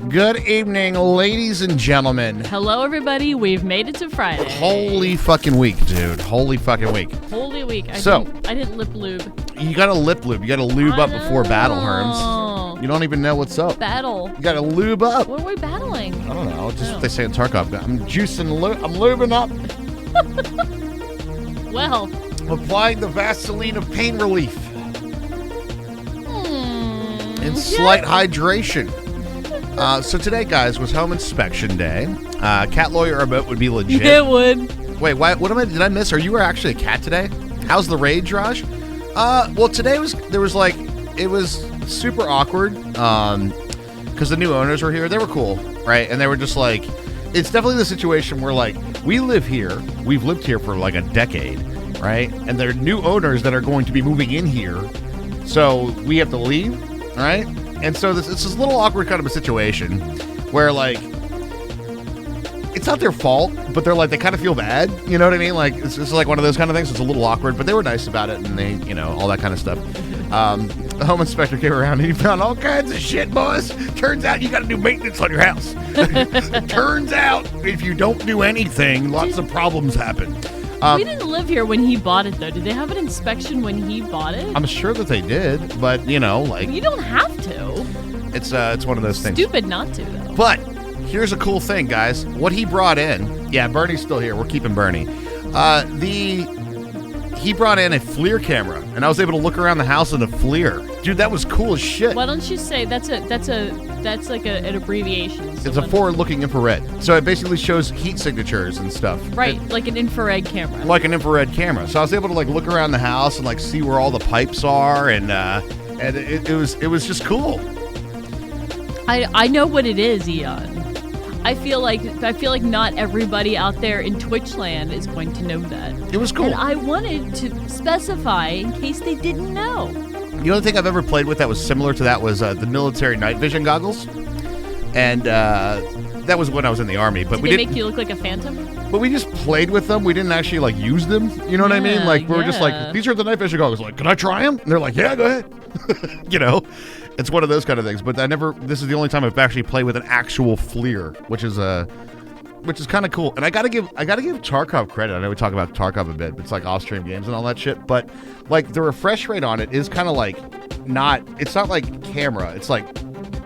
Good evening, ladies and gentlemen. Hello, everybody. We've made it to Friday. Holy fucking week, dude. Holy fucking week. Holy week. I didn't lip lube. You gotta lip lube. You gotta lube up before battle, Herms. You don't even know what's up. Battle. You gotta lube up. What are we battling? I don't know. Just what they say in Tarkov. I'm juicing, I'm lubing up. Well. I'm applying the Vaseline of pain relief. And slight hydration. So today, guys, was home inspection day. Cat lawyer remote would be legit. It would. Wait, what did I miss? Are you actually a cat today? How's the rage, Raj? Well, today it was super awkward because the new owners were here. They were cool, right? And they were just like, it's definitely the situation where like we live here, we've lived here for like a decade, right? And there are new owners that are going to be moving in here, so we have to leave, right? And so it's this little awkward kind of a situation where like it's not their fault, but they're like they kind of feel bad, you know what I mean? Like it's like one of those kind of things. It's a little awkward, but they were nice about it, and they, you know, all that kind of stuff. The home inspector came around and he found all kinds of shit, boys. Turns out you got to do maintenance on your house. Turns out if you don't do anything, lots of problems happen. We didn't live here when he bought it, though. Did they have an inspection when he bought it? I'm sure that they did, but you know, like you don't have to. It's one of those things. Stupid not to, though. But here's a cool thing, guys. What he brought in, yeah, Bernie's still here. We're keeping Bernie. He brought in a FLIR camera, and I was able to look around the house in a FLIR. Dude, that was cool as shit. Why don't you say that's like an abbreviation? So it's a forward-looking infrared, so it basically shows heat signatures and stuff. Right, like an infrared camera. Like an infrared camera. So I was able to like look around the house and like see where all the pipes are, and it was just cool. I know what it is, Eon. I feel like not everybody out there in Twitch land is going to know that. It was cool. And I wanted to specify in case they didn't know. The only thing I've ever played with that was similar to that was the military night vision goggles, and that was when I was in the army. But Did they make you look like a phantom? But we just played with them. We didn't actually like use them. You know what I mean? Like we were just like, these are the night vision goggles. Like, can I try them? And they're like, yeah, go ahead. You know. It's one of those kind of things, but this is the only time I've actually played with an actual FLIR, which is kind of cool. And I gotta give Tarkov credit. I know we talk about Tarkov a bit, but it's like off-stream games and all that shit. But like the refresh rate on it is kind of like it's not like camera. It's like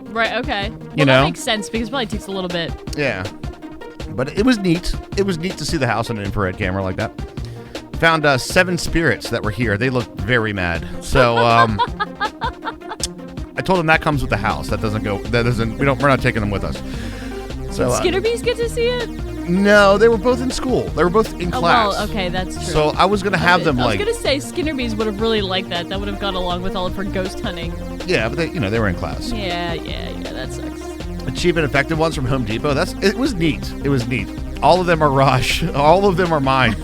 right. Okay. Well, you know, that makes sense because it probably takes a little bit. Yeah, but it was neat. It was neat to see the house on an infrared camera like that. Found 7 spirits that were here. They looked very mad. So I told them that comes with the house. We're not taking them with us. So Did Skinnerbees get to see it? No, they were both in school. They were both in class. Well, okay, that's true. So I was going to have them I was going to say Skinnerbees would have really liked that. That would have gone along with all of her ghost hunting. Yeah, but they were in class. Yeah, that sucks. Cheap and effective ones from Home Depot. It was neat. It was neat. All of them are Raj. All of them are mine.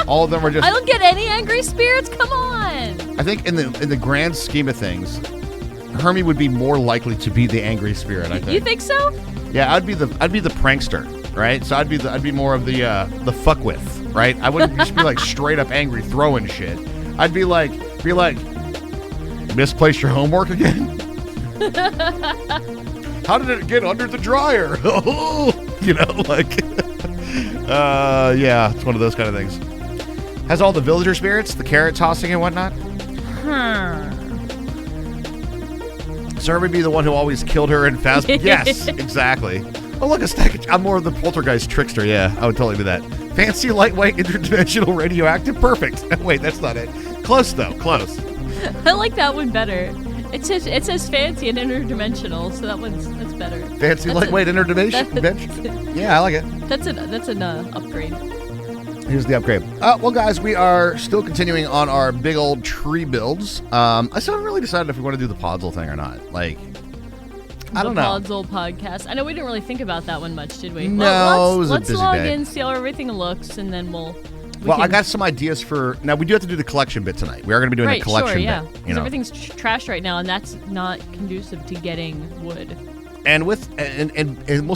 All of them are just... I don't get any angry spirits. Come on. I think in the grand scheme of things, Hermie would be more likely to be the angry spirit. I think. You think so? Yeah, I'd be the prankster, right? So I'd be more of the fuck with, right? I wouldn't just be like straight up angry throwing shit. I'd be like, misplaced your homework again? How did it get under the dryer? You know, like, yeah, it's one of those kind of things. Has all the villager spirits, the carrot tossing and whatnot. So Hermie be the one who always killed her in Fast. Yes, exactly. Oh, look, a stack of... I'm more of the poltergeist trickster. Yeah, I would totally do that. Fancy, lightweight, interdimensional, radioactive. Perfect. Wait, that's not it. Close, though. Close. I like that one better. It says fancy and interdimensional, so that's better. Fancy, lightweight, interdimensional. Yeah, I like it. That's an upgrade. Here's the upgrade. Well, guys, we are still continuing on our big old tree builds. I still haven't really decided if we want to do the Podzol thing or not. Like, I don't know. The Podzol podcast. I know we didn't really think about that one much, did we? No, it was a busy day. Let's log in, see how everything looks, and then I got some ideas for... Now, we do have to do the collection bit tonight. We are going to be doing the collection bit. Because everything's trashed right now, and that's not conducive to getting wood. And we'll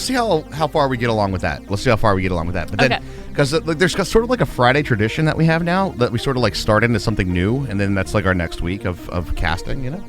see how far we get along with that. But then, because there's sort of like a Friday tradition that we have now that we sort of like start into something new, and then that's like our next week of casting, you know?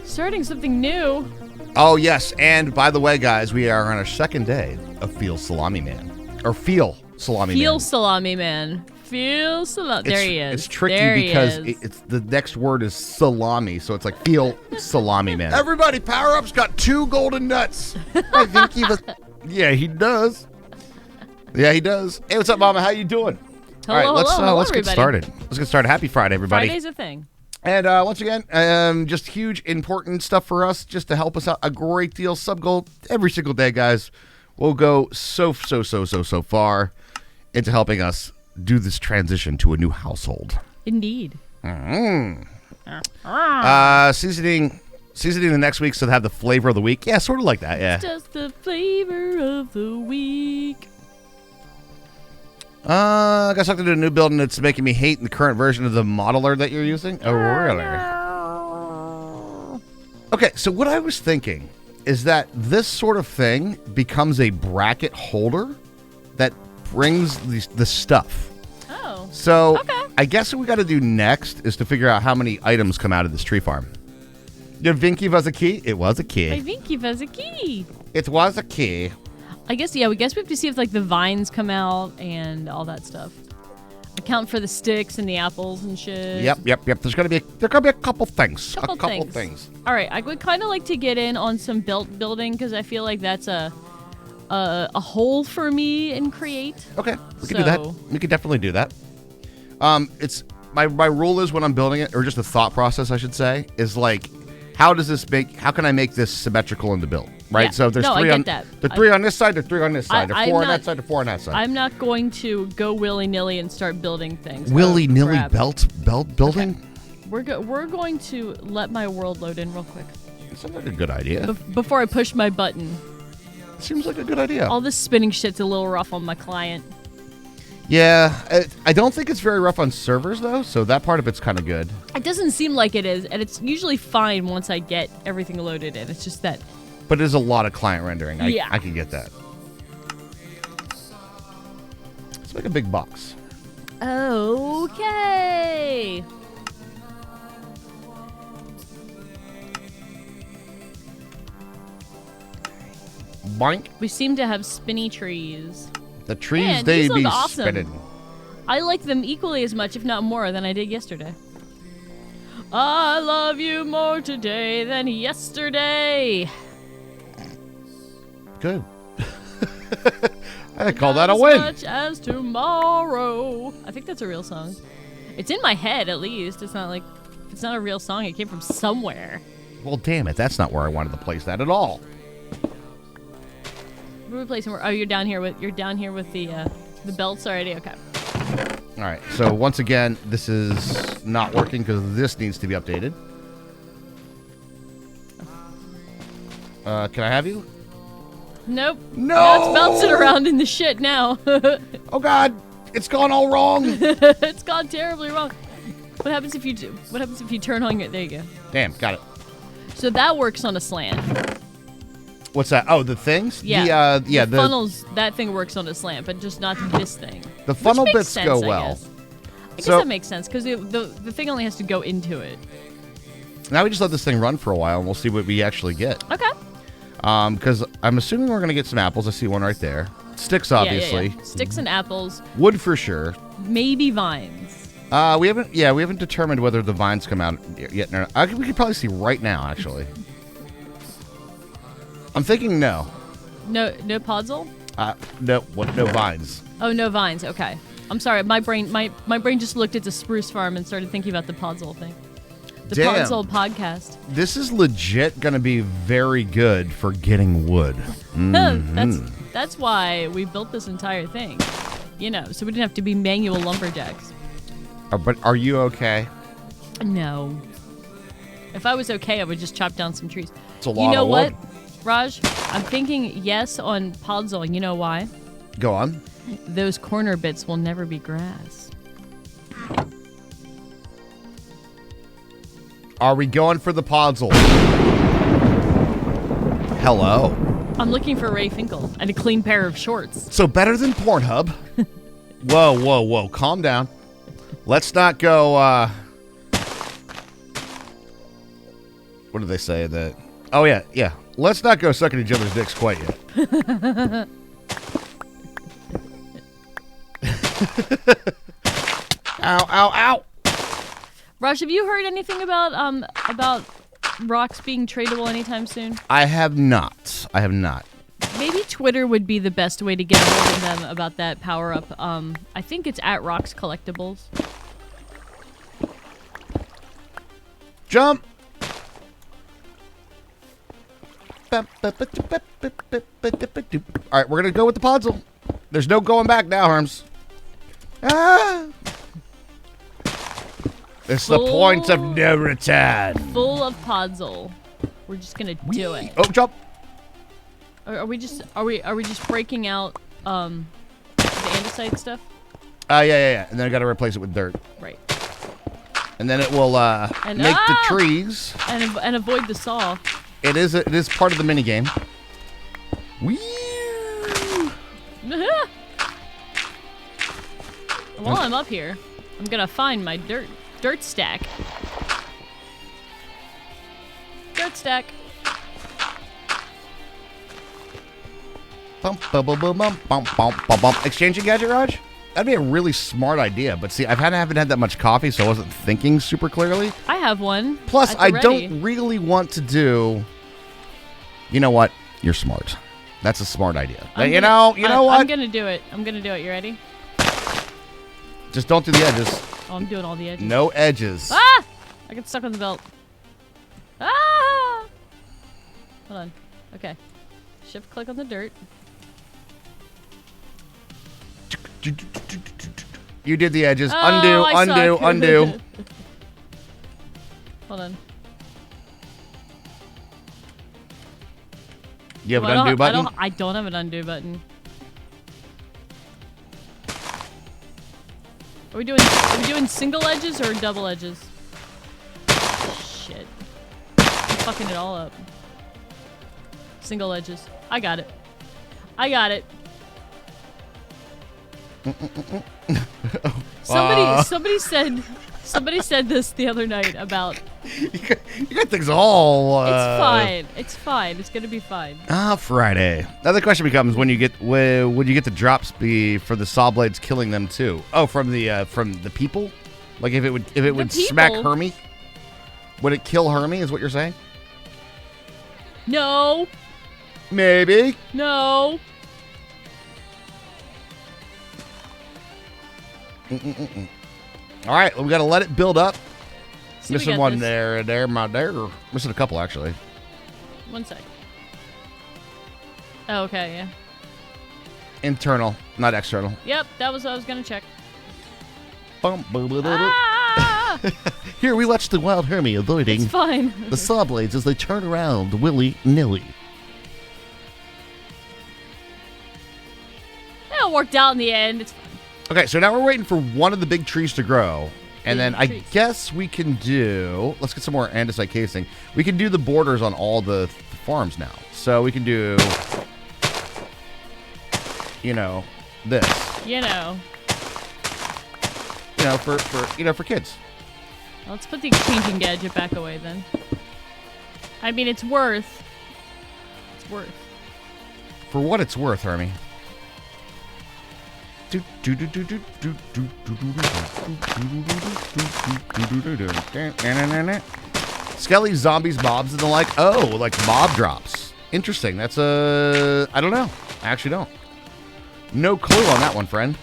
Starting something new? Oh, yes. And by the way, guys, we are on our second day of Feel Salami Man. Or Feel Salami Man. Feel Salami Man. Feel Salami. There he is. It's tricky there because it's the next word is salami. So it's like Feel Salami Man. Everybody, Power Up's got 2 golden nuts. I think he was. Yeah, he does. Yeah, he does. Hey, what's up, Mama? How you doing? Hello, All right, hello, let's get started. Let's get started. Happy Friday, everybody. Friday's a thing. And once again, just huge, important stuff for us, just to help us out a great deal. Sub goal every single day, guys. We'll go so far into helping us do this transition to a new household. Indeed. Seasoning the next week, so they have the flavor of the week. Yeah, sort of like that. Yeah. It's just the flavor of the week. I got something to do a new building that's making me hate the current version of the modeler that you're using. Oh, really? Okay, so what I was thinking is that this sort of thing becomes a bracket holder that brings the stuff. Oh. So okay. I guess what we got to do next is to figure out how many items come out of this tree farm. Your Vinky was a key? It was a key. I think he has a key. It was a key. I guess, yeah, we have to see if, like, the vines come out and all that stuff. Account for the sticks and the apples and shit. Yep. There's gonna be a couple things. A couple things. All right, I would kind of like to get in on some building because I feel like that's a hole for me in Create. Okay, we can do that. We can definitely do that. It's my rule is when I'm building it, or just the thought process, I should say, is like, how can I make this symmetrical in the build? Right? Yeah. So there's no, three I on get that. there's 3 on this side, there's 3 on this side, there's 4 on that side, there's 4 on that side. I'm not going to go willy-nilly and start building things. Willy-nilly belt building? Okay. We're going to let my world load in real quick. Sounds like a good idea. Before I push my button. Seems like a good idea. All this spinning shit's a little rough on my client. Yeah, I don't think it's very rough on servers, though, so that part of it's kind of good. It doesn't seem like it is, and it's usually fine once I get everything loaded in. It's just that... But it is a lot of client rendering. Yeah. I can get that. Let's make a big box. Okay. Boink. We seem to have spinny trees. The trees, Man, they these look be awesome. spinning. I like them equally as much, if not more, than I did yesterday. I love you more today than yesterday. Good. I call that a win. As much as tomorrow. I think that's a real song. It's in my head, at least. It's not like... It's not a real song. It came from somewhere. Well, damn it. That's not where I wanted to place that at all. We're replacing... Oh, you're down here with the belts already? Okay. All right. So, once again, this is not working because this needs to be updated. Can I have you? Nope. No! Now it's bouncing around in the shit now. Oh, God. It's gone all wrong. It's gone terribly wrong. What happens if you turn on it? There you go. Damn. Got it. So that works on a slant. What's that? Oh, the things? Yeah. The funnels, that thing works on a slant, but just not this thing. The funnel Which makes bits sense, go I well. guess. I guess that makes sense, because the thing only has to go into it. Now we just let this thing run for a while, and we'll see what we actually get. Okay. Because I'm assuming we're going to get some apples. I see one right there. Sticks, obviously. Yeah. Sticks and apples. Wood for sure. Maybe vines. We haven't determined whether the vines come out yet. No, we could probably see right now, actually. I'm thinking no. No podzol? No vines. Oh, no vines. Okay. I'm sorry. My brain just looked at the spruce farm and started thinking about the podzol thing. The Podzol podcast. This is legit going to be very good for getting wood. Mm-hmm. That's why we built this entire thing. So we didn't have to be manual lumberjacks. But are you okay? No. If I was okay, I would just chop down some trees. It's a lot of wood. What, Raj? I'm thinking yes on podzol. You know why? Go on. Those corner bits will never be grass. Are we going for the podzol? Hello. I'm looking for Ray Finkel and a clean pair of shorts. So better than Pornhub. Whoa. Calm down. Let's not go, what do they say? Oh, yeah. let's not go sucking each other's dicks quite yet. Ow, ow, ow. Raj, have you heard anything about rocks being tradable anytime soon? I have not. Maybe Twitter would be the best way to get a hold of them about that power-up. I think it's at Rocks Collectibles. Jump. All right, we're going to go with the puzzle. There's no going back now, Herms. Ah. It's the point of no return. Full of puzzle. We're just going to do it. Oh, jump. Are we just breaking out the andesite stuff? Yeah. And then I got to replace it with dirt. Right. And then it will make the trees and avoid the saw. It is part of the mini game. Whee! While I'm up here, I'm gonna find my dirt stack. Dirt stack. Exchanging gadget, Raj? That'd be a really smart idea. But see, I haven't had that much coffee, so I wasn't thinking super clearly. I have one. Plus, I don't really want to do. You know what? You're smart. That's a smart idea. You know what? I'm gonna do it. You ready? Just don't do the edges. Oh, I'm doing all the edges. No edges. Ah! I get stuck on the belt. Ah! Hold on. Okay. Shift click on the dirt. You did the edges. Oh, Undo. Hold on. You have an undo button? I don't have an undo button. Are we doing single edges or double edges? Shit. I'm fucking it all up. Single edges. I got it. Somebody said this the other night about. You got things all. It's fine. It's gonna be fine. Friday. Now the question becomes: would you get the drops be for the saw blades killing them too? Oh, from the people? Like if it would smack Hermie, would it kill Hermie? Is what you're saying? No. Maybe. No. All right, we got to let it build up. See, missing one there. Missing a couple, actually. 1 sec. Oh, okay, yeah. Internal, not external. Yep, that was what I was going to check. Ah! Here, we watch the wild Hermie avoiding it's fine. the saw blades as they turn around willy-nilly. It all worked out in the end. It's fine. Okay, so now we're waiting for one of the big trees to grow. And then I guess we can do... Let's get some more andesite casing. We can do the borders on all the farms now. So we can do... this. For kids. Let's put the exchanging gadget back away then. I mean, it's worth. For what it's worth, Hermie. Skelly, zombies, mobs, and the like. Oh, like mob drops. Interesting. That's I don't know. I actually don't. No clue on that one, friend.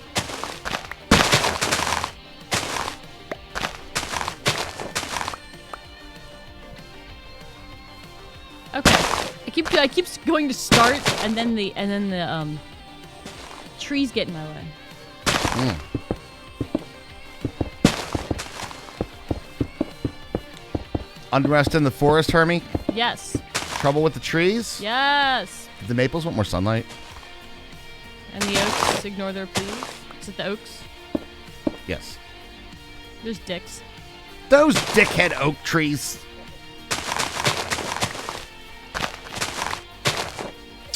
Okay. I keep going to start, and then the trees get in my way. Unrest in the forest, Hermie? Yes. Trouble with the trees? Yes. The maples want more sunlight. And the oaks ignore their pleas. Is it the oaks? Yes. There's dicks. Those dickhead oak trees.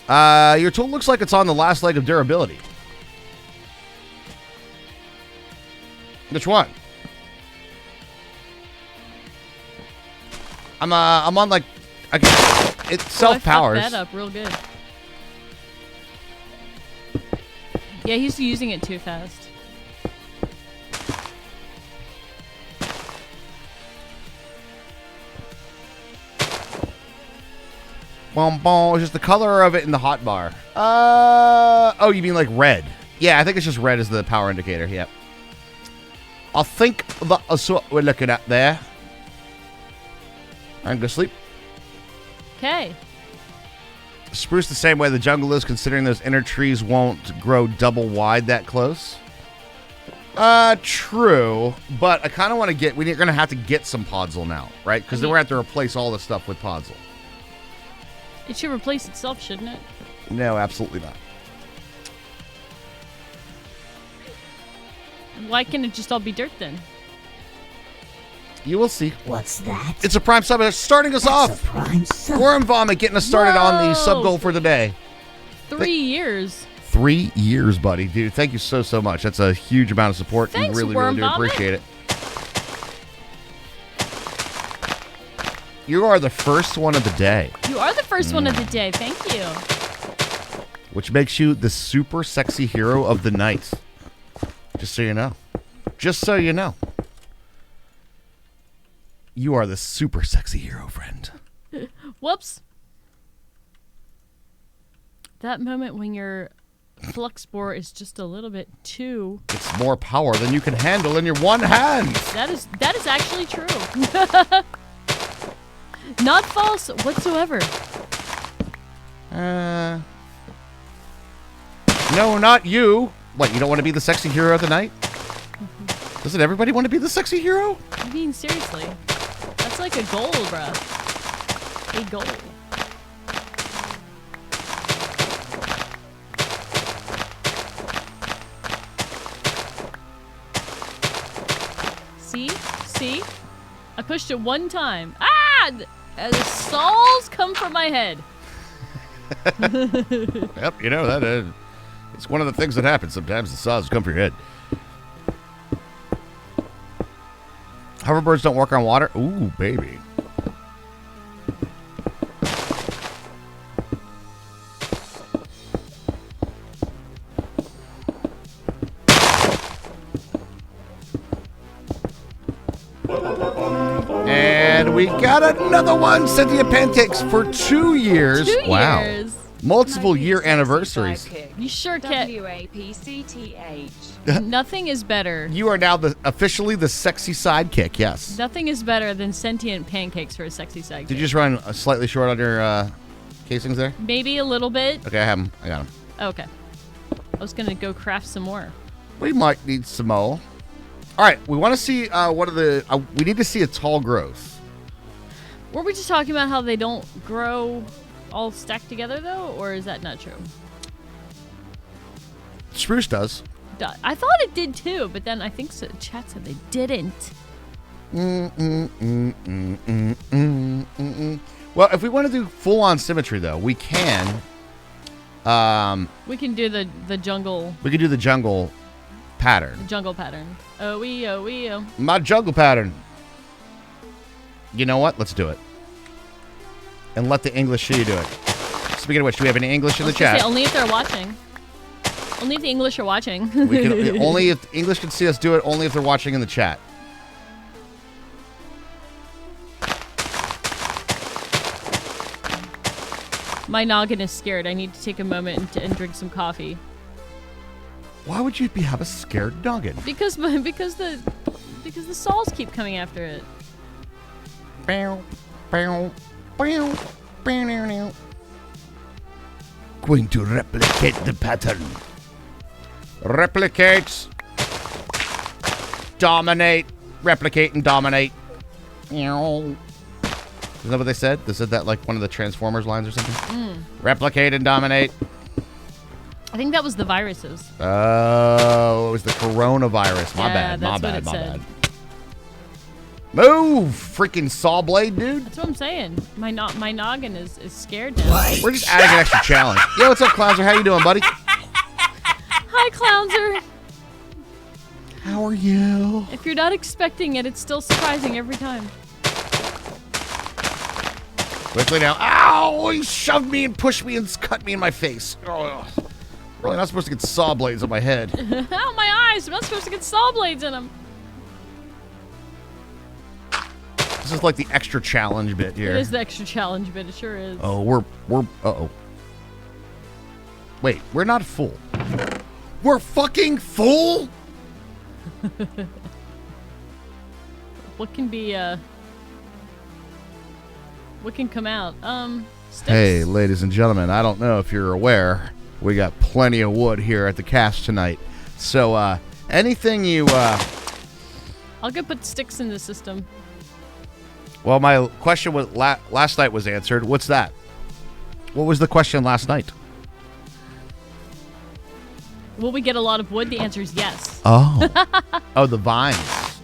Your tool looks like it's on the last leg of durability. Which one? I'm on like It self-powers. I fucked that up real good. Yeah, he's using it too fast. Boom, boom. It's just the color of it in the hotbar. Oh, you mean like red? Yeah, I think it's just red as the power indicator. Yep. I think that's what we're looking at there. I'm gonna sleep. Okay. Spruce the same way the jungle is, considering those inner trees won't grow double wide that close. True, but I kind of want to get. We're gonna have to get some podzol now, right? Because then we're gonna have to replace all the stuff with podzol. It should replace itself, shouldn't it? No, absolutely not. Why can't it just all be dirt then? You will see. What's that? It's a prime sub. It's starting us off. A prime sub. Worm Vomit getting us started on the sub goal for the day. 3 years. 3 years, buddy. Dude, thank you so much. That's a huge amount of support. Thanks, we really Worm do Vomit. appreciate it. You are the first one of the day. You are the first one of the day. Thank you. Which makes you the super sexy hero of the night. Just so you know. Just so you know. You are the super sexy hero, friend. Whoops. That moment when your flux spore is just a little bit too... It's more power than you can handle in your one hand. That is actually true. Not false whatsoever. No, not you. What, you don't want to be the sexy hero of the night? Doesn't everybody want to be the sexy hero? I mean, seriously. That's like a goal, bruh. A goal. See? See? I pushed it one time. Ah! The saws come from my head. Yep, you know, that it's one of the things that happens. Sometimes the saws come for your head. Hoverbirds don't work on water? Ooh, baby. And we got another one. Cynthia Pancakes for 2 years. 2 Wow. years. Multiple year anniversaries. You sure can. WAPCTH. Nothing is better. You are now officially the sexy sidekick, yes. Nothing is better than sentient pancakes for a sexy sidekick. Did you just run slightly short on your casings there? Maybe a little bit. Okay, I have them. I got them. Okay. I was gonna go craft some more. We might need some more. All right, we want to see what are the... we need to see a tall growth. Were we just talking about how they don't grow all stacked together, though? Or is that not true? Spruce does. I thought it did, too, but then I think chat said they didn't. Well, if we want to do full-on symmetry, though, we can. We can do the jungle... We can do the jungle pattern. Jungle pattern. Oh-wee, oh-wee, oh. My jungle pattern. You know what? Let's do it. And let the English see you do it. Speaking of which, do we have any English in the chat? Say, only if they're watching. Only if the English are watching. We can, only if English can see us do it, only if they're watching in the chat. My noggin is scared. I need to take a moment and drink some coffee. Why would you have a scared noggin? Because the saws keep coming after it. Bow, bow, bow, bow. Going to replicate the pattern. Replicate. Dominate. Replicate and dominate. Isn't that what they said? They said that like one of the Transformers lines or something? Replicate and dominate. I think that was the viruses. Oh, it was the coronavirus. My bad. That's My what bad. it My said. bad. Move, freaking saw blade, dude. That's what I'm saying. My noggin is scared now. We're just adding an extra challenge. Yo, what's up, Clownser? How you doing, buddy? Hi, Clownser. How are you? If you're not expecting it, it's still surprising every time. Quickly now. Ow! He shoved me and pushed me and cut me in my face. Oh, really not supposed to get saw blades on my head. Ow, my eyes! I'm not supposed to get saw blades in them. This is like the extra challenge bit here. It is the extra challenge bit. It sure is. Oh, we're. Uh-oh. Wait, we're not full. We're fucking full? What can be, what can come out? Sticks. Hey, ladies and gentlemen, I don't know if you're aware, we got plenty of wood here at the cast tonight. So, anything you, I'll go put sticks in the system. Well, my question was last night was answered. What's that? What was the question last night? Will we get a lot of wood? The answer is yes. Oh. Oh, the vines.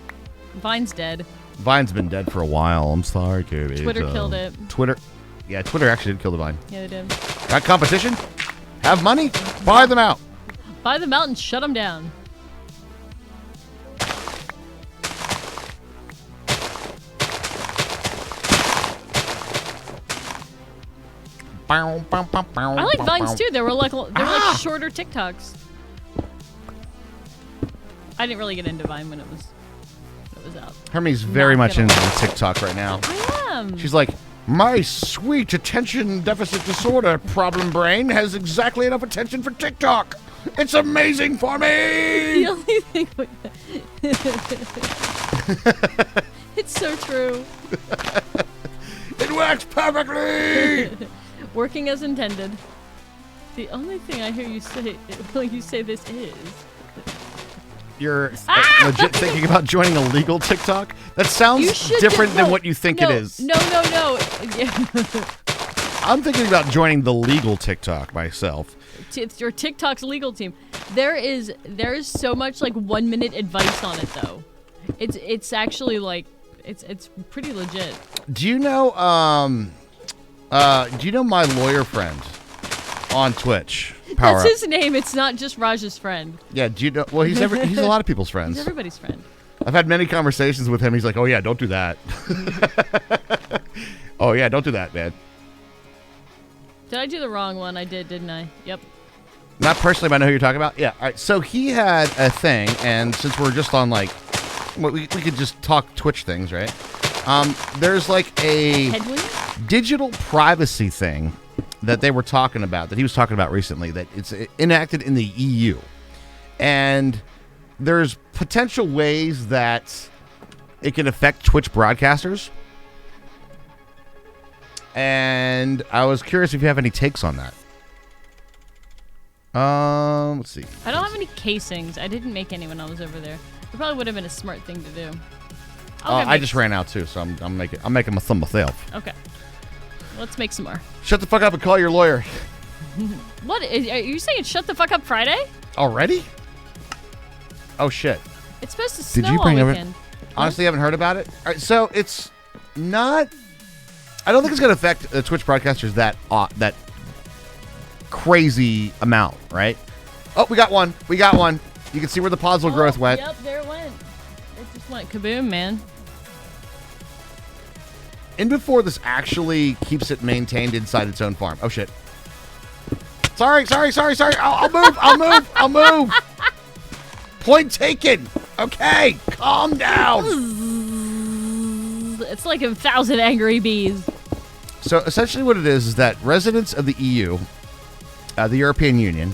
Vine's dead. Vine's been dead for a while. I'm sorry, Kirby. Twitter killed it. Twitter actually did kill the vine. Yeah, they did. Got competition? Have money? Buy them out. Buy them out and shut them down. I like Vines too. They were like shorter TikToks. I didn't really get into Vine when it was out. Hermie's very much into TikTok right now. I am. She's like, my sweet attention deficit disorder problem brain has exactly enough attention for TikTok. It's amazing for me. The only thing it's so true. It works perfectly. Working as intended. The only thing I hear you say when you say this is you're legit thinking about joining a legal TikTok? That sounds different than what you think it is. No. Yeah. I'm thinking about joining the legal TikTok myself. It's your TikTok's legal team. There is so much like 1 minute advice on it though. It's actually like it's pretty legit. Do you know my lawyer friend on Twitch? That's his name. It's not just Raj's friend. Yeah, do you know? Well, he's a lot of people's friends. He's everybody's friend. I've had many conversations with him. He's like, "Oh yeah, don't do that." Oh yeah, don't do that, man. Did I do the wrong one? I did, didn't I? Yep. Not personally, but I know who you're talking about. Yeah. All right. So he had a thing, and since we're just on like, we could just talk Twitch things, right? There's like a digital privacy thing that they were talking about, that he was talking about recently, that it's enacted in the EU. And there's potential ways that it can affect Twitch broadcasters. And I was curious if you have any takes on that. Let's see. I don't have any casings. I didn't make any when I was over there. It probably would have been a smart thing to do. I just ran out too, so I'm making some myself. Okay. Let's make some more. Shut the fuck up and call your lawyer. What? Are you saying it's Shut the Fuck Up Friday? Already? Oh, shit. It's supposed to snow all weekend. Honestly, haven't heard about it. All right, so it's not... I don't think it's going to affect Twitch broadcasters that crazy amount, right? Oh, we got one. We got one. You can see where the podzol growth went. Yep, there it went. It just went kaboom, man. And before this actually keeps it maintained inside its own farm. Oh, shit. Sorry. I'll move. Point taken. Okay, calm down. It's like 1,000 angry bees. So essentially what it is that residents of the EU, the European Union,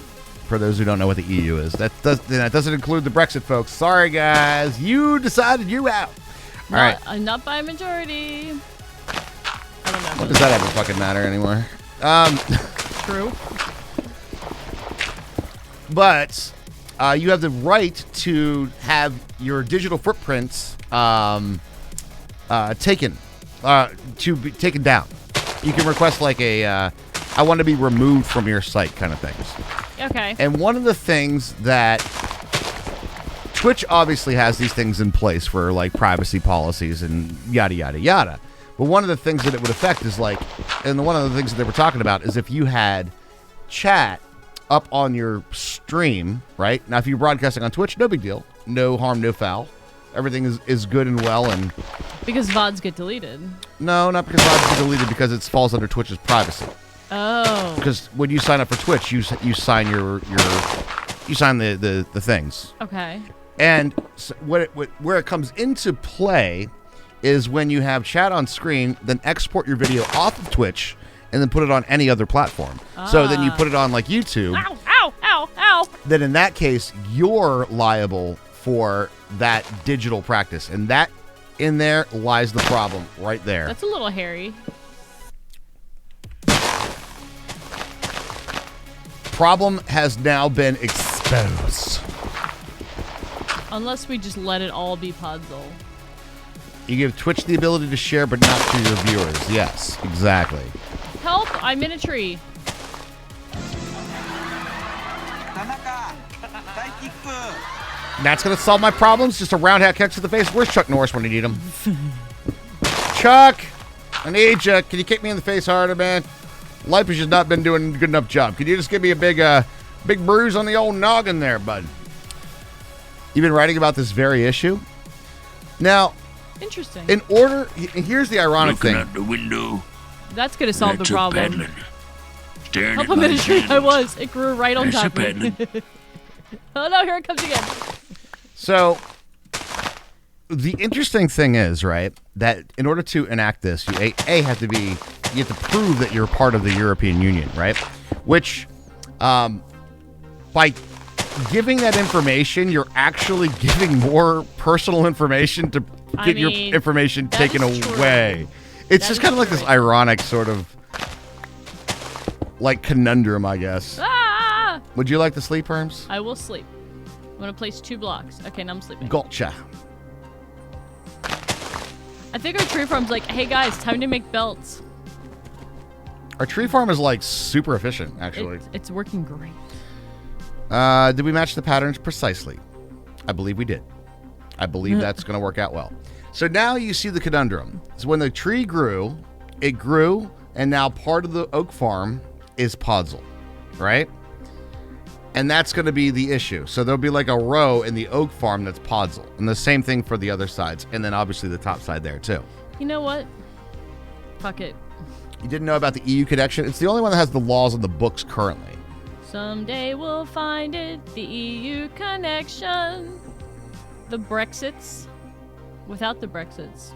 for those who don't know what the EU is, that doesn't include the Brexit folks. Sorry, guys. You decided you out. All right. Not by a majority. I don't know. What does that ever fucking matter anymore? True. But you have the right to have your digital footprints taken down. You can request like I want to be removed from your site kind of things. Okay. And one of the things that Twitch obviously has these things in place for like privacy policies and yada, yada, yada. But one of the things that it would affect is like, and one of the things that they were talking about is if you had chat up on your stream, right? Now, if you're broadcasting on Twitch, no big deal. No harm, no foul. everything is good and well. And because VODs get deleted. no, not because VODs get deleted, because it falls under Twitch's privacy. Oh. Because when you sign up for Twitch, you sign you sign the things. Okay. And so where it comes into play is when you have chat on screen, then export your video off of Twitch and then put it on any other platform. So then you put it on like YouTube. Ow, ow, ow, ow. Then in that case, you're liable for that digital practice. And that in there lies the problem right there. That's a little hairy. Problem has now been exposed. Unless we just let it all be Podzol. You give Twitch the ability to share, but not to your viewers. Yes, exactly. Help! I'm in a tree. That's going to solve my problems. Just a round hat kick to the face. Where's Chuck Norris when you need him? Chuck, I need you. Can you kick me in the face harder, man? Life has just not been doing a good enough job. Could you just give me a big bruise on the old noggin there, bud? You've been writing about this very issue. Now, interesting. Here's the ironic thing. Looking out the window. That's going to solve the That's a problem. paddling. Staring Help at him in my a tree. I sandals. was. It grew right on That's top a of me. paddling. Oh no, here it comes again. So, the interesting thing is, right, that in order to enact this, you have to prove that you're part of the European Union, right? Which, by giving that information, you're actually giving more personal information to get your information taken away. It's just kind of like this ironic sort of like conundrum, I guess. Ah! Would you like to sleep, Herms? I will sleep. I'm going to place 2 blocks. Okay, now I'm sleeping. Gotcha. I think our tree farm's like, hey guys, time to make belts. Our tree farm is like super efficient, actually. It's working great. Did we match the patterns precisely? I believe we did. I believe that's going to work out well. So now you see the conundrum. So when the tree grew, it grew, and now part of the oak farm is Podzol, right? And that's going to be the issue. So there'll be like a row in the oak farm that's Podzol, and the same thing for the other sides, and then obviously the top side there too. You know what? Fuck it. You didn't know about the EU connection? It's the only one that has the laws in the books currently. Someday we'll find it, the EU connection. The Brexits. Without the Brexits.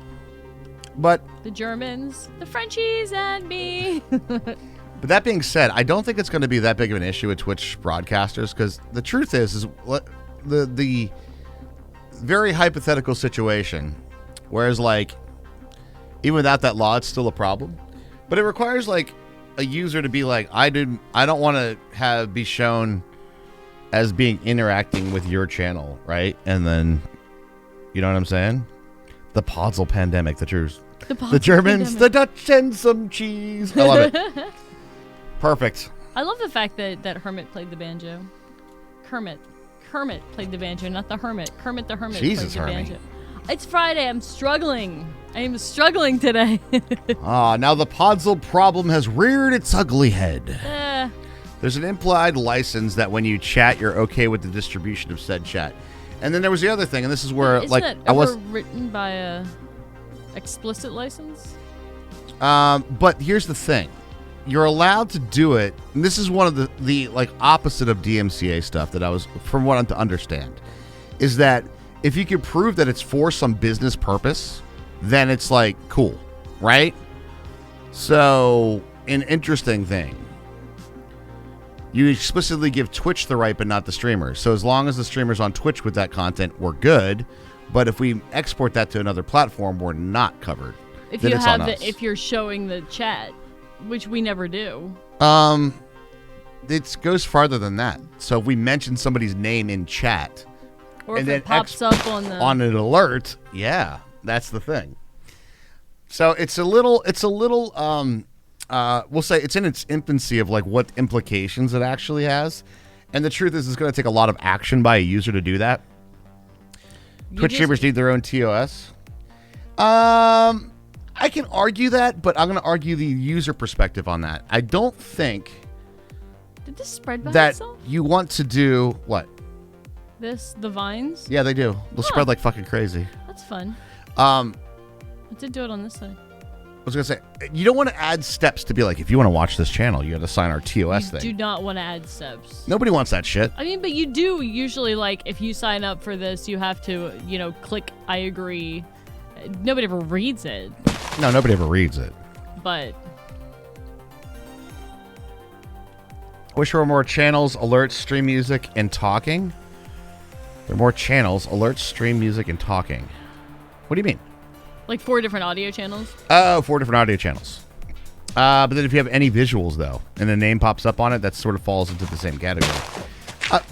But the Germans, the Frenchies, and me. But that being said, I don't think it's going to be that big of an issue with Twitch broadcasters, because the truth is the very hypothetical situation, whereas like even without that law, it's still a problem. But it requires like a user to be like, I don't want to be shown as being interacting with your channel, right? And then, you know what I'm saying? The Podzol pandemic, the truth. The Germans, the Dutch, and some cheese. I love it. Perfect. I love the fact that Hermit played the banjo. Kermit played the banjo, not the Hermit. Kermit the Hermit Jesus, played the Hermie. banjo. It's Friday. I'm struggling. I am struggling today. Now the Podzol problem has reared its ugly head. There's an implied license that when you chat, you're okay with the distribution of said chat. And then there was the other thing, and this is where Isn't like that I was written by a explicit license. But here's the thing. You're allowed to do it, and this is one of the like opposite of DMCA stuff that I was, from what I'm to understand, is that if you can prove that it's for some business purpose, then it's like cool, right? So, an interesting thing. You explicitly give Twitch the right, but not the streamers. So as long as the streamer's on Twitch with that content, we're good. But if we export that to another platform, we're not covered. If then you it's have on us. if you're showing the chat, which we never do. It goes farther than that. So if we mention somebody's name in chat, Or and if then it pops up on an alert, yeah, that's the thing. So it's a little we'll say it's in its infancy of like what implications it actually has. And the truth is it's going to take a lot of action by a user to do that. Twitch streamers need their own TOS. I can argue that, but I'm going to argue the user perspective on that. I don't think Did this spread by that itself? you want to do what? The vines? Yeah, they do. They'll spread like fucking crazy. That's fun. I did do it on this side. was gonna say, you don't want to add steps to be like, if you want to watch this channel, you got to sign our TOS thing. You do not want to add steps. Nobody wants that shit. I mean, but you do usually, like, if you sign up for this, you have to, click I agree. Nobody ever reads it. No, nobody ever reads it. But Wish there were more channels, alerts, stream music, and talking. There are more channels, alerts, stream music, and talking. What do you mean? like 4 different audio channels. Oh, 4 different audio channels. But then if you have any visuals, though, and the name pops up on it, that sort of falls into the same category.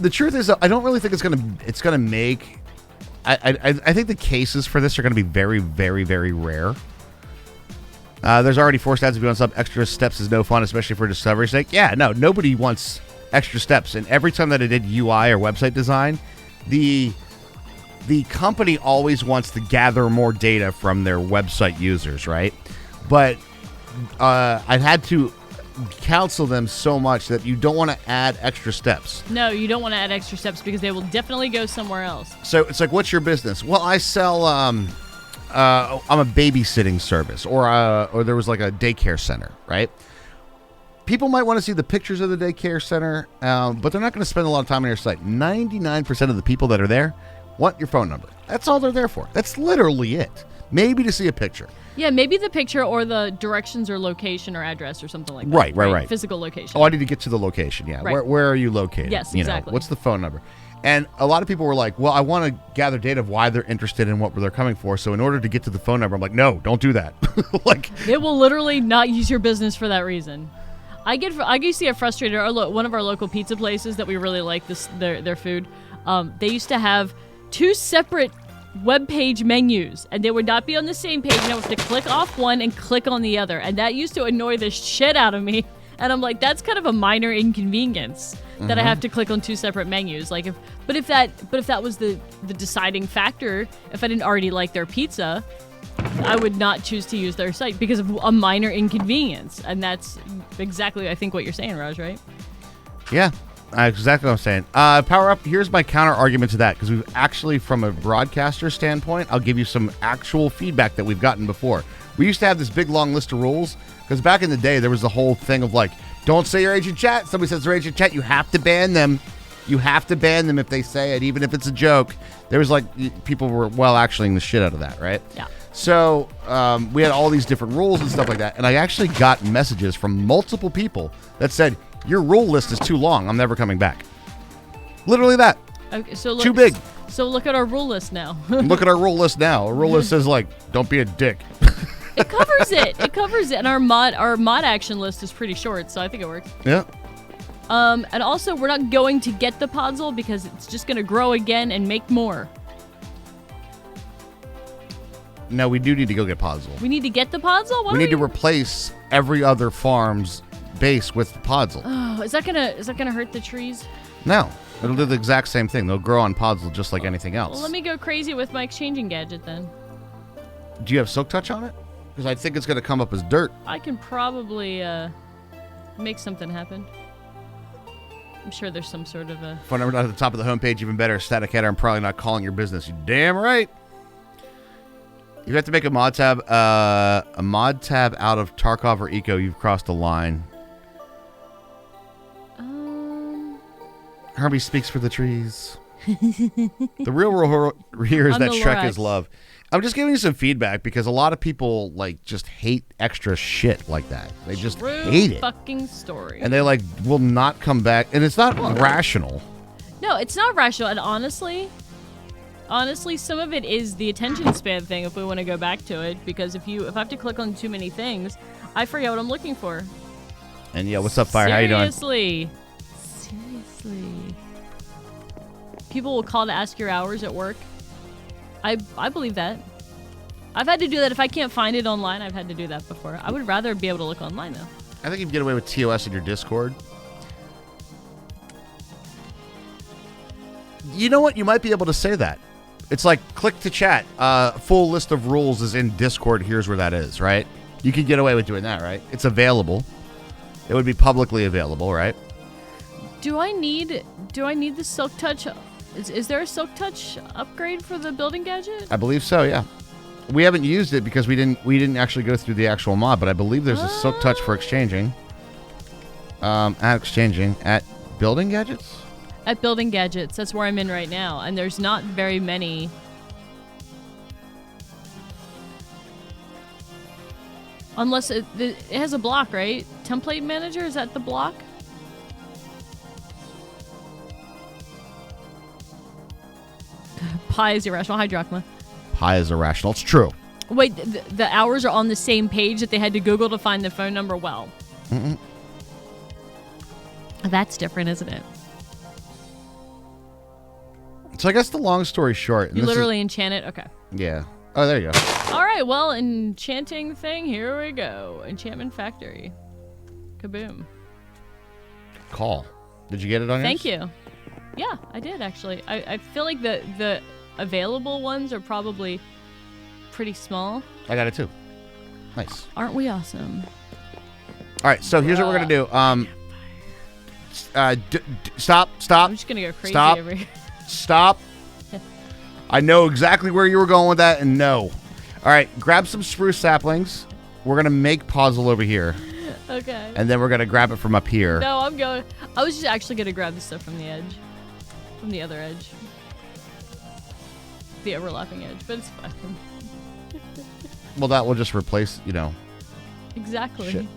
The truth is, I don't really think it's gonna make. I think the cases for this are going to be very, very, very rare. There's already forced ads if you want some extra steps is no fun, especially for discovery's sake. Yeah, no, nobody wants extra steps. And every time that I did UI or website design, the company always wants to gather more data from their website users, right? But I've had to counsel them so much that you don't want to add extra steps. No, you don't want to add extra steps because they will definitely go somewhere else. So it's like, what's your business? Well, I sell. I'm a babysitting service, or there was like a daycare center, right? People might want to see the pictures of the daycare center, but they're not going to spend a lot of time on your site. 99% of the people that are there want your phone number. That's all they're there for. That's literally it. Maybe to see a picture. Yeah, maybe the picture or the directions or location or address or something like that. Right. Physical location. Oh, I need to get to the location. Yeah. Right. Where are you located? Yes, exactly. What's the phone number? And a lot of people were like, well, I want to gather data of why they're interested in what they're coming for. So in order to get to the phone number, I'm like, no, don't do that. Like, it will literally not use your business for that reason. I used to get frustrated. One of our local pizza places that we really like their food. They used to have 2 separate web page menus, and they would not be on the same page. And I would have to click off one and click on the other, and that used to annoy the shit out of me. And I'm like, that's kind of a minor inconvenience that I have to click on 2 separate menus. Like, if that was the deciding factor, if I didn't already like their pizza, I would not choose to use their site because of a minor inconvenience. And that's exactly, I think, what you're saying, Raj, right? yeah, exactly what I'm saying. Power Up, here's my counter argument to that, because we've actually, from a broadcaster standpoint, I'll give you some actual feedback that we've gotten before. We used to have this big, long list of rules, because back in the day, there was the whole thing of like, don't say your age in chat. Somebody says their age in chat, you have to ban them. You have to ban them if they say it, even if it's a joke. There was like, people were actioning the shit out of that, right? Yeah. So we had all these different rules and stuff like that, and I actually got messages from multiple people that said, your rule list is too long. I'm never coming back. Literally that. Okay, so Too big. So look at our rule list now. Look at our rule list now. Our rule list says like, don't be a dick. It covers it. It covers it. And our mod action list is pretty short, so I think it works. Yeah. And also, we're not going to get the podzol because it's just going to grow again and make more. No, we do need to go get Podzol. We need to get the podzol? We need to replace every other farm's base with Podzol. Oh, is that gonna hurt the trees? No. It'll do the exact same thing. They'll grow on Podzol just like anything else. Well, let me go crazy with my exchanging gadget then. Do you have Silk Touch on it? Because I think it's going to come up as dirt. I can probably make something happen. I'm sure there's some sort of a... Phone number at the top of the homepage, even better. Static header, I'm probably not calling your business. You damn right. You have to make a mod tab out of Tarkov or Eco. You've crossed a line. Herbie speaks for the trees. The real rule here is that Shrek is love. I'm just giving you some feedback because a lot of people like just hate extra shit like that. They just hate it. Fucking story. And they like will not come back. And it's not rational. No, it's not rational. And honestly, some of it is the attention span thing. If we want to go back to it, because if I have to click on too many things, I forget what I'm looking for. And yeah, what's up, Fire? How you doing? Seriously. People will call to ask your hours at work. I believe that. I've had to do that. If I can't find it online, I've had to do that before. I would rather be able to look online, though. I think you can get away with TOS in your Discord. You know what? You might be able to say that. It's like, click to chat. Full list of rules is in Discord. Here's where that is, right? You could get away with doing that, right? It's available. It would be publicly available, right? Do I need the Silk Touch? Is there a Silk Touch upgrade for the building gadget? I believe so. Yeah. We haven't used it because we didn't actually go through the actual mod, but I believe there's a Silk Touch for exchanging. At building gadgets. At building gadgets, that's where I'm in right now, and there's not very many. Unless it has a block, right? Template manager, is that the block? Pi is irrational hydrocma. Pi is irrational. It's true. Wait, the hours are on the same page that they had to Google to find the phone number? Well. That's different, isn't it? So I guess the long story short... You literally enchant it? Okay. Yeah. Oh, there you go. All right, well, enchanting thing, here we go. Enchantment Factory. Kaboom. Call. Did you get it on yours? Thank you. Yeah, I did, actually. I feel like the available ones are probably pretty small. I got it, too. Nice. Aren't we awesome? All right, so here's what we're going to do. Stop. I'm just going to go crazy over here. Stop. I know exactly where you were going with that, and no. All right, grab some spruce saplings. We're going to make puzzle over here. Okay. And then we're going to grab it from up here. No, I was just actually going to grab the stuff from the edge. From the other edge. The overlapping edge, but it's fine. Well, that will just replace, Exactly.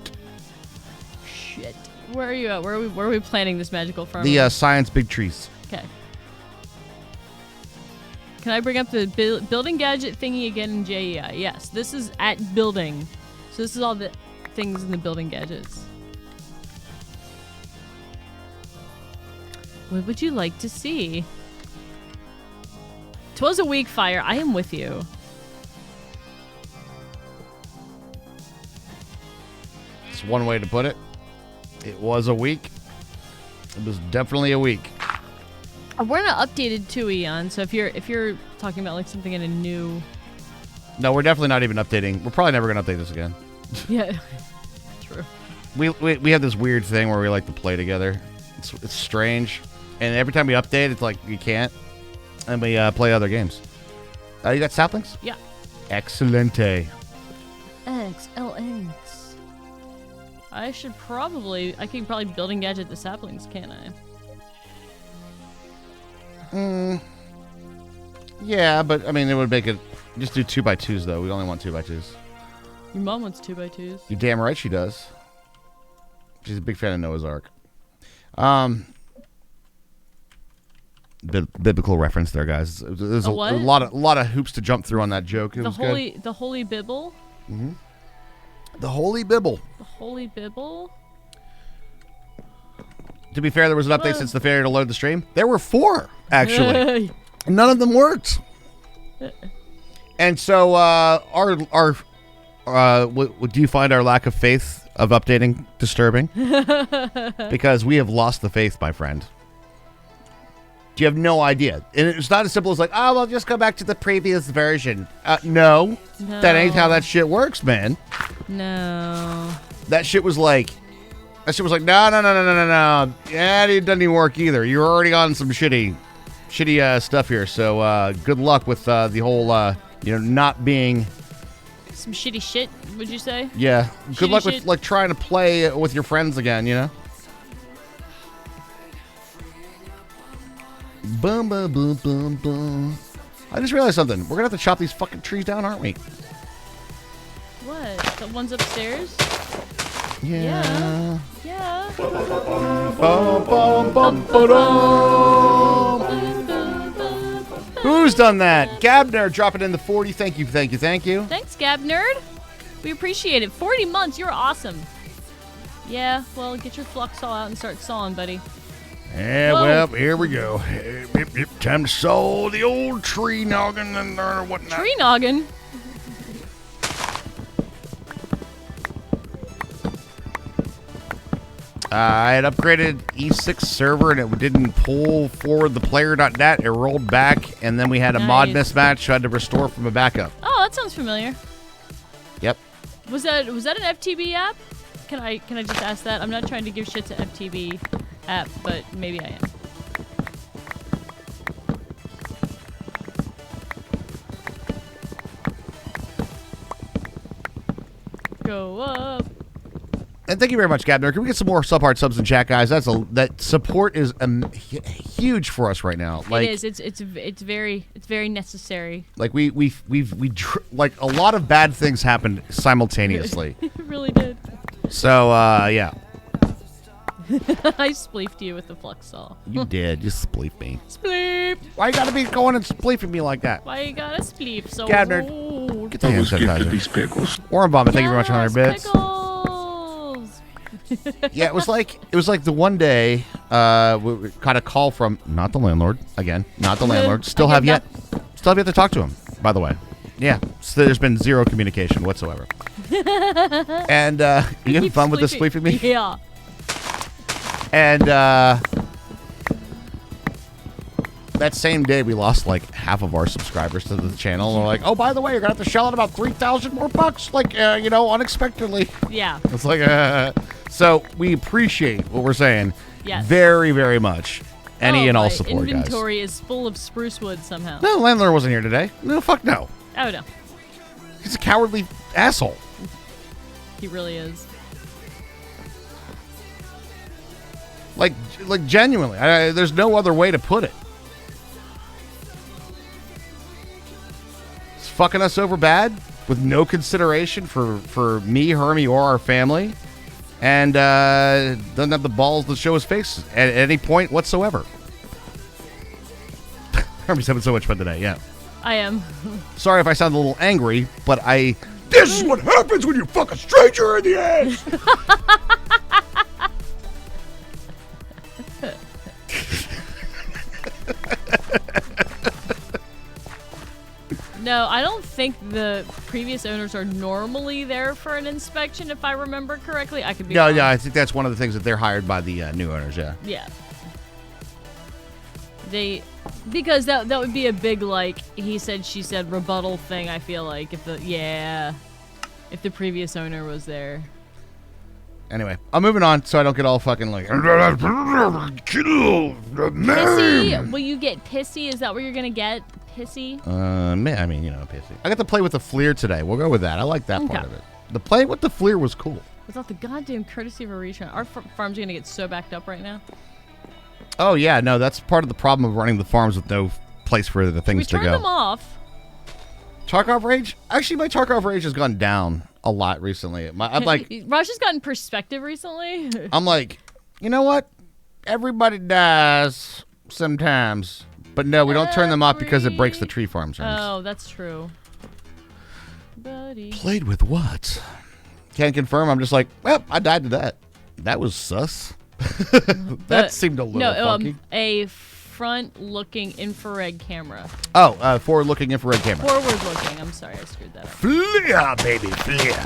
Shit. Where are you at? Where are we planting this magical farm? The science big trees. Okay. Can I bring up the building gadget thingy again in JEI? Yes, this is at building. So this is all the things in the building gadgets. What would you like to see? 'Twas a weak fire. I am with you. It's one way to put it. It was a week. It was definitely a week. We're in an updated 2 Eon, so if you're talking about like something in a new... No, we're definitely not even updating. We're probably never going to update this again. Yeah, true. We have this weird thing where we like to play together. It's strange. And every time we update, it's like you can't. And we play other games. You got saplings? Yeah. Excelente. XLX. I can probably building gadget the saplings, can't I? Yeah, but I mean, it would make it. Just do 2x2s though. We only want 2x2s. Your mom wants 2x2s. You're damn right she does. She's a big fan of Noah's Ark. Biblical reference there, guys. There's a lot of hoops to jump through on that joke. It was good. The Holy Bible. Mm-hmm. The Holy Bible. The Holy Bible. To be fair, there was an update since the failure to load the stream. There were 4, actually. None of them worked. And so, do you find our lack of faith of updating disturbing? Because we have lost the faith, my friend. You have no idea. And it's not as simple as like, oh, well, just go back to the previous version. No. That ain't how that shit works, man. No. That shit was like, no. Yeah, it doesn't even work either. You're already on some shitty stuff here. So good luck with the whole, not being... Some shitty shit, would you say? Yeah. Good Shitty luck shit. with like trying to play with your friends again, Boom, boom, boom, boom, boom. I just realized something. We're going to have to chop these fucking trees down, aren't we? What? The ones upstairs? Yeah. Yeah. Bum, bum, bum, ba-dum. Who's done that? Gabner dropping in the 40. Thank you. Thanks, Gab Nerd. We appreciate it. 40 months. You're awesome. Yeah, well, get your flux saw out and start sawing, buddy. Yeah, Whoa. well, here we go. Time to saw the old tree noggin and whatnot. Tree noggin? I had upgraded E6 server and it didn't pull forward the player.net. It rolled back, and then we had a mod mismatch, so I had to restore from a backup. Oh, that sounds familiar. Yep. Was that an FTB app? Can I just ask that? I'm not trying to give shit to FTB app, but maybe I am. Go up. And thank you very much, Gabner. Can we get some more subheart subs in chat, guys? That support is huge for us right now. Like, it is. It's very necessary. Like like a lot of bad things happened simultaneously. It really did. So yeah. I spleefed you with the flux saw. You did. You spleef me. Spleef. Why you gotta be going and spleefing me like that? Why you gotta spleef so Gabner, rude? get the hand Gifted these sanitizer. pickles. Warren Vomit, thank you very much, 100 bits. Pickles. Yeah, it was like the one day we got a call from not the landlord again, not the landlord. Still have yet to talk to him. By the way, yeah. So there's been zero communication whatsoever. And you having fun with the spleefing me? Yeah. And that same day, we lost like half of our subscribers to the channel. And we're like, oh, by the way, you're gonna have to shell out about $3,000 more bucks, like unexpectedly. Yeah. It's like so we appreciate what we're saying. Yes. Very, very much. Any and all support, inventory guys. is full of spruce wood somehow. No, the landlord wasn't here today. No, fuck no. Oh no. He's a cowardly asshole. He really is. Like genuinely. There's no other way to put it. He's fucking us over bad with no consideration for me, Hermie, or our family. And doesn't have the balls to show his face at any point whatsoever. Hermie's having so much fun today, yeah. I am. Sorry if I sound a little angry, but this is what happens when you fuck a stranger in the ass! No, I don't think the previous owners are normally there for an inspection, if I remember correctly. I could be wrong. Yeah, I think that's one of the things that they're hired by the new owners, yeah. Yeah. Because that would be a big, like, he said, she said rebuttal thing, I feel like, if the previous owner was there. Anyway, I'm moving on so I don't get all fucking like... Pissy? Will you get pissy? Is that what you're going to get? Pissy? I mean, pissy. I got to play with the Fleer today. We'll go with that. I like that part of it. The play with the Fleer was cool. Without the goddamn courtesy of a retron. Our farm's going to get so backed up right now. Oh, yeah. No, that's part of the problem of running the farms with no place for the things to go. We turned them off. Tarkov Rage? Actually, my Tarkov Rage has gone down a lot recently. I'm like... Raj has gotten perspective recently. I'm like, you know what? Everybody dies sometimes. But no, we don't turn them off because it breaks the tree farms. Oh, that's true. Buddy. Played with what? Can't confirm. I'm just like, well, I died to that. That was sus. That seemed a little funky. A front-looking infrared camera. Oh, forward-looking infrared camera. Forward-looking. I'm sorry, I screwed that up. Fleer, baby, fleer.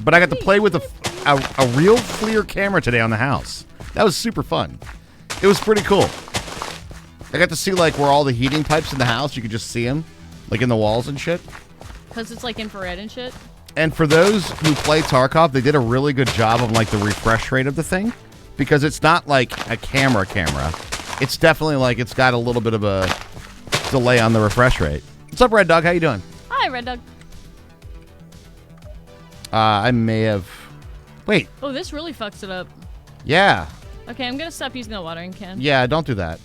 But I got to play with a real Fleer camera today on the house. That was super fun. It was pretty cool. I got to see like where all the heating pipes in the house, you could just see them, like in the walls and shit. Because it's like infrared and shit? And for those who play Tarkov, they did a really good job of like the refresh rate of the thing. Because it's not like a camera. It's definitely like it's got a little bit of a delay on the refresh rate. What's up, Red Dog? How you doing? Hi, Red Dog. I may have... Wait. Oh, this really fucks it up. Yeah. Okay, I'm going to stop using the watering can. Yeah, don't do that.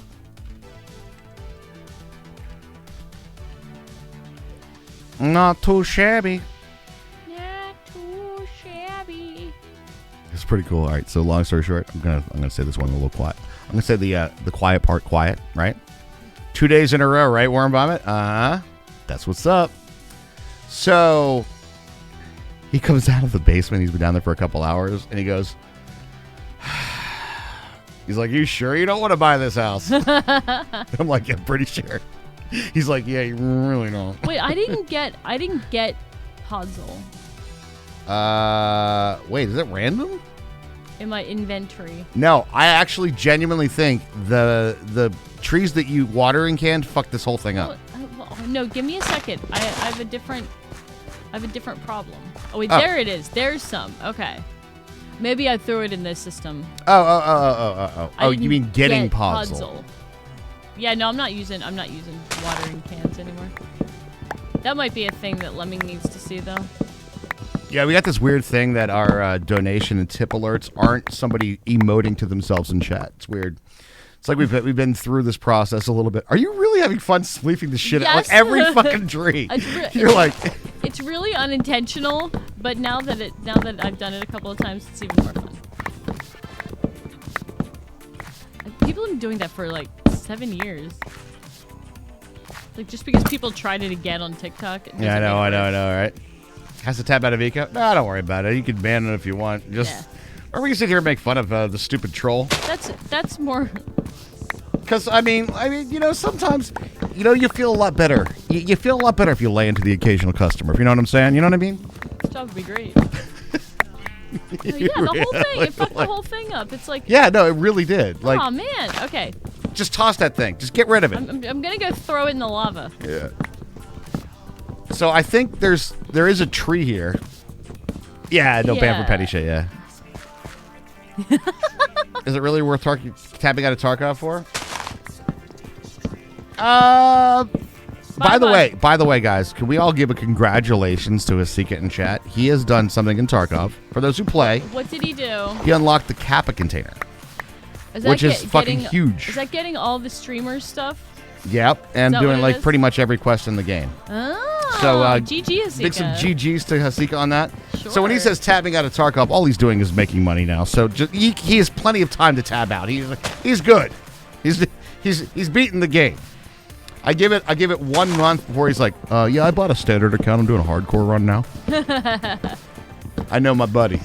Not too shabby. Not too shabby. It's pretty cool. All right, so long story short, I'm gonna say this one a little quiet. I'm gonna say the quiet part quiet, right? 2 days in a row, right, Warren Vomit? That's what's up. So he comes out of the basement. He's been down there for a couple hours, and he goes, he's like, "You sure you don't want to buy this house?" I'm like, "Yeah, pretty sure." He's like, "Yeah, you really don't." Wait, I didn't get puzzle. Wait, is it random? In my inventory. No, I actually genuinely think the trees that you watering can fuck this whole thing up. No, give me a second. I have a different problem. Oh wait, there it is. There's some. Okay. Maybe I threw it in this system. Oh, you mean getting puzzle. Yeah, no, I'm not using watering cans anymore. That might be a thing that Lemming needs to see though. Yeah, we got this weird thing that our donation and tip alerts aren't somebody emoting to themselves in chat. It's weird. It's like we've been through this process a little bit. Are you really having fun sleeping the shit out? Like every fucking tree. You're like... It's really unintentional, but now that I've done it a couple of times, it's even more fun. People have been doing that for like 7 years. Like just because people tried it again on TikTok. Yeah, I know, right? Has to tab out of Eco? No, don't worry about it. You can ban it if you want. Just, or we can sit here and make fun of the stupid troll. That's more. Because I mean, sometimes, you feel a lot better. You feel a lot better if you lay into the occasional customer. If you know what I'm saying, you know what I mean? This job would be great. The whole thing. It fucked the whole thing up. It's like. Yeah, no, it really did. Like, oh man. Okay. Just toss that thing. Just get rid of it. I'm gonna go throw it in the lava. Yeah. So I think there is a tree here. Yeah, no ban for petty shit. Yeah. Is it really worth tapping out of Tarkov for? By the way, guys, can we all give a congratulations to Hasika in chat? He has done something in Tarkov. For those who play, what did he do? He unlocked the Kappa container, which is fucking huge. Is that getting all the streamers stuff? Yep, and doing like pretty much every quest in the game. Oh, so GG Hasika. Big some GGs to Hasika on that. Sure. So when he says tabbing out of Tarkov, all he's doing is making money now. So just, he has plenty of time to tab out. He's good. He's beating the game. I give it 1 month before he's like, yeah, I bought a standard account. I'm doing a hardcore run now. I know my buddy.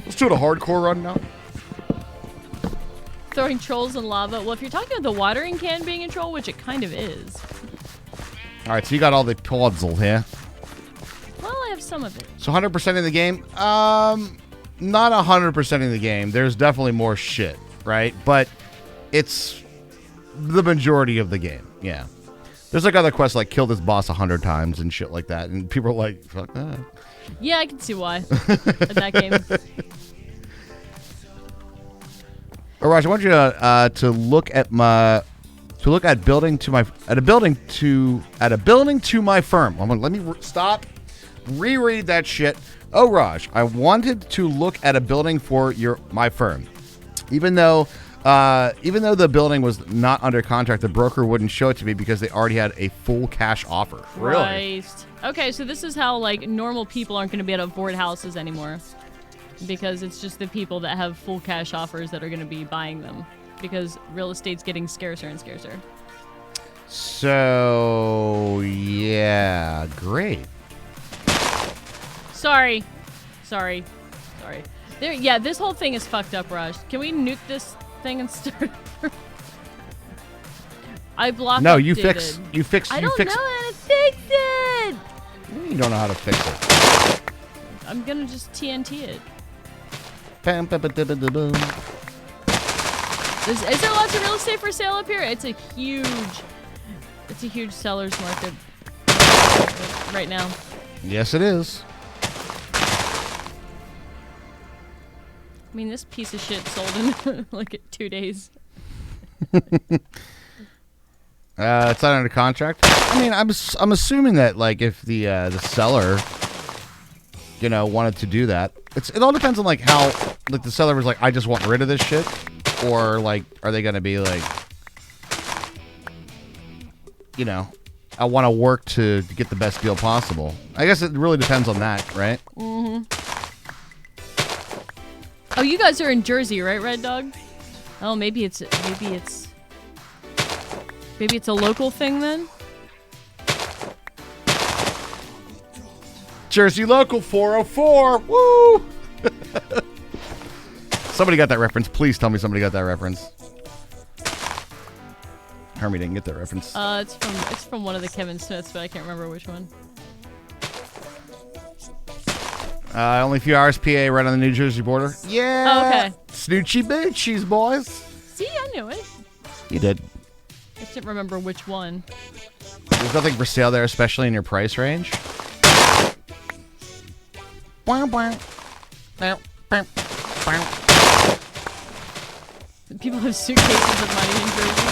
Let's do a hardcore run now. Throwing trolls in lava. Well, if you're talking about the watering can being a troll, which it kind of is. All right, so you got all the puzzle here. Well, I have some of it. So 100% in the game? Not 100% in the game. There's definitely more shit, right? But it's the majority of the game, yeah. There's like other quests like kill this boss 100 times and shit like that, and people are like, fuck that. Yeah, I can see why. In that game. Raj, I want you to look at a building to my firm. Let me stop. Reread that shit. Oh, Raj, I wanted to look at a building for my firm, even though the building was not under contract, the broker wouldn't show it to me because they already had a full cash offer. Really? Right. Okay, so this is how like normal people aren't going to be able to afford houses anymore. Because it's just the people that have full cash offers that are going to be buying them. Because real estate's getting scarcer and scarcer. So, yeah, great. Sorry. Yeah, this whole thing is fucked up, Raj. Can we nuke this thing and start? I blocked. No, you fix. I don't know how to fix it. You don't know how to fix it. I'm gonna just TNT it. Bam, ba, ba, da, ba, da, boom. Is there lots of real estate for sale up here? It's a huge seller's market right now. Yes, it is. I mean, this piece of shit sold in like 2 days. It's not under contract. I mean, I'm assuming that like if the seller, wanted to do that, it all depends on like how like the seller was like, I just want rid of this shit, or like are they gonna be like, I want to work to get the best deal possible. I guess it really depends on that, right? Mm-hmm. Oh, you guys are in Jersey, right, Red Dog? Oh, maybe it's a local thing then? Jersey Local 404. Woo! Somebody got that reference. Please tell me somebody got that reference. Hermie didn't get that reference. It's from one of the Kevin Smiths, but I can't remember which one. Only a few hours PA right on the New Jersey border. Yeah. Oh, okay. Snoochie Boochies, boys. See, I knew it. You did. I just didn't remember which one. There's nothing for sale there, especially in your price range. People have suitcases of money in Jersey.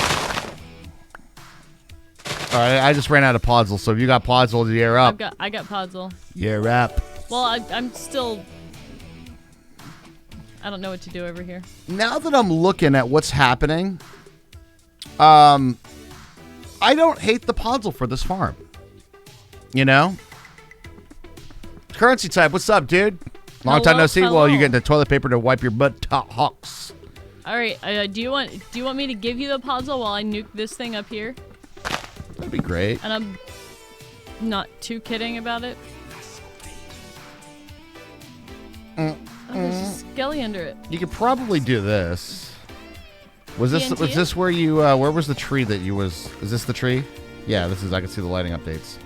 All right, I just ran out of Podzol, so if you got Podzol, you're up. I got Podzol. You're up. Well, I'm still. I don't know what to do over here. Now that I'm looking at what's happening, I don't hate the Podzol for this farm. You know? Currency type, what's up, dude? Long time no see. Hello. Well, you get the toilet paper to wipe your butt hawks. All right. Do you want me to give you the Podzol while I nuke this thing up here? That'd be great. And I'm not too kidding about it. Oh, there's a skelly under it. You could probably do this. Was TNT? this where you where was the tree that you was? Is this the tree? Yeah, this is. I can see the lighting updates.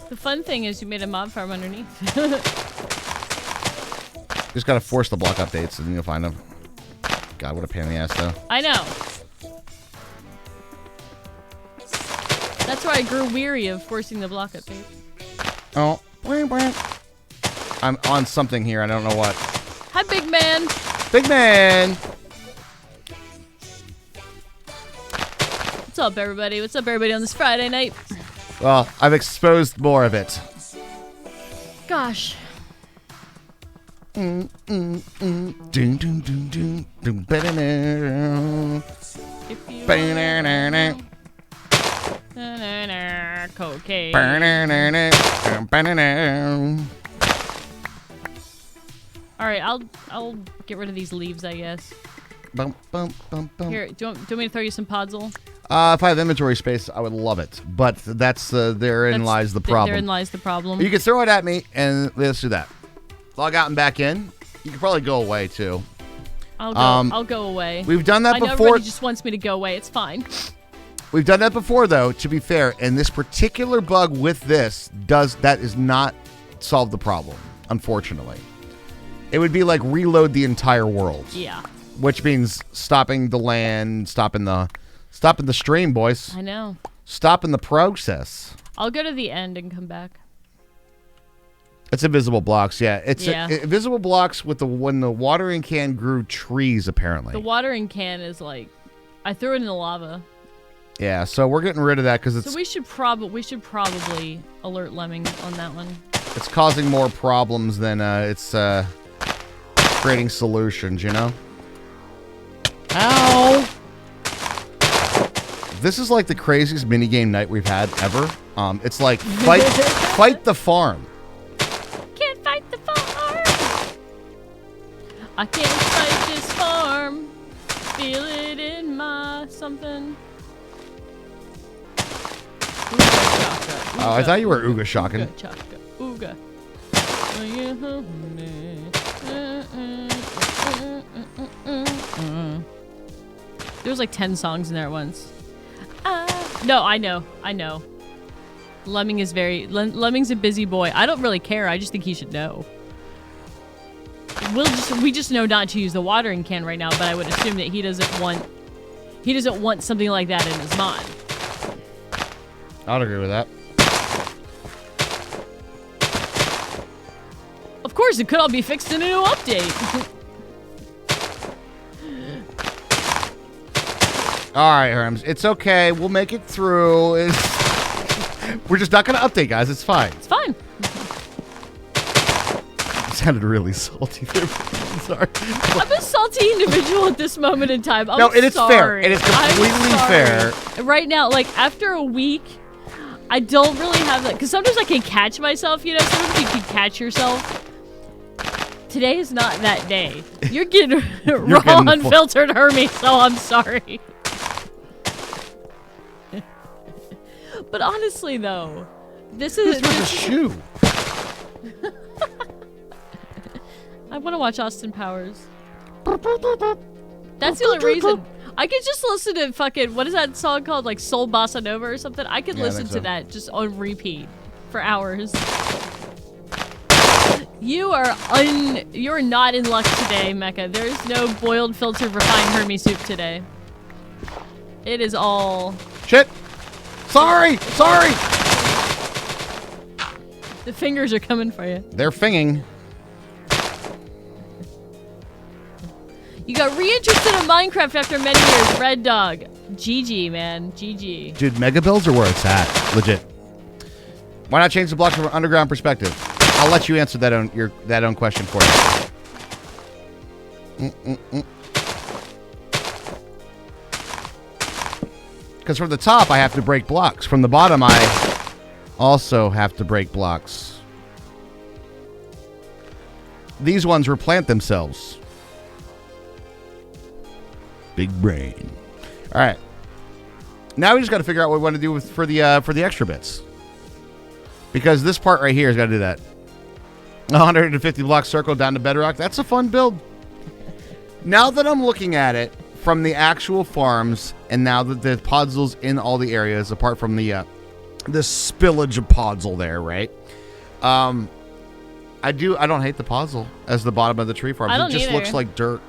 The fun thing is you made a mob farm underneath. Just gotta force the block updates and you'll find them. God, what a pain in the ass though. I know. That's why I grew weary of forcing the block updates. Oh, I'm on something here. I don't know what. Hi, big man. Big man. What's up, everybody? What's up, everybody, on this Friday night? Well, I've exposed more of it. Gosh. Doom, doom, doom, doom, doom, ba-da-na. If you Ba-da-na-na-na. cocaine. Ba-da-na-na. Ba-da-na. All right, I'll get rid of these leaves, I guess. Bum, bum, bum, bum. Here, do you want me to throw you some Podzol? If I have inventory space, I would love it. But that's therein lies the problem. Therein lies the problem. You can throw it at me, and let's do that. Log out and back in. You can probably go away too. I'll go away. We've done that I know before. everybody just wants me to go away. It's fine. We've done that before, though. To be fair, and this particular bug with this is not solve the problem. Unfortunately, it would be like reload the entire world. Yeah. Which means stopping the land, stopping the stream, boys. I know. Stopping the process. I'll go to the end and come back. It's invisible blocks, yeah. It's Yeah. invisible blocks with when the watering can grew trees, apparently. The watering can is like, I threw it in the lava. Yeah, so we're getting rid of that because So we should probably alert Lemming on that one. it's causing more problems than it's creating solutions, you know? Ow! This is like the craziest minigame night we've had ever. It's like fight the farm. Can't fight the farm. I can't fight this farm. Feel it in my something. Ooga chaka, Oh, I ooga, thought you were Ooga shocking. Ooga chaka, ooga. There was like 10 songs in there at once. No, I know. Lemming's a busy boy. I don't really care. I just think he should know. We just know not to use the watering can right now, but I would assume that he doesn't want something like that in his mod. I'd agree with that. Of course, it could all be fixed in a new update. All right, Herms. It's okay. We'll make it through. We're just not going to update, guys. It's fine. It's fine. It sounded really salty there. I'm sorry. I'm a salty individual at this moment in time. No, it is fair. It is completely fair. Right now, like, after a week, I don't really have that. Because sometimes I can catch myself, you know? Sometimes you can catch yourself. Today is not that day. You're getting raw, unfiltered Hermie, so I'm sorry. But honestly, though, this is a shoe. I want to watch Austin Powers. That's the only reason. I could just listen to fucking, what is that song called? Like Soul Bossa Nova or something? I could listen to that just on repeat for hours. You're not in luck today, Mecca. There's no boiled, filtered, refined Hermie soup today. It is all... Shit! Sorry! The fingers are coming for you. They're finging. You got reinterested in Minecraft after many years. Red Dog. GG, man. GG. Dude, mega builds are where it's at. Legit. Why not change the blocks from an underground perspective? I'll let you answer that own question for you. Because from the top, I have to break blocks. From the bottom, I also have to break blocks. These ones replant themselves. Big brain. All right. Now we just got to figure out what we want to do for the extra bits. Because this part right here has got to do that. 150 block circle down to bedrock. That's a fun build. Now that I'm looking at it from the actual farms, and now that the podzels in all the areas, apart from the spillage of podzol there, right? I don't hate the podzol as the bottom of the tree farms. It just looks like dirt.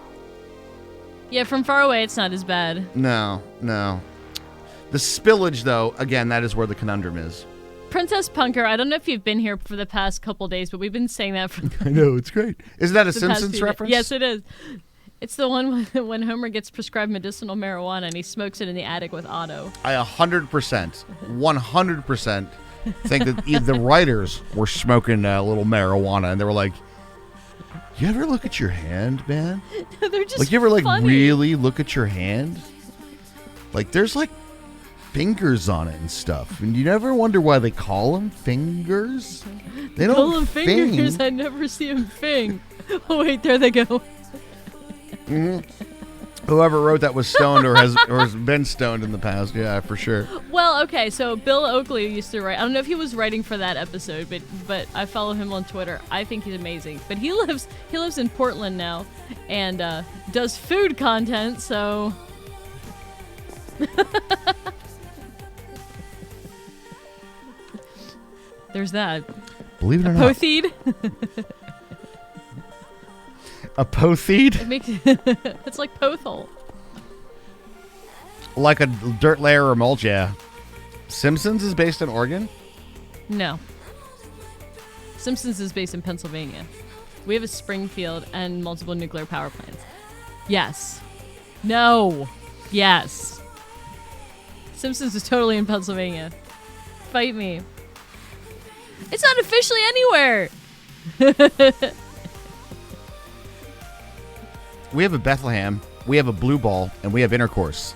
Yeah, from far away, it's not as bad. No. The spillage, though, again, that is where the conundrum is. Princess Punker, I don't know if you've been here for the past couple days, but we've been saying that for I know, it's great. Isn't that a Simpsons reference? Yes, it is. It's the one when Homer gets prescribed medicinal marijuana and he smokes it in the attic with Otto. I 100% think that the writers were smoking a little marijuana, and they were like, "You ever look at your hand, man? They're just like, you ever funny. really look at your hand? Like, there's like fingers on it and stuff, and you never wonder why they call them fingers. They don't call them fing. fingers. I never see them fing. Oh wait, there they go. Mm-hmm. Whoever wrote that was stoned or has been stoned in the past. Yeah, for sure. Well, okay, so Bill Oakley used to write. I don't know if he was writing for that episode, but I follow him on Twitter. I think he's amazing. But he lives in Portland now, and does food content. So there's that. Believe it or not. Pothied. A pothied? It's like Pothole. Like a dirt layer or mulch, yeah. Simpsons is based in Oregon? No. Simpsons is based in Pennsylvania. We have a Springfield and multiple nuclear power plants. Yes. No. Yes. Simpsons is totally in Pennsylvania. Fight me. It's not officially anywhere. We have a Bethlehem, we have a blue ball, and we have intercourse.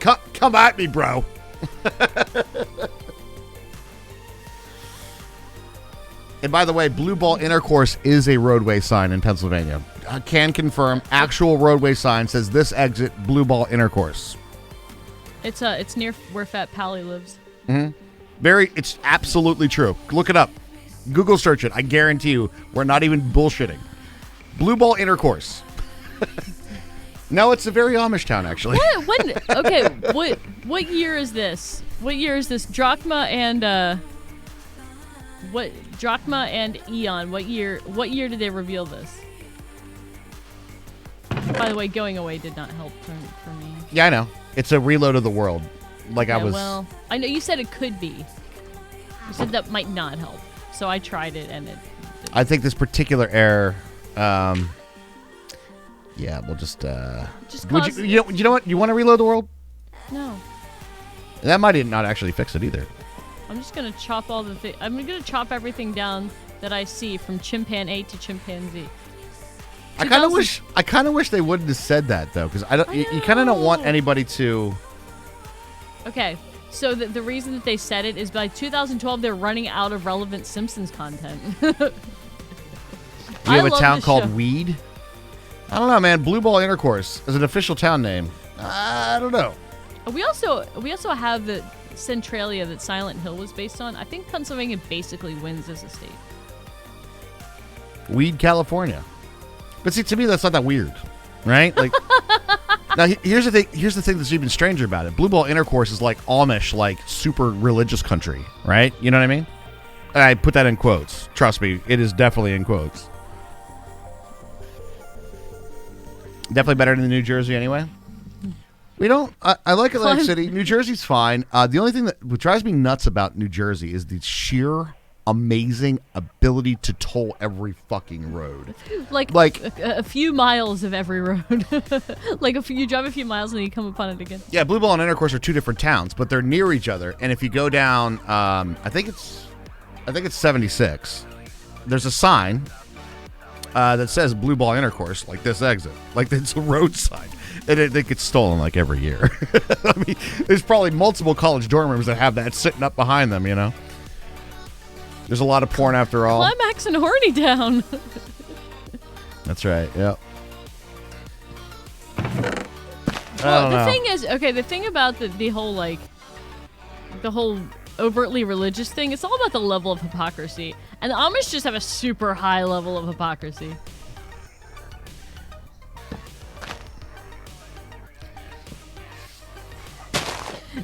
Come at me, bro. And by the way, blue ball intercourse is a roadway sign in Pennsylvania. I can confirm, actual roadway sign says this exit blue ball intercourse. It's near where Fat Pally lives. Mm-hmm. It's absolutely true. Look it up. Google search it. I guarantee you, we're not even bullshitting. Blue ball intercourse. No, it's a very Amish town, actually. What year is this? What year is this? Drachma and Eon. What year did they reveal this? By the way, going away did not help for me. Yeah, I know. It's a reload of the world. Well, I know you said it could be. You said that might not help. So I tried it and it didn't. I think this particular error yeah, we'll just you know what? You want to reload the world? No. That might not actually fix it either. I'm just gonna chop all the things. I'm gonna chop everything down that I see from chimpan A to chimpanzee. I kind of wish they wouldn't have said that though, because you kind of don't want anybody to. Okay, so the reason that they said it is by 2012 they're running out of relevant Simpsons content. You have a town called Weed? I don't know, man. Blue Ball Intercourse is an official town name. I don't know. We also have the Centralia that Silent Hill was based on. I think Pennsylvania basically wins as a state. Weed, California. But see, to me, that's not that weird, right? Like, now here's the thing. Here's the thing that's even stranger about it. Blue Ball Intercourse is like Amish, like super religious country, right? You know what I mean? I put that in quotes. Trust me, it is definitely in quotes. Definitely better than New Jersey anyway. We don't. I like Atlantic City. New Jersey's fine. The only thing that drives me nuts about New Jersey is the sheer amazing ability to toll every fucking road. Like a few miles of every road. Like you drive a few miles and then you come upon it again. Yeah, Blue Ball and Intercourse are two different towns, but they're near each other. And if you go down, I think it's 76. There's a sign that says Blue Ball Intercourse, like this exit, like it's a road sign. And it gets stolen like every year. I mean, there's probably multiple college dorm rooms that have that sitting up behind them, you know? There's a lot of porn after all. Climax and Horny Down. That's right, yep. Well, the thing is, okay, the thing about the whole, like, the whole overtly religious thing, it's all about the level of hypocrisy. And the Amish just have a super high level of hypocrisy.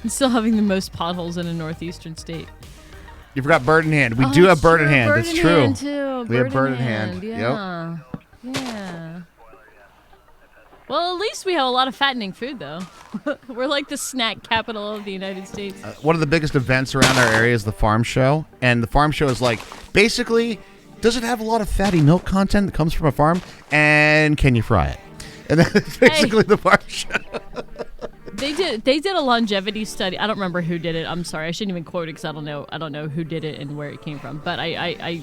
And still having the most potholes in a northeastern state. You forgot Bird in Hand. We do have Bird in Hand. That's true. Hand too. We have Bird in Hand. Yeah. Yep. Yeah. Well, at least we have a lot of fattening food, though. We're like the snack capital of the United States. One of the biggest events around our area is the farm show. And the farm show is like, basically, does it have a lot of fatty milk content that comes from a farm? And can you fry it? And that's basically the farm show. They did a longevity study. I don't remember who did it. I'm sorry. I shouldn't even quote it because I don't know who did it and where it came from. But I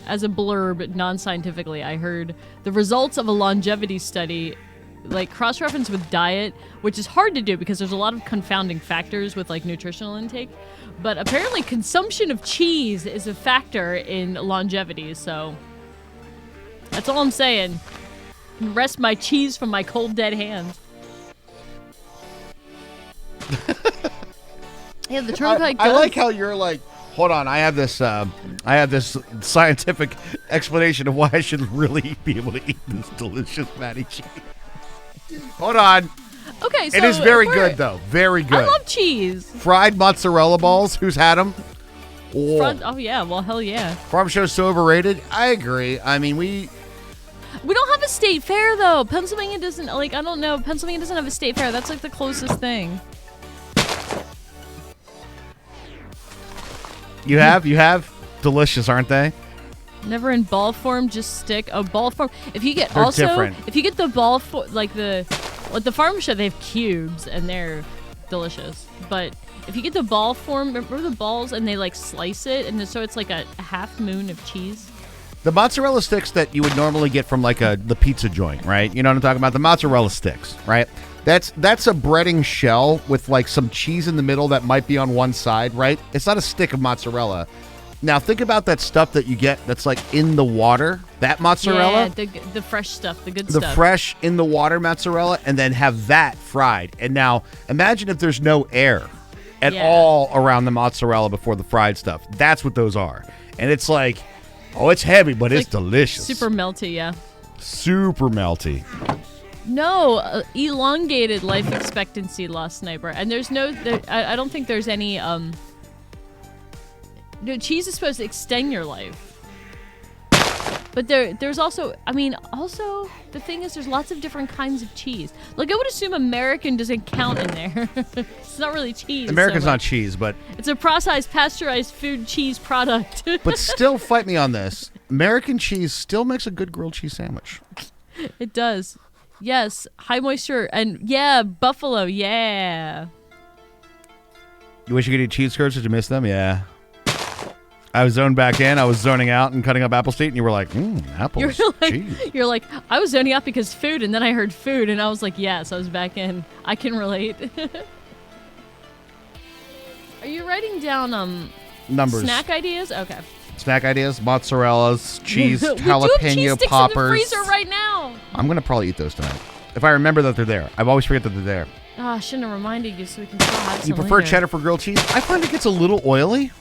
as a blurb, non-scientifically, I heard the results of a longevity study, like cross-reference with diet, which is hard to do because there's a lot of confounding factors with like nutritional intake. But apparently consumption of cheese is a factor in longevity. So that's all I'm saying. Rest my cheese from my cold dead hands. Yeah, the turnpike. I like how you're like, hold on. I have this scientific explanation of why I should really be able to eat this delicious fatty cheese. Hold on. Okay, so it is very good though. Very good. I love cheese. Fried mozzarella balls. Who's had them? Oh yeah. Well, hell yeah. Farm show's so overrated. I agree. I mean, we don't have a state fair though. Pennsylvania doesn't like. I don't know. Pennsylvania doesn't have a state fair. That's like the closest thing. You have? Delicious, aren't they? Never in ball form, just stick. Oh, ball form. If you get They're different. If you get the ball like the farm show, they have cubes and they're delicious. But if you get the ball form, remember the balls and they like slice it and so it's like a half moon of cheese. The mozzarella sticks that you would normally get from like the pizza joint, right? You know what I'm talking about? The mozzarella sticks, right? That's a breading shell with like some cheese in the middle that might be on one side, right? It's not a stick of mozzarella. Now think about that stuff that you get that's like in the water, that mozzarella. Yeah, the fresh stuff, the good stuff. The fresh in the water mozzarella, and then have that fried. And now imagine if there's no air at all around the mozzarella before the fried stuff. That's what those are. And it's like, oh, it's heavy, but it's like delicious. Super melty, yeah. Super melty. No, elongated life expectancy lost sniper. And there's I don't think there's any, no, cheese is supposed to extend your life. But there's also, the thing is there's lots of different kinds of cheese. Like, I would assume American doesn't count in there. It's not really cheese. American's not cheese, but... It's a processed, pasteurized food cheese product. But still, fight me on this. American cheese still makes a good grilled cheese sandwich. It does. Yes, high moisture, and yeah, buffalo, yeah. You wish you could eat cheese curds? Did you miss them? Yeah. I was zoned back in. I was zoning out and cutting up apple state, and you were like, apples, cheese. You're like, I was zoning out because food, and then I heard food, and I was like, yes, I was back in. I can relate. Are you writing down numbers? Snack ideas? Okay. Snack ideas, mozzarellas, cheese, jalapeno we do have cheese sticks poppers. In the freezer right now. I'm gonna probably eat those tonight if I remember that they're there. I always forget that they're there. Oh, I shouldn't have reminded you so we can still have some. You prefer later. cheddar for grilled cheese? I find it gets a little oily.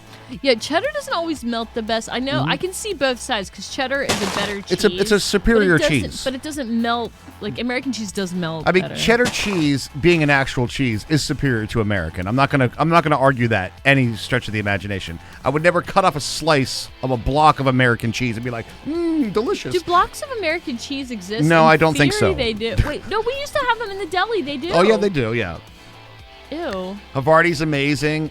Yeah, cheddar doesn't always melt the best. I know. I can see both sides because cheddar is a better cheese. It's a superior cheese. But it doesn't melt. Like, American cheese does melt better. Cheddar cheese, being an actual cheese, is superior to American. I'm not gonna argue that any stretch of the imagination. I would never cut off a slice of a block of American cheese and be like, delicious. Do blocks of American cheese exist? No, I don't theory, think so. They do. Wait, no, we used to have them in the deli. They do. Oh yeah, they do. Yeah. Ew. Havarti's amazing.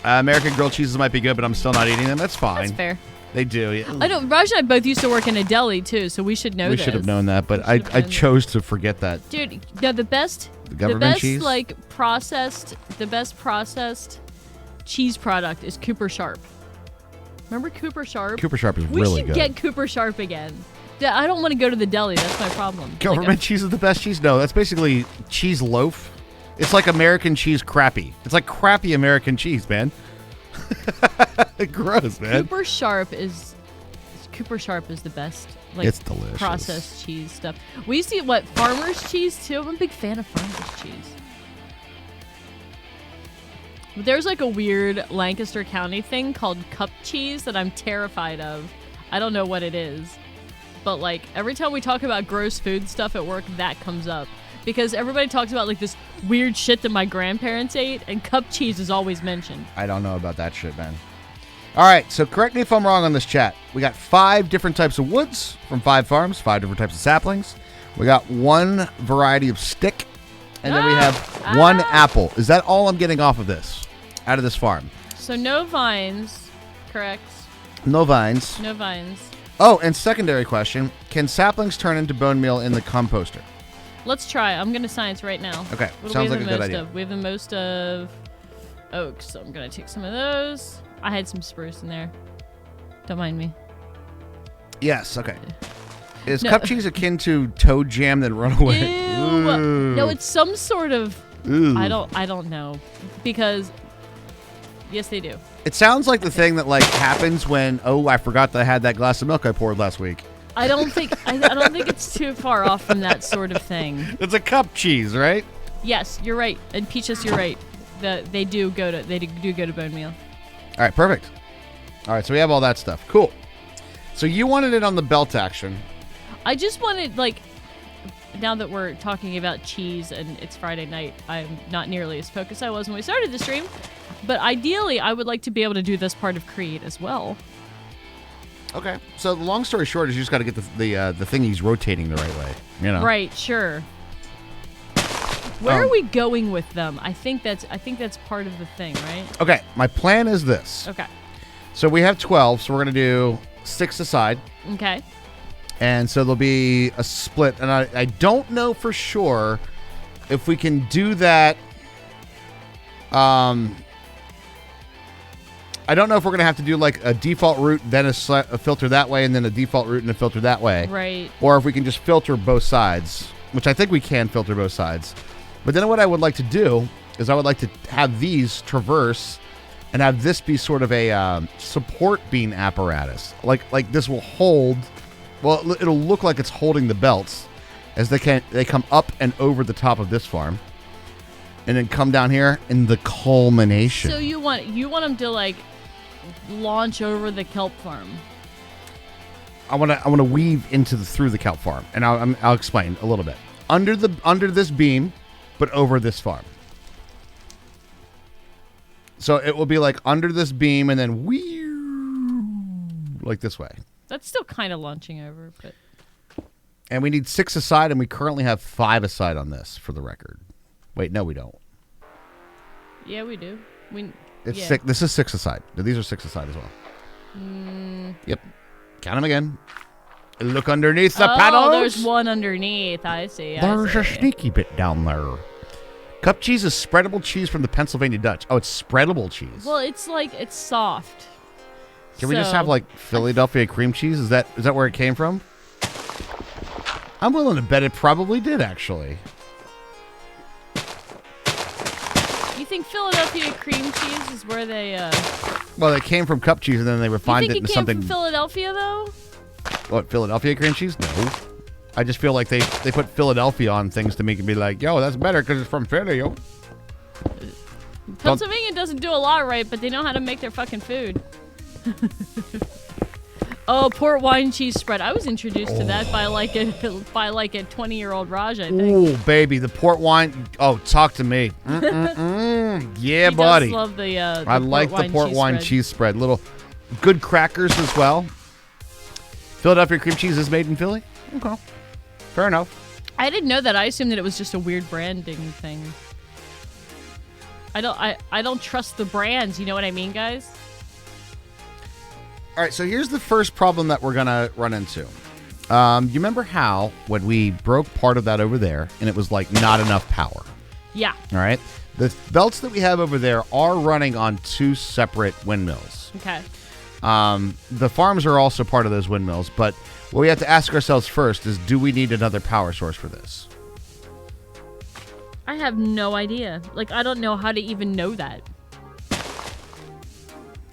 American grilled cheeses might be good, but I'm still not eating them. That's fine. That's fair. They do. Yeah. I know. Raj and I both used to work in a deli too, so we should know We this. should have known that, but I chose to forget that. Dude, no, the best cheese? like the best processed cheese product is Cooper Sharp. Remember Cooper Sharp? Cooper Sharp is we really should good. get Cooper Sharp again. I don't want to go to the deli. That's my problem. Government cheese is the best cheese? No, that's basically cheese loaf. It's like American cheese crappy. It's like crappy American cheese, man. Gross, man. Cooper Sharp is the best. Like, it's delicious. Processed cheese stuff. We used to eat farmer's cheese too. I'm a big fan of farmer's cheese. There's like a weird Lancaster County thing called cup cheese that I'm terrified of. I don't know what it is. But like every time we talk about gross food stuff at work, that comes up. Because everybody talks about like this weird shit that my grandparents ate, and cup cheese is always mentioned. I don't know about that shit, man. All right, so correct me if I'm wrong on this chat. We got 5 different types of woods from 5 farms, 5 different types of saplings. We got 1 variety of stick, and then we have 1 apple. Is that all I'm getting off of this, out of this farm? So no vines, correct? No vines. No vines. Oh, and secondary question, can saplings turn into bone meal in the composter? Let's try. I'm going to science right now. Okay, What sounds do we like have a the good most idea. of? We have the most of oaks, so I'm going to take some of those. I had some spruce in there. Don't mind me. Yes, okay. Is No. cup cheese akin to toad jam that run away? Ew. Ooh. No, it's some sort of... Ooh. I don't know. Because... Yes, they do. It sounds like the thing that like happens when, oh, I forgot that I had that glass of milk I poured last week. I don't think it's too far off from that sort of thing. It's a cup cheese, right? Yes, you're right. And Peaches, you're right. They do go to bone meal. All right, perfect. All right, so we have all that stuff. Cool. So you wanted it on the belt action. I just wanted, like, now that we're talking about cheese and it's Friday night, I'm not nearly as focused as I was when we started the stream. But ideally, I would like to be able to do this part of Create as well. Okay. So the long story short is you just got to get the thingies rotating the right way. You know. Right. Sure. Where are we going with them? I think that's part of the thing, right? Okay. My plan is this. Okay. So we have 12, so we're gonna do 6 aside. Okay. And so there'll be a split, and I don't know for sure if we can do that. I don't know if we're going to have to do like a default route, then a filter that way, and then a default route and a filter that way. Right. Or if we can just filter both sides, which I think we can filter both sides. But then what I would like to do is I would like to have these traverse and have this be sort of a support beam apparatus. Like this will hold, well, it'll look like it's holding the belts as they come up and over the top of this farm. And then come down here in the culmination. So you want them to like launch over the kelp farm. I want to weave through the kelp farm, and I'll explain a little bit. Under this beam, but over this farm. So it will be like under this beam, and then like this way. That's still kind of launching over, but. And we need 6 aside, and we currently have 5 aside on this, for the record. Wait, no, we don't. Yeah, we do. It's 6. This is 6 aside. These are 6 aside as well. Yep. Count them again. Look underneath the panels. Oh, there's one underneath. I see. There's a sneaky bit down there. Cup cheese is spreadable cheese from the Pennsylvania Dutch. Oh, it's spreadable cheese. Well, it's soft. Can we just have like Philadelphia cream cheese? Is that where it came from? I'm willing to bet it probably did, actually. You think Philadelphia cream cheese is where they? Well, they came from cup cheese and then they refined it into something. You think it came from Philadelphia though? What, Philadelphia cream cheese? No. I just feel like they put Philadelphia on things to make it be like, yo, that's better because it's from Philly, yo. Pennsylvania doesn't do a lot right, but they know how to make their fucking food. Oh, port wine cheese spread. I was introduced to that by like a 20-year-old Raj, I think. Ooh, baby, the port wine. Oh, talk to me. Yeah, He buddy. does love the I like the port wine cheese spread. Little good crackers as well. Philadelphia cream cheese is made in Philly. Okay, fair enough. I didn't know that. I assumed that it was just a weird branding thing. I don't trust the brands. You know what I mean, guys? All right, so here's the first problem that we're going to run into. You remember how when we broke part of that over there and it was like not enough power? Yeah. All right. The belts that we have over there are running on 2 separate windmills. Okay. The farms are also part of those windmills, but what we have to ask ourselves first is, do we need another power source for this? I have no idea. Like, I don't know how to even know that.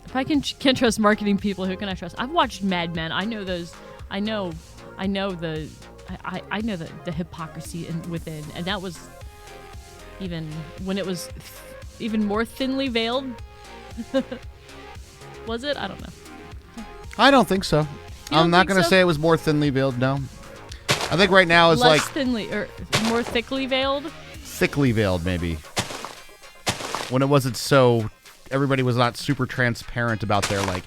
If I can't trust marketing people, who can I trust? I've watched Mad Men. I know those. I know the hypocrisy within, and that was even when it was even more thinly veiled. Was it? I don't know. I don't think so. I'm not going to say it was more thinly veiled. No, I think right now is less like thinly or more thickly veiled. Thickly veiled, maybe. When it wasn't so, everybody was not super transparent about their like,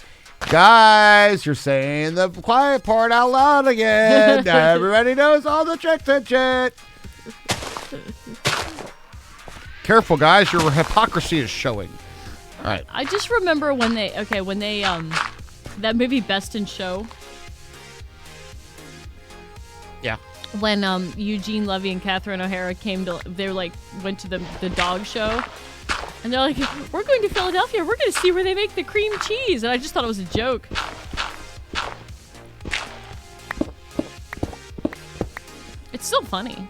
guys, you're saying the quiet part out loud again. Now everybody knows all the tricks and shit. Careful, guys, your hypocrisy is showing. All right. I just remember when they that movie Best in Show. Yeah. When Eugene Levy and Catherine O'Hara went to the dog show, and they're like, we're going to Philadelphia, we're going to see where they make the cream cheese, and I just thought it was a joke. It's still funny.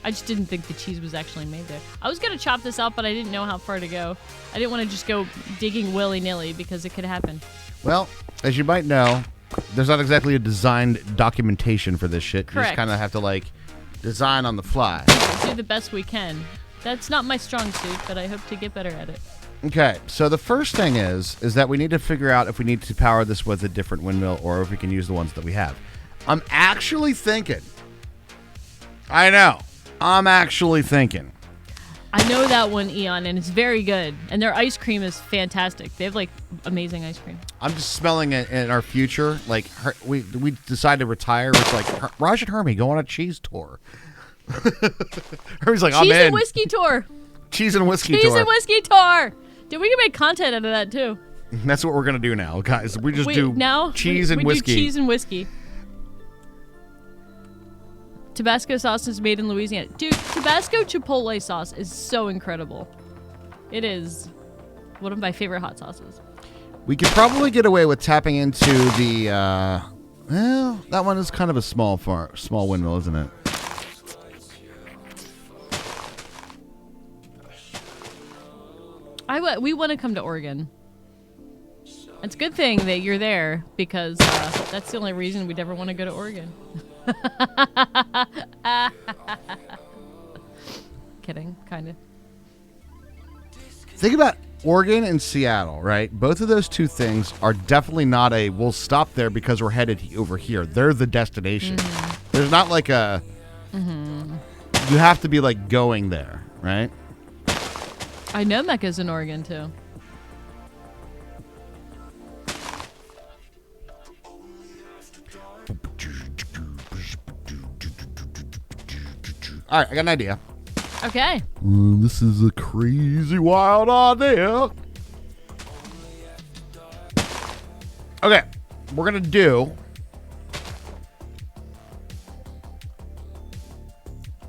I just didn't think the cheese was actually made there. I was going to chop this out, but I didn't know how far to go. I didn't want to just go digging willy-nilly because it could happen. Well, as you might know, there's not exactly a designed documentation for this shit. Correct. You just kind of have to, like, design on the fly. Do the best we can. That's not my strong suit, but I hope to get better at it. Okay, so the first thing is that we need to figure out if we need to power this with a different windmill or if we can use the ones that we have. I'm actually thinking. I know. I'm actually thinking. I know that one, Eon, and it's very good. And their ice cream is fantastic. They have, like, amazing ice cream. I'm just smelling it in our future. Like, we decide to retire. It's like, Raj and Hermie go on a cheese tour. Hermie's like, I'm in. Cheese and whiskey tour. Cheese and whiskey tour. Cheese and whiskey tour. Dude, we can make content out of that, too. That's what we're going to do now, guys. We just do cheese and we whiskey. Do cheese and whiskey. Tabasco sauce is made in Louisiana. Dude, Tabasco Chipotle sauce is so incredible. It is one of my favorite hot sauces. We could probably get away with tapping into the, well, that one is kind of a small windmill, isn't it? We want to come to Oregon. It's a good thing that you're there because that's the only reason we'd ever want to go to Oregon. Kidding, kind of. Think about Oregon and Seattle, right? Both of those two things are definitely not we'll stop there because we're headed over here. They're the destination. Mm-hmm. There's not like a... Mm-hmm. You have to be like going there, right? I know Mecca's in Oregon, too. All right, I got an idea. Okay. This is a crazy, wild idea. Okay, we're going to do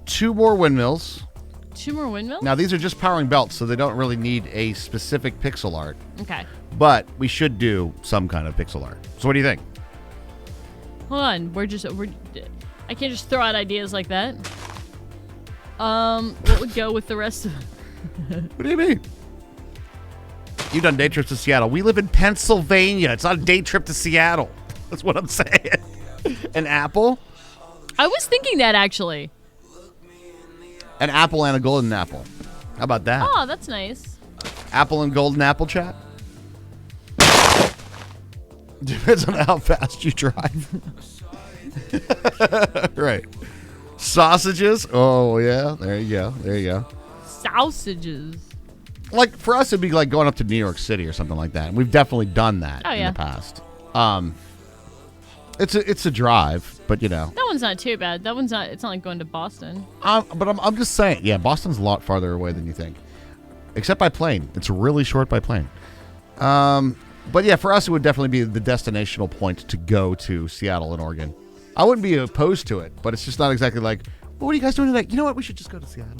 2 more windmills. 2 more windmills? Now, these are just powering belts, so they don't really need a specific pixel art. Okay. But we should do some kind of pixel art. So what do you think? Hold on. I can't just throw out ideas like that. What would go with the rest of What do you mean? You've done day trips to Seattle. We live in Pennsylvania. It's not a day trip to Seattle. That's what I'm saying. An apple? I was thinking that, actually. An apple and a golden apple. How about that? Oh, that's nice. Apple and golden apple chat? Depends on how fast you drive. Right. Sausages? Oh, yeah. There you go. There you go. Sausages. Like, for us, it'd be like going up to New York City or something like that. And we've definitely done that in yeah. the past. It's a drive, but, you know. That one's not too bad. It's not like going to Boston. But I'm just saying, yeah, Boston's a lot farther away than you think. except by plane. It's really short by plane. But yeah, for us, it would definitely be the destinational point to go to Seattle and Oregon. I wouldn't be opposed to it, but it's just not exactly like, well, what are you guys doing today? You know what? We should just go to Seattle.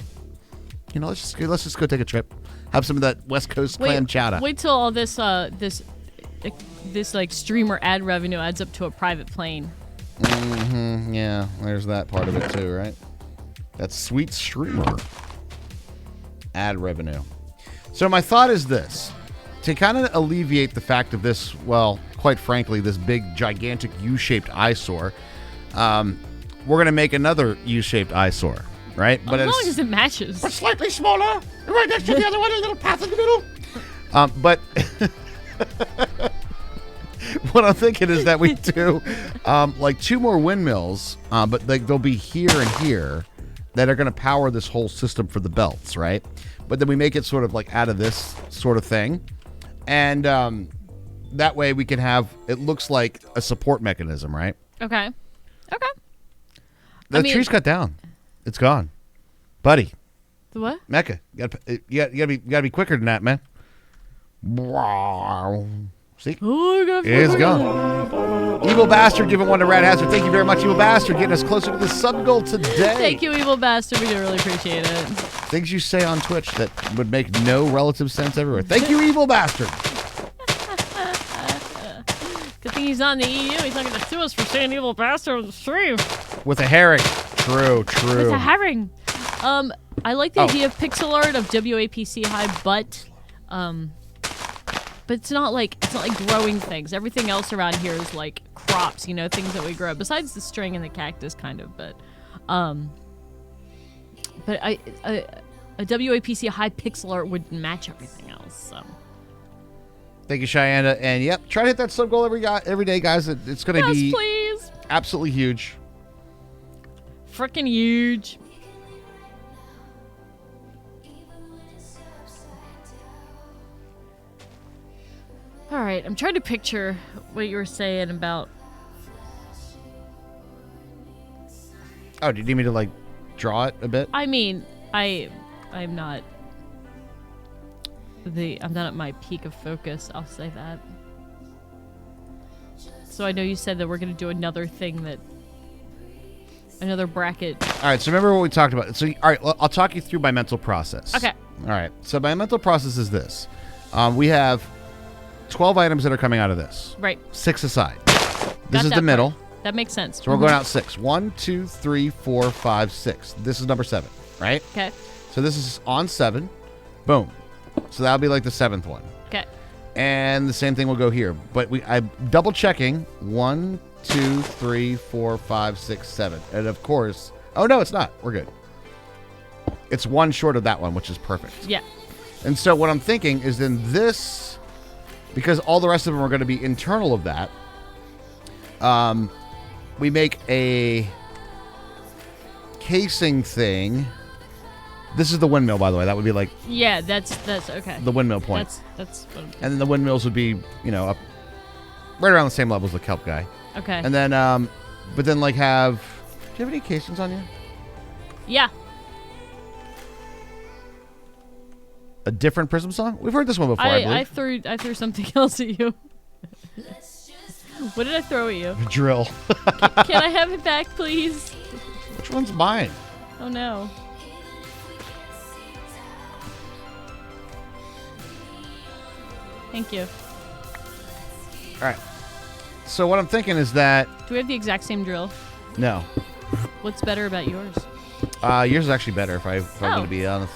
You know, let's just go take a trip, have some of that West Coast clam chowder. Wait till all this like streamer ad revenue adds up to a private plane. Mm-hmm. Yeah, there's that part of it too, right? That's sweet streamer ad revenue. So my thought is this. To kind of alleviate the fact of this, well, quite frankly, this big, gigantic U-shaped eyesore, we're going to make another U-shaped eyesore, right? But as long as it matches. But slightly smaller, right next to the other one, a little path in the middle. But what I'm thinking is that we do like 2 more windmills, but they'll be here and here that are going to power this whole system for the belts, right? But then we make it sort of like out of this sort of thing. And that way we can have, it looks like a support mechanism, right? Okay. The tree's cut down. It's gone. Buddy. The what? Mecca. You gotta be quicker than that, man. See? It's gone. Evil Bastard giving one to Rat Hazard. Thank you very much, Evil Bastard, getting us closer to the sub goal today. Thank you, Evil Bastard. We do really appreciate it. Things you say on Twitch that would make no relative sense everywhere. Thank you, Evil Bastard. Good thing he's not in the EU. He's not going to sue us for saying Evil Bastard on the stream. With a herring. True. With a herring. I like the idea of pixel art of WAPC high, but it's not like growing things. Everything else around here is like crops, you know, things that we grow. Besides the string and the cactus, kind of. But a WAPC high pixel art would match everything else. So. Thank you, Cheyenne. And yep, try to hit that sub goal every day, guys. It's going to be please. Absolutely huge. Freaking huge. All right, I'm trying to picture what you were saying about. Oh, do you need me to like draw it a bit? I mean, I'm not at my peak of focus. I'll say that. So I know you said that we're gonna do another bracket. All right. So remember what we talked about. So all right, I'll talk you through my mental process. Okay. All right. So my mental process is this: we have 12 items that are coming out of this. Right. 6 aside. This is the middle. That makes sense. So we're going out 6. 1, 2, 3, 4, 5, 6. This is number 7, right? Okay. So this is on 7. Boom. So that'll be like the 7th one. Okay. And the same thing will go here. But I'm double checking. 1, 2, 3, 4, 5, 6, 7. And of course, oh no, it's not. We're good. It's 1 short of that one, which is perfect. Yeah. And so what I'm thinking is then this, because all the rest of them are going to be internal of that, we make a casing thing. This is the windmill, by the way. That would be like... Yeah, that's okay. The windmill point. That's what and then the windmills would be, you know, up right around the same level as the kelp guy. Okay. And then, but then like have... Do you have any casings on you? Yeah. A different Prism song? We've heard this one before, I believe. I threw something else at you. What did I throw at you? Drill. Can I have it back, please? Which one's mine? Oh, no. Thank you. All right. So what I'm thinking is that... Do we have the exact same drill? No. What's better about yours? Yours is actually better, if I'm going to be honest.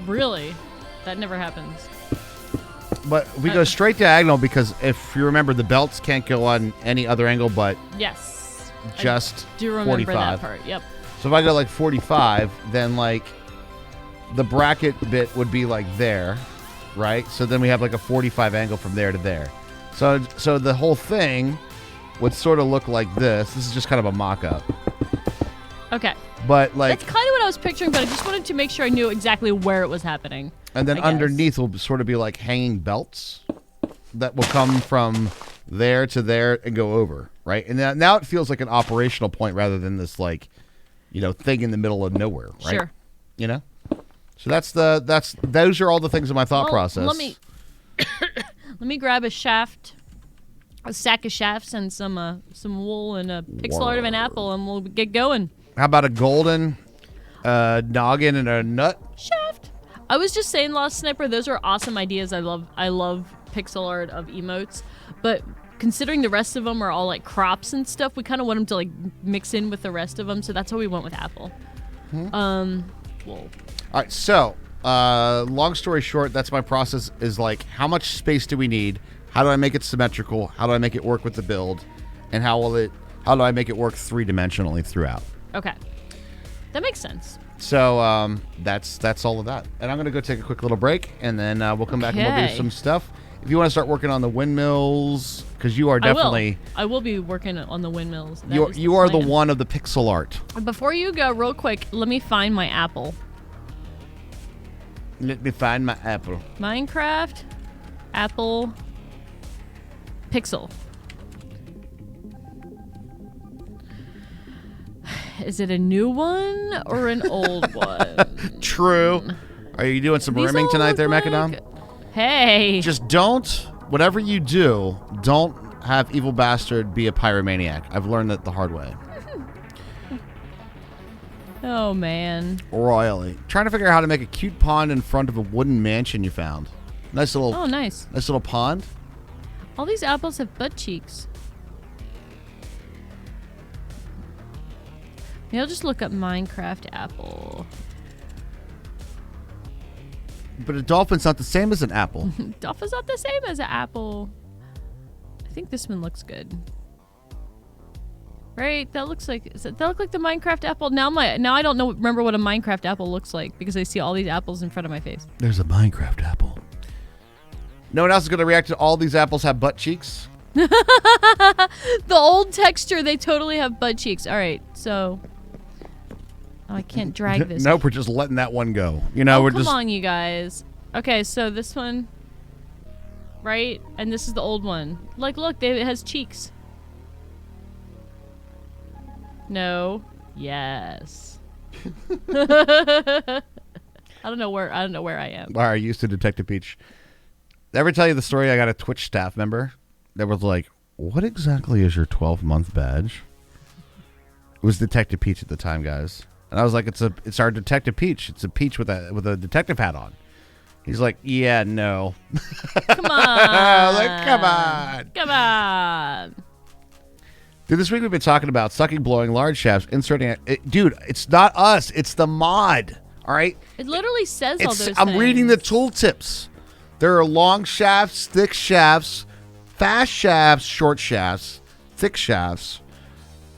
Really? That never happens. But we go straight diagonal because if you remember, the belts can't go on any other angle but yes, just I do remember 45. that part. Yep. So if I go like 45, then like the bracket bit would be like there, right? So then we have like a 45 angle from there to there. So the whole thing would sort of look like this. This is just kind of a mock-up. Okay. But like that's kind of what I was picturing, but I just wanted to make sure I knew exactly where it was happening. And then underneath will sort of be like hanging belts that will come from there to there and go over, right? And now it feels like an operational point rather than this like, you know, thing in the middle of nowhere, right? Sure. You know? So those are all the things in my thought process. Let me grab a sack of shafts, and some wool and a pixel art of an apple, and we'll get going. How about a golden noggin and a nut? Shaft. I was just saying, Lost Sniper, those are awesome ideas. I love pixel art of emotes, but considering the rest of them are all like crops and stuff, we kind of want them to like mix in with the rest of them, so that's why we went with apple. Wool. All right, so long story short, that's my process. Is like, how much space do we need? How do I make it symmetrical? How do I make it work with the build? And how do I make it work 3-dimensionally throughout? Okay, that makes sense. So that's all of that. And I'm gonna go take a quick little break, and then we'll come back and we'll do some stuff. If you want to start working on the windmills, because you are definitely, I will be working on the windmills. You are the one of the pixel art. Before you go, real quick, let me find my apple. Let me find my apple. Minecraft, apple, pixel. Is it a new one or an old one? True. Are you doing some rimming tonight there, Mechadom? Hey. Just whatever you do, don't have Evil Bastard be a pyromaniac. I've learned that the hard way. Oh, man. Royally. Trying to figure out how to make a cute pond in front of a wooden mansion you found. Nice little. Oh, nice. Nice little pond. All these apples have butt cheeks. Maybe I'll just look up Minecraft apple. But a dolphin's not the same as an apple. Dolphin's not the same as an apple. I think this one looks good. Right? That looks like. Does that look like the Minecraft apple? Now I don't remember what a Minecraft apple looks like because I see all these apples in front of my face. There's a Minecraft apple. No one else is going to react to all these apples have butt cheeks? The old texture, they totally have butt cheeks. All right, so. Oh, I can't drag this. Nope, we're just letting that one go. We're come just. on, you guys. Okay, so this one. Right? And this is the old one. Like, look, it has cheeks. No. Yes. I don't know where I am. All right, used to Detective Peach. Did I ever tell you the story? I got a Twitch staff member that was like, "What exactly is your 12-month badge?" It was Detective Peach at the time, guys. And I was like, it's our Detective Peach. It's a peach with a detective hat on. He's like, yeah, no. Come on. I was like, come on. Come on. Dude, this week we've been talking about sucking, blowing large shafts, inserting it. Dude, it's not us. It's the mod. All right? It literally says all those things. I'm reading the tooltips. There are long shafts, thick shafts, fast shafts, short shafts, thick shafts,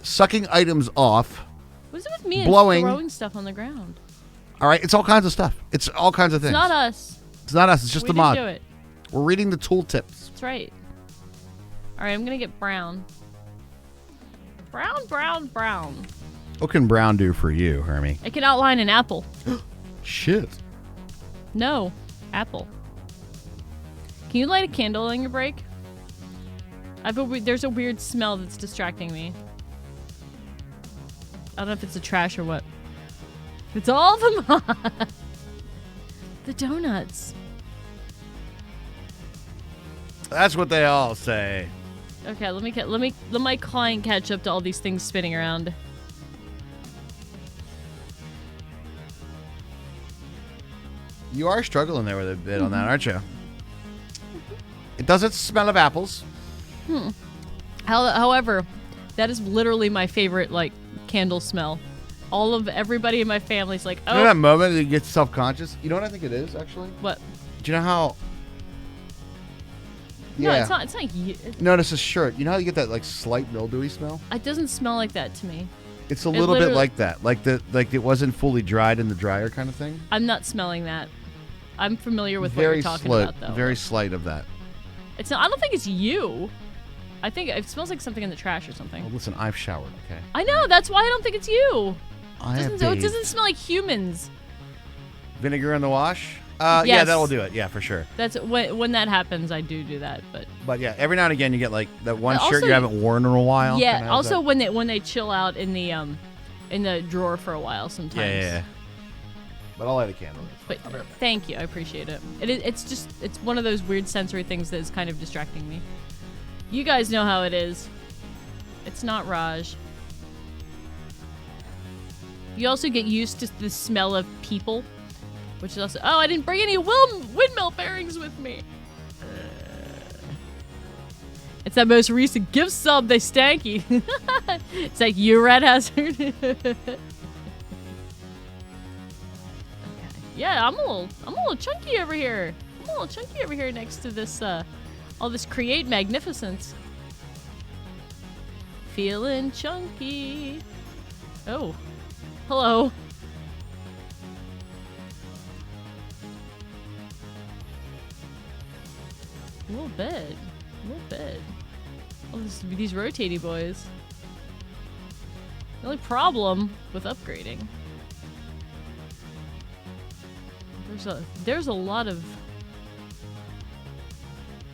sucking items off. What is it with me blowing, and throwing stuff on the ground? All right, it's all kinds of stuff. It's all kinds of things. It's not us. It's not us. It's just the mod. We didn't do it. We're reading the tooltips. That's right. All right, I'm going to get brown. Brown. What can brown do for you, Hermie? I can outline an apple. Shit. No, apple. Can you light a candle on your break? There's a weird smell that's distracting me. I don't know if it's the trash or what. It's all the mod. The donuts. That's what they all say. Okay, let my client catch up to all these things spinning around. You are struggling there with a bit on that, aren't you? It doesn't smell of apples. However, that is literally my favorite, candle smell. Everybody in my family's like, oh. You know that moment that you get self-conscious? You know what I think it is, actually? What? Do you know how... No, Yeah. it's not you. No, it's a shirt. You know how you get that, slight mildewy smell? It doesn't smell like that to me. It's a little bit like that. Like it wasn't fully dried in the dryer kind of thing. I'm not smelling that. I'm familiar with what you're talking about, though. Very slight of that. It's not. I don't think it's you. I think it smells like something in the trash or something. Oh, listen, I've showered, okay? I know. That's why I don't think it's you. It doesn't smell like humans. Vinegar in the wash? Yes. Yeah, that'll do it. Yeah, for sure. That's when that happens. I do that, But yeah, every now and again you get that one Also, shirt you haven't worn in a while. Yeah. Also, when they chill out in the drawer for a while, sometimes. Yeah. but I'll light a candle. But thank you, I appreciate it. It's one of those weird sensory things that is kind of distracting me. You guys know how it is. It's not Raj. You also get used to the smell of people, which is also... Oh, I didn't bring any windmill bearings with me. It's that most recent gift sub. They stanky. It's like you, Red Hazard. Okay. Yeah, I'm a little chunky over here. I'm a little chunky over here next to this, all this create magnificence. Feeling chunky. Oh, hello. A little bit. Oh, these rotaty boys. The only problem with upgrading. There's a lot of...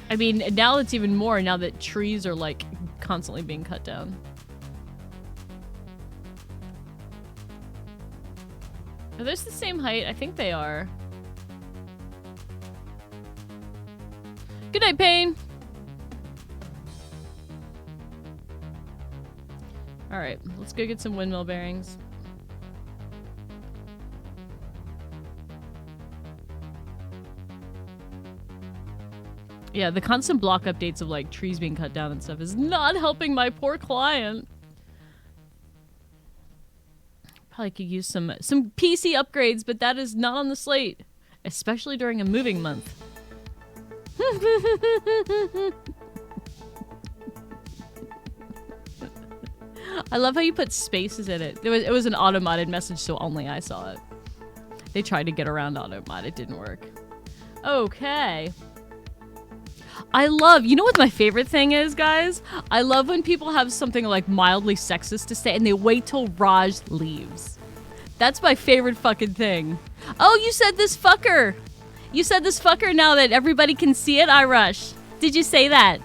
I mean, now it's even more now that trees are, like, constantly being cut down. Are those the same height? I think they are. Good night, Payne! Alright, let's go get some windmill bearings. Yeah, the constant block updates of, like, trees being cut down and stuff is not helping my poor client. Probably could use some PC upgrades, but that is not on the slate. Especially during a moving month. I love how you put spaces in it. It was an auto-modded message, so only I saw it. They tried to get around auto-mod. It didn't work. Okay. I love... You know what my favorite thing is, guys? I love when people have something, like, mildly sexist to say, and they wait till Raj leaves. That's my favorite fucking thing. Oh, you said this fucker! You said this fucker now that everybody can see it, I rush. Did you say that?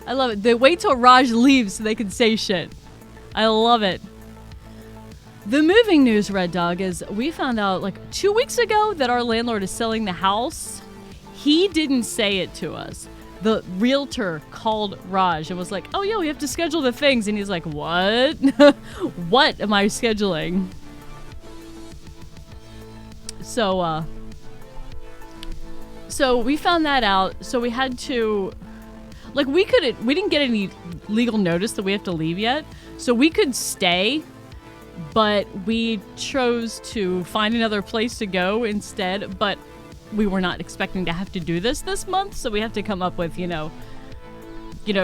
I love it. They wait till Raj leaves so they can say shit. I love it. The moving news, Red Dog, is we found out like 2 weeks ago that our landlord is selling the house. He didn't say it to us. The realtor called Raj and was like, oh yeah, we have to schedule the things. And he's like, what? What am I scheduling? So we found that out. So we had to... Like, we didn't get any legal notice that we have to leave yet. So we could stay, but we chose to find another place to go instead. But we were not expecting to have to do this month. So we have to come up with, you know,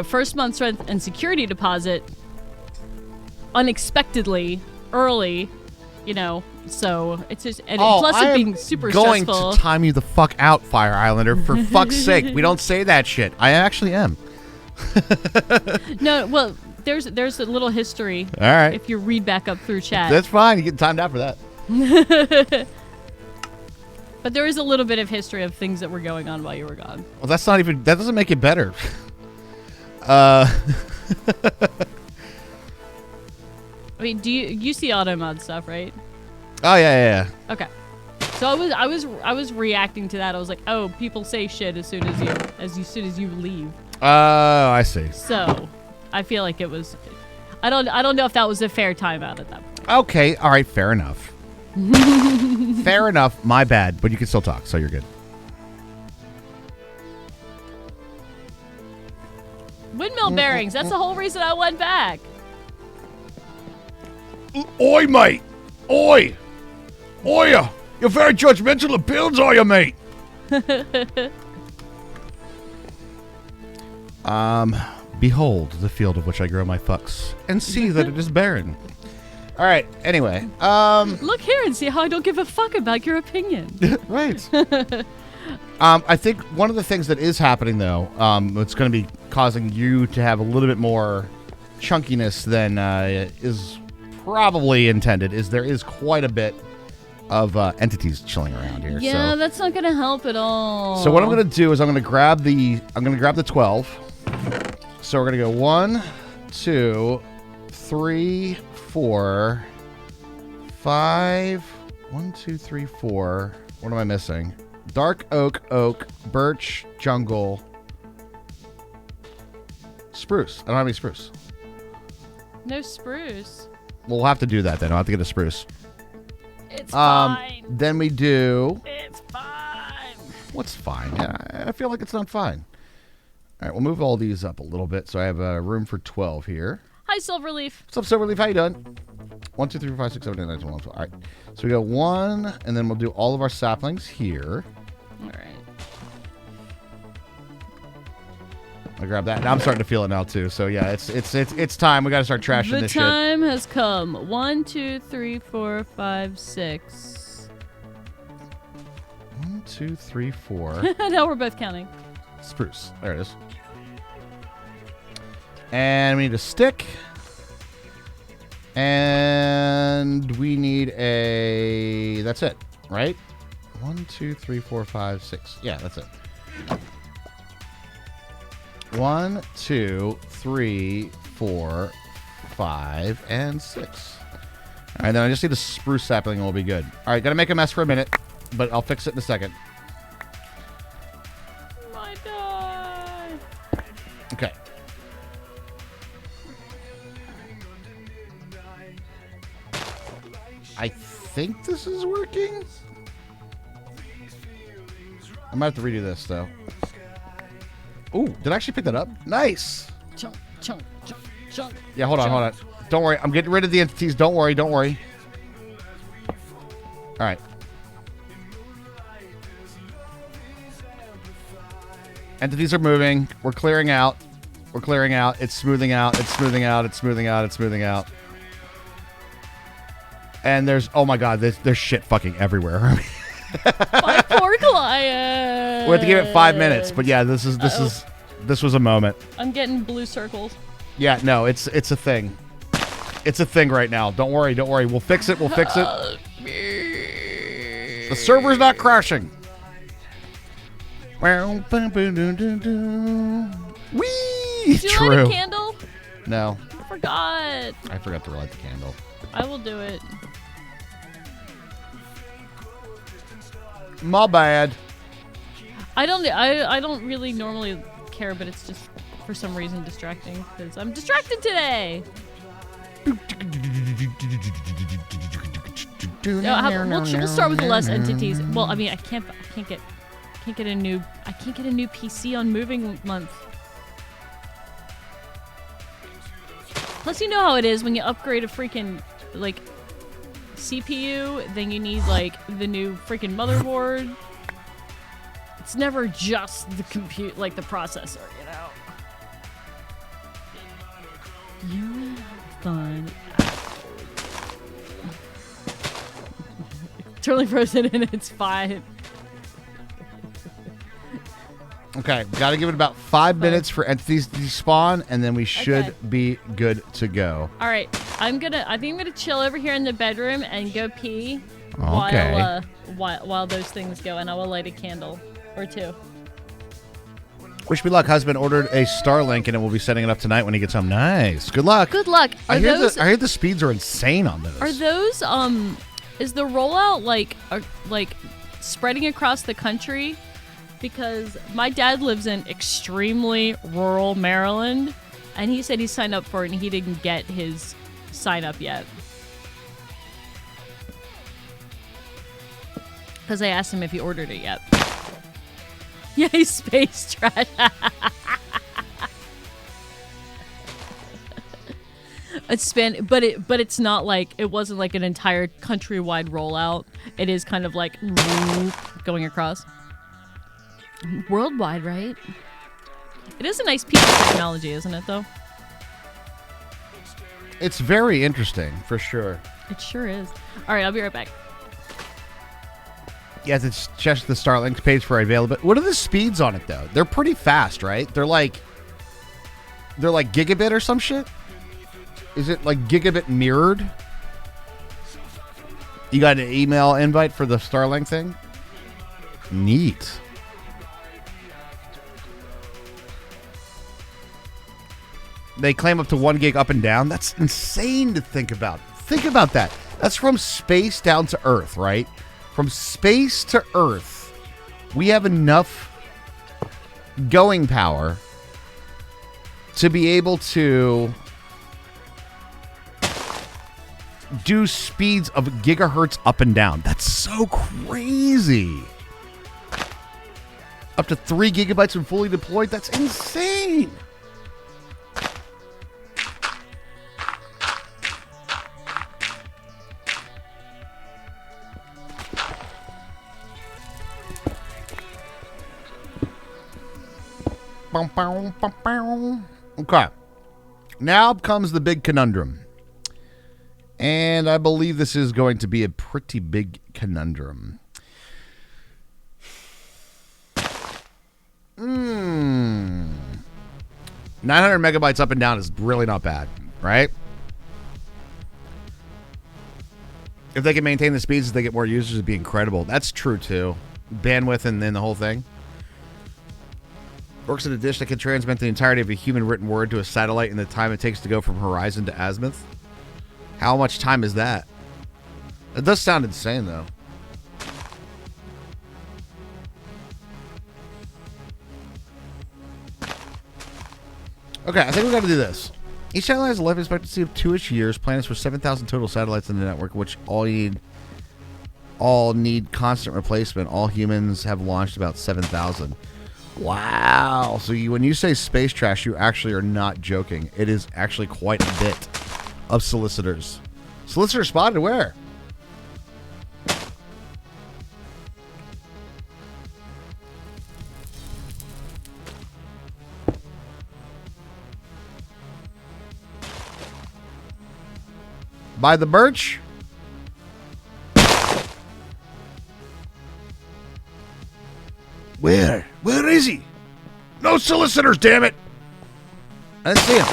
first month's rent and security deposit unexpectedly early, you know. So it's just, and plus it being super stressful. Going to time you the fuck out, Fire Islander. For fuck's sake, we don't say that shit. I actually am. No, well, there's a little history. All right. If you read back up through chat. That's fine. You get timed out for that. But there is a little bit of history of things that were going on while you were gone. Well, that's not even... That doesn't make it better. I mean, you see auto mod stuff, right? Oh yeah. Okay. So I was reacting to that. I was like, oh, people say shit as soon as you leave. Oh, I see. So, I feel like it was. I don't know if that was a fair timeout at that point. Okay. All right. Fair enough. Fair enough. My bad. But you can still talk, so you're good. Windmill bearings. That's the whole reason I went back. Oi, mate! Oi! Oi! You're very judgmental of builds, are you, mate? Behold the field of which I grow my fucks, and see that it is barren. All right. Anyway, look here and see how I don't give a fuck about your opinion. Right. I think one of the things that is happening, though, it's going to be causing you to have a little bit more chunkiness than is probably intended, is there is quite a bit of entities chilling around here. Yeah, so that's not going to help at all. So what I'm going to do is I'm going to grab the 12. So we're going to go 1, 2, 3, 4, 5. 1, 2, 3, 4. What am I missing? Dark oak, birch, jungle, spruce. I don't have any spruce. No spruce. We'll have to do that then. I'll have to get a spruce. It's fine. Then we do. It's fine. What's fine? Yeah, I feel like it's not fine. All right, we'll move all these up a little bit so I have room for 12 here. Hi, Silverleaf. What's up, Silverleaf? How you doing? 1, 2, 3, 4, 5, 6, 7, 8, 9, 10, 11, 12. All right. So we got 1, and then we'll do all of our saplings here. All right. I grab that. Now I'm starting to feel it now too. So yeah, it's time. We got to start trashing this shit. The time has come. 1, 2, 3, 4, 5, 6. 1, 2, 3, 4. Now we're both counting. Spruce. There it is. And we need a stick. And we need a... That's it, right? 1, 2, 3, 4, 5, 6. Yeah, that's it. 1, 2, 3, 4, 5, and 6. All right, then I just need a spruce sapling and we'll be good. All right, gotta make a mess for a minute, but I'll fix it in a second. My die. Okay. I think this is working. I might have to redo this, though. Ooh, did I actually pick that up? Nice. Chunk, chunk, chunk, chunk. Yeah, hold on. Don't worry. I'm getting rid of the entities. Don't worry. All right. Entities are moving. We're clearing out. It's smoothing out. And there's, oh my god, there's shit fucking everywhere. My poor client. We have to give it 5 minutes, but yeah, this was a moment. I'm getting blue circles. Yeah, no, it's a thing. It's a thing right now. Don't worry. We'll fix it. The server's not crashing. Whee! Did you True. light a candle? No. I forgot to light the candle. I will do it. My bad. I don't really normally care, but it's just for some reason distracting because I'm distracted today. We'll start with the less entities. Well, I mean, I can't get a new PC on moving month. Plus, you know how it is when you upgrade a freaking like CPU, then you need like the new freaking motherboard. It's never just the compute, like the processor, you know. You have fun. Totally frozen and it's fine. Okay, gotta give it about 5 minutes for entities to despawn, and then we should be good to go. All right, I think I'm gonna chill over here in the bedroom and go pee while those things go, and I will light a candle or two. Wish me luck. Husband ordered a Starlink, and it will be setting it up tonight when he gets home. Nice. Good luck. Good luck. I hear the speeds are insane on those. Are those is the rollout like spreading across the country? Because my dad lives in extremely rural Maryland, and he said he signed up for it and he didn't get his sign up yet. Because I asked him if he ordered it yet. Yay, space trash. But it's not like, it wasn't like an entire countrywide rollout. It is kind of like going across. Worldwide, right? It is a nice piece of technology, isn't it, though? It's very interesting, for sure. It sure is. All right, I'll be right back. Yes, it's just the Starlink page for available. What are the speeds on it, though? They're pretty fast, right? They're like gigabit or some shit? Is it like gigabit mirrored? You got an email invite for the Starlink thing? Neat. They claim up to 1 gig up and down. That's insane to think about. Think about that. That's from space down to Earth, right? From space to Earth, we have enough going power to be able to do speeds of gigahertz up and down. That's so crazy. Up to 3 gigabytes when fully deployed. That's insane. Okay. Now comes the big conundrum. And I believe this is going to be a pretty big conundrum. 900 megabytes up and down is really not bad, right? If they can maintain the speeds as they get more users, it'd be incredible. That's true, too. Bandwidth and then the whole thing. Works in a dish that can transmit the entirety of a human written word to a satellite in the time it takes to go from horizon to azimuth. How much time is that? It does sound insane, though. Okay, I think we got to do this. Each satellite has a life expectancy of 2-ish years. Plans for 7,000 total satellites in the network, which all need constant replacement. All humans have launched about 7,000. Wow. So when you say space trash, you actually are not joking. It is actually quite a bit of solicitors. Solicitor spotted where? By the birch? Where? Where is he? No solicitors, damn it! I didn't see him.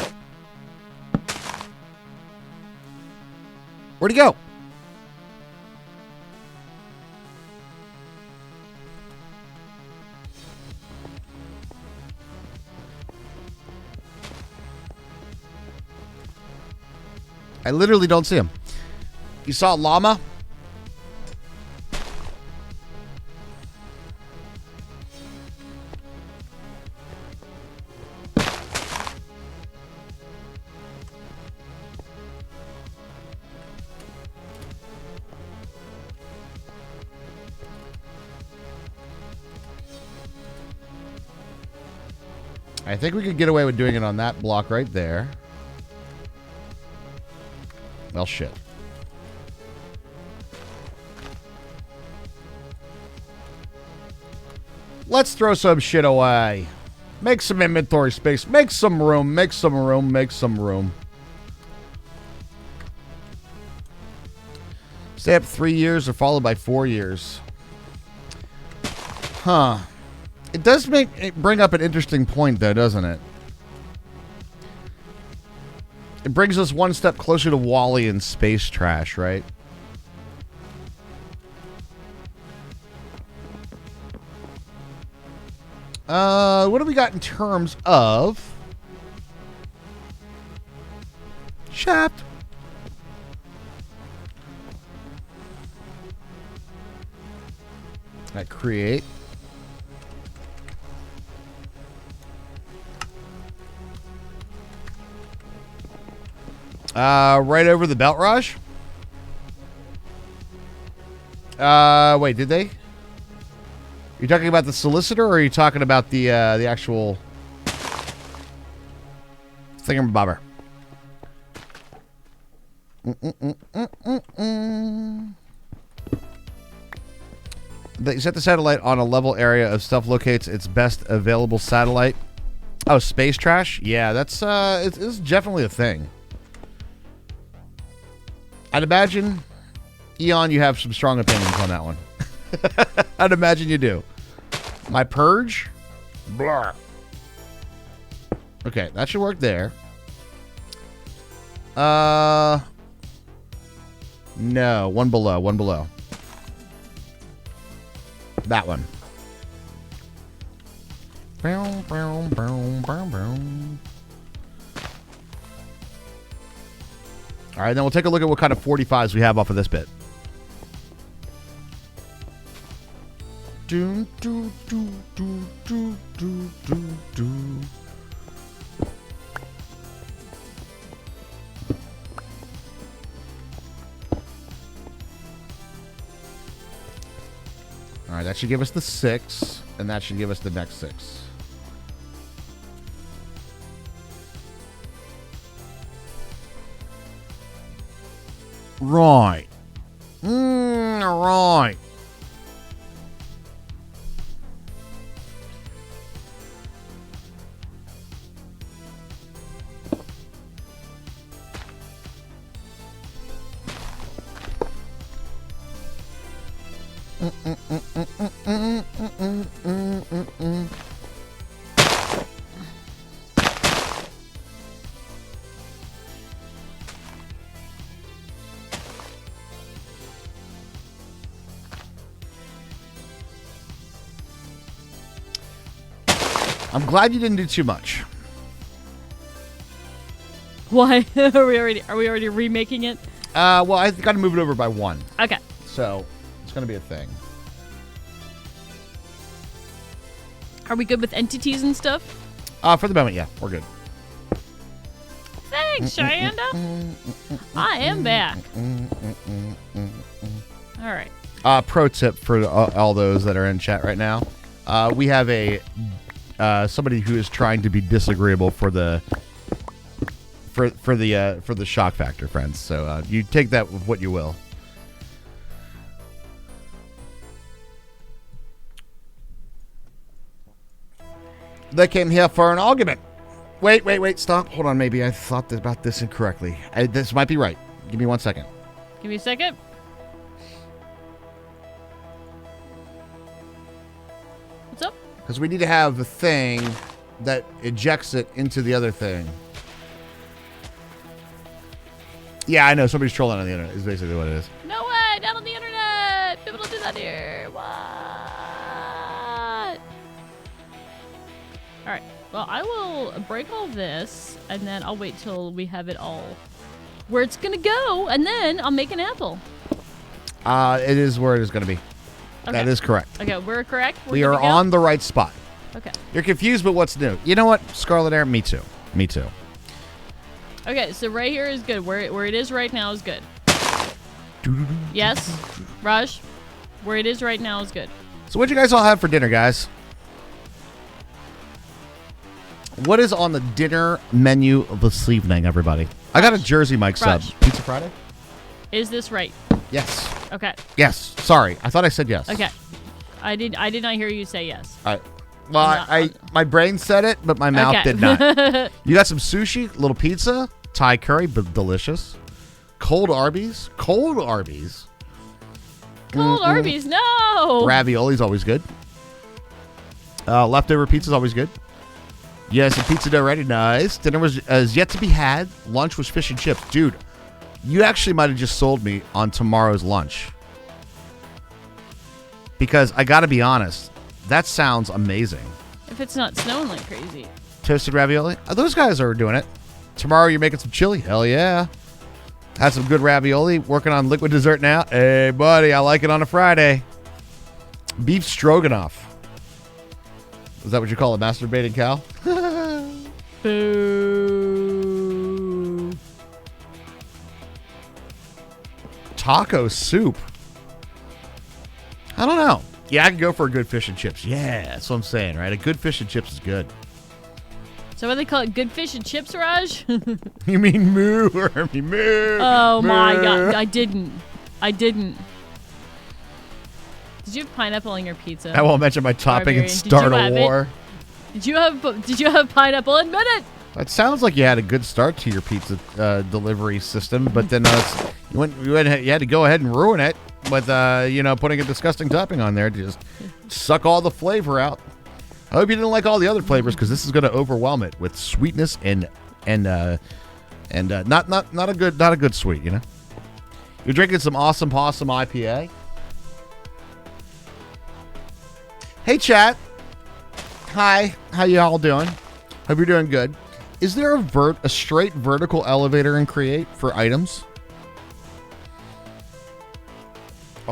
Where'd he go? I literally don't see him. You saw a llama? I think we could get away with doing it on that block right there. Well, shit. Let's throw some shit away. Make some inventory space. Make some room. Make some room. Make some room. Stay up 3 years or followed by 4 years. Huh. It does bring up an interesting point, though, doesn't it? It brings us one step closer to Wall-E and space trash, right? What do we got in terms of shaft? I create. Right over the belt rush. Wait, did they? You talking about the solicitor, or are you talking about the actual thingamabobber? They set the satellite on a level area of stuff locates its best available satellite. Oh, space trash? Yeah, that's it's definitely a thing. I'd imagine, Eon, you have some strong opinions on that one. I'd imagine you do. My purge? Blah. Okay, that should work there. No, one below, one below. That one. All right, then we'll take a look at what kind of 45s we have off of this bit. Do, do, do, do, do, do, do, do. All right, that should give us the 6, and that should give us the next 6. Right. Right. I'm glad you didn't do too much. Why? Are we already remaking it? Well, I got to move it over by 1. Okay. So it's going to be a thing. Are we good with entities and stuff? For the moment, yeah, we're good. Thanks, Shanda. I am back. All right. Pro tip for all those that are in chat right now: we have a somebody who is trying to be disagreeable for the shock factor, friends. So you take that with what you will. They came here for an argument. Wait, stop. Hold on, maybe I thought about this incorrectly. This might be right. Give me 1 second. Give me a second. What's up? Because we need to have a thing that ejects it into the other thing. Yeah, I know. Somebody's trolling on the internet is basically what it is. No way! Not on the internet! People don't do that here. What? Alright. Well, I will break all this, and then I'll wait till we have it all where it's gonna go, and then I'll make an apple. It is where it is going to be. Okay. That is correct. Okay, we're correct. We are on the right spot. Okay. You're confused, but what's new? You know what, Scarlet Air? Me too. Me too. Okay, so right here is good. Where it is right now is good. Yes, Raj. Where it is right now is good. So what you guys all have for dinner, guys? What is on the dinner menu of this evening, everybody? I got a Jersey Mike sub. Pizza Friday? Is this right? Yes. Okay. Yes. Sorry. I thought I said yes. Okay. I did not hear you say yes. All right. Well, my brain said it, but my mouth did not. You got some sushi, little pizza, Thai curry, but delicious. Cold Arby's. Cold Arby's. Cold Arby's, no. Ravioli's always good. Leftover pizza's always good. Yes, the pizza dough ready. Nice. Dinner was yet to be had. Lunch was fish and chips. Dude, you actually might have just sold me on tomorrow's lunch. Because I got to be honest, that sounds amazing. If it's not snowing like crazy. Toasted ravioli? Those guys are doing it. Tomorrow you're making some chili? Hell yeah. Had some good ravioli. Working on liquid dessert now. Hey, buddy, I like it on a Friday. Beef stroganoff. Is that what you call a masturbating cow? Boo. Taco soup. I don't know. Yeah, I can go for a good fish and chips. Yeah, that's what I'm saying, right? A good fish and chips is good. So what do they call it? Good fish and chips, Raj? You mean moo or me moo? Oh moo. my god, I didn't. Did you have pineapple on your pizza? I won't mention my topping and start a war. Did you have pineapple? Admit it. It sounds like you had a good start to your pizza delivery system, but then you had to go ahead and ruin it with putting a disgusting topping on there to just suck all the flavor out. I hope you didn't like all the other flavors because this is going to overwhelm it with sweetness and not a good sweet. You know, you're drinking some awesome possum IPA. Hey, chat. Hi. How you all doing? Hope you're doing good. Is there a straight vertical elevator in Create for items?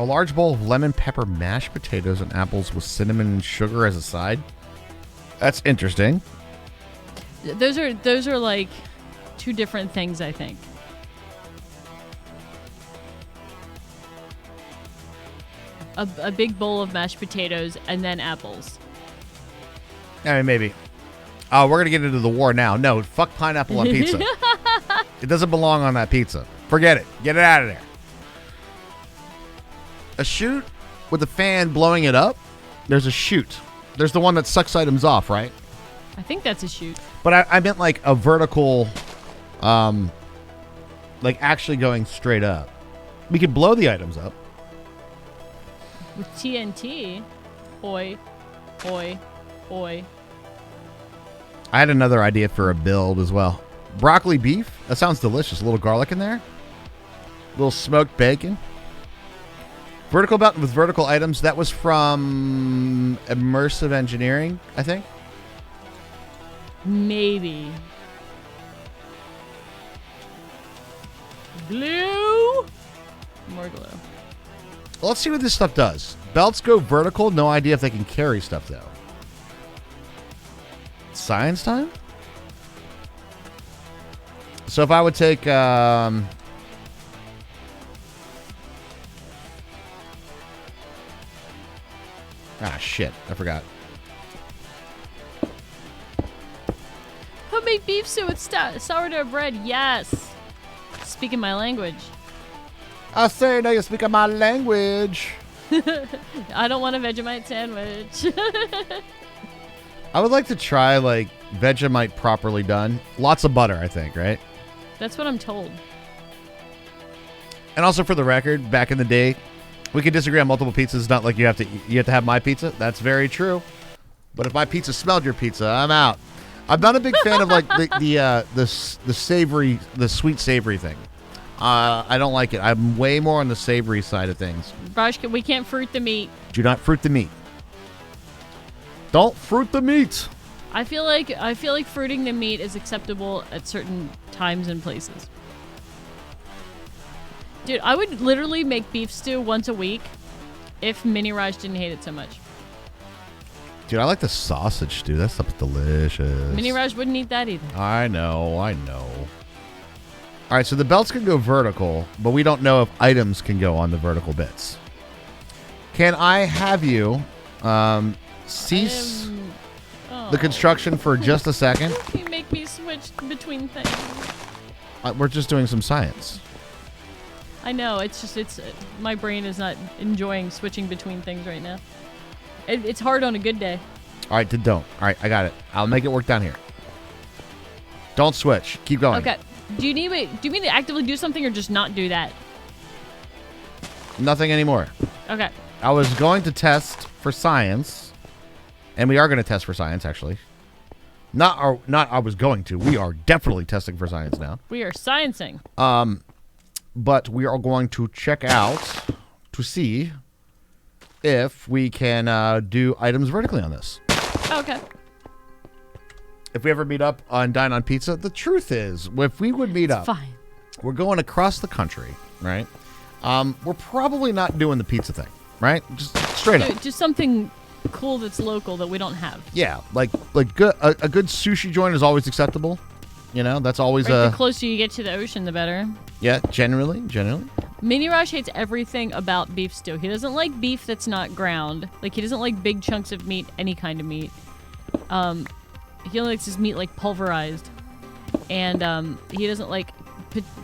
A large bowl of lemon pepper mashed potatoes and apples with cinnamon and sugar as a side. That's interesting. Those are like two different things, I think. A big bowl of mashed potatoes and then apples. I mean, maybe. Oh, we're going to get into the war now. No, fuck pineapple on pizza. It doesn't belong on that pizza. Forget it. Get it out of there. A chute with a fan blowing it up? There's a chute. There's the one that sucks items off, right? I think that's a chute. But I meant like a vertical, like actually going straight up. We could blow the items up. With TNT? Oi. Oi. Oi. I had another idea for a build as well. Broccoli beef? That sounds delicious. A little garlic in there. A little smoked bacon. Vertical belt with vertical items. That was from Immersive Engineering, I think. Maybe. Glue? More glue. Well, let's see what this stuff does. Belts go vertical. No idea if they can carry stuff, though. Science time? So if I would take... ah, shit. I forgot. Homemade beef stew with sourdough bread. Yes. Speaking my language. I say now you're speaking my language. I don't want a Vegemite sandwich. I would like to try, like, Vegemite properly done. Lots of butter, I think, right? That's what I'm told. And also, for the record, back in the day, we could disagree on multiple pizzas. Not like you have to have my pizza. That's very true. But if my pizza smelled your pizza, I'm out. I'm not a big fan of like the savory, the sweet savory thing. I don't like it. I'm way more on the savory side of things. Raj, we can't fruit the meat. Do not fruit the meat. Don't fruit the meat. I feel like fruiting the meat is acceptable at certain times and places. Dude, I would literally make beef stew once a week if Mini Raj didn't hate it so much. Dude, I like the sausage stew. That stuff's delicious. Mini Raj wouldn't eat that either. I know. All right, so the belts can go vertical, but we don't know if items can go on the vertical bits. Can I have you cease the construction for just a second? You make me switch between things. We're just doing some science. I know, it's my brain is not enjoying switching between things right now. It's hard on a good day. All right, don't. All right, I got it. I'll make it work down here. Don't switch. Keep going. Okay. Do you mean to actively do something or just not do that? Nothing anymore. Okay. I was going to test for science, and we are going to test for science, actually. Not I was going to. We are definitely testing for science now. We are sciencing. But we are going to check out to see if we can do items vertically on this. Okay. If we ever meet up on Dine on Pizza, the truth is, if we would meet up, fine. We're going across the country, right? We're probably not doing the pizza thing, right? Just straight up. Just something cool that's local that we don't have. Yeah, like good, a good sushi joint is always acceptable. You know, that's always the closer you get to the ocean, the better. Yeah, generally. Mini Raj hates everything about beef stew. He doesn't like beef that's not ground. Like, he doesn't like big chunks of meat, any kind of meat. He only likes his meat, like, pulverized. And he doesn't like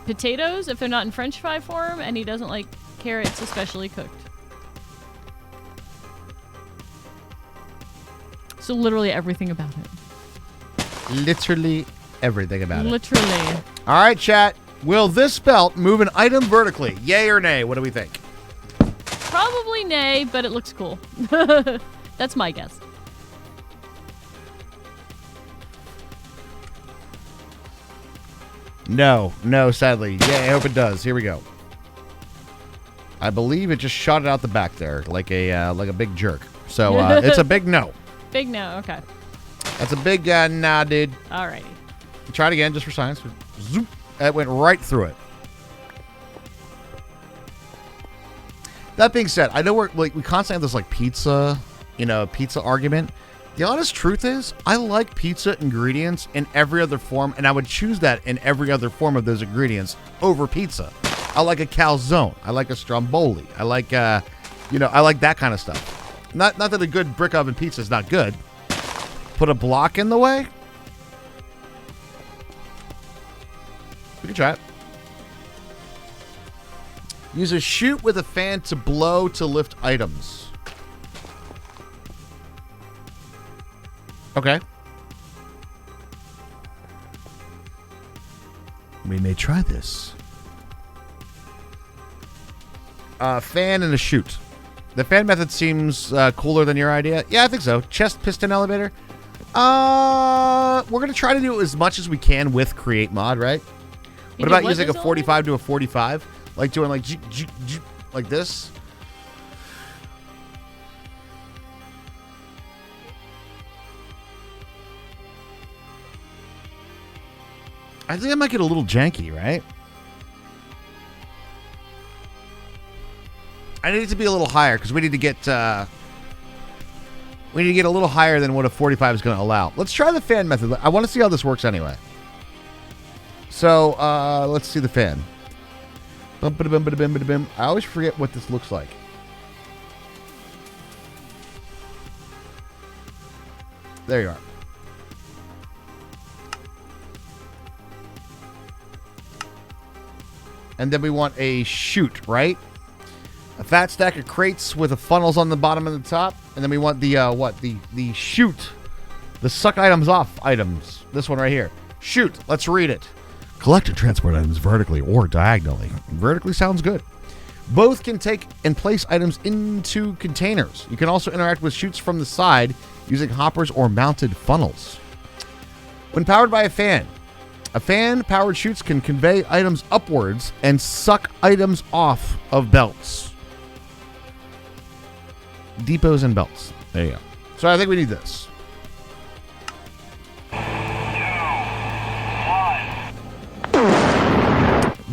potatoes if they're not in French fry form, and he doesn't like carrots, especially cooked. So literally everything about it. Literally everything about it. Literally. All right, chat. Will this belt move an item vertically? Yay or nay? What do we think? Probably nay, but it looks cool. That's my guess. No, sadly. Yeah, I hope it does. Here we go. I believe it just shot it out the back there like a big jerk. So it's a big no. Big no, okay. That's a big nah, dude. Alrighty. Try it again just for science. Zoop. It went right through it. That being said, I know we constantly have this like pizza, pizza argument. The honest truth is, I like pizza ingredients in every other form, and I would choose that in every other form of those ingredients over pizza. I like a calzone. I like a stromboli. I like, I like that kind of stuff. Not that a good brick oven pizza is not good. Put a block in the way? We can try it. Use a chute with a fan to blow to lift items. Okay. We may try this. Fan and a chute. The fan method seems cooler than your idea. Yeah, I think so. Chest piston elevator. We're going to try to do as much as we can with create mod, right? What about using a 45 to a 45? Like doing like this? I think I might get a little janky, right? I need it to be a little higher because we need to get a little higher than what a 45 is going to allow. Let's try the fan method. I want to see how this works anyway. So let's see the fan. I always forget what this looks like. There you are. And then we want a chute, right? A fat stack of crates with the funnels on the bottom and the top. And then we want the, the chute. The suck items off items. This one right here. Chute. Let's read it. Collect and transport items vertically or diagonally. Vertically sounds good. Both can take and place items into containers. You can also interact with chutes from the side using hoppers or mounted funnels. When powered by a fan-powered chutes can convey items upwards and suck items off of belts. Depots and belts. There you go. So I think we need this.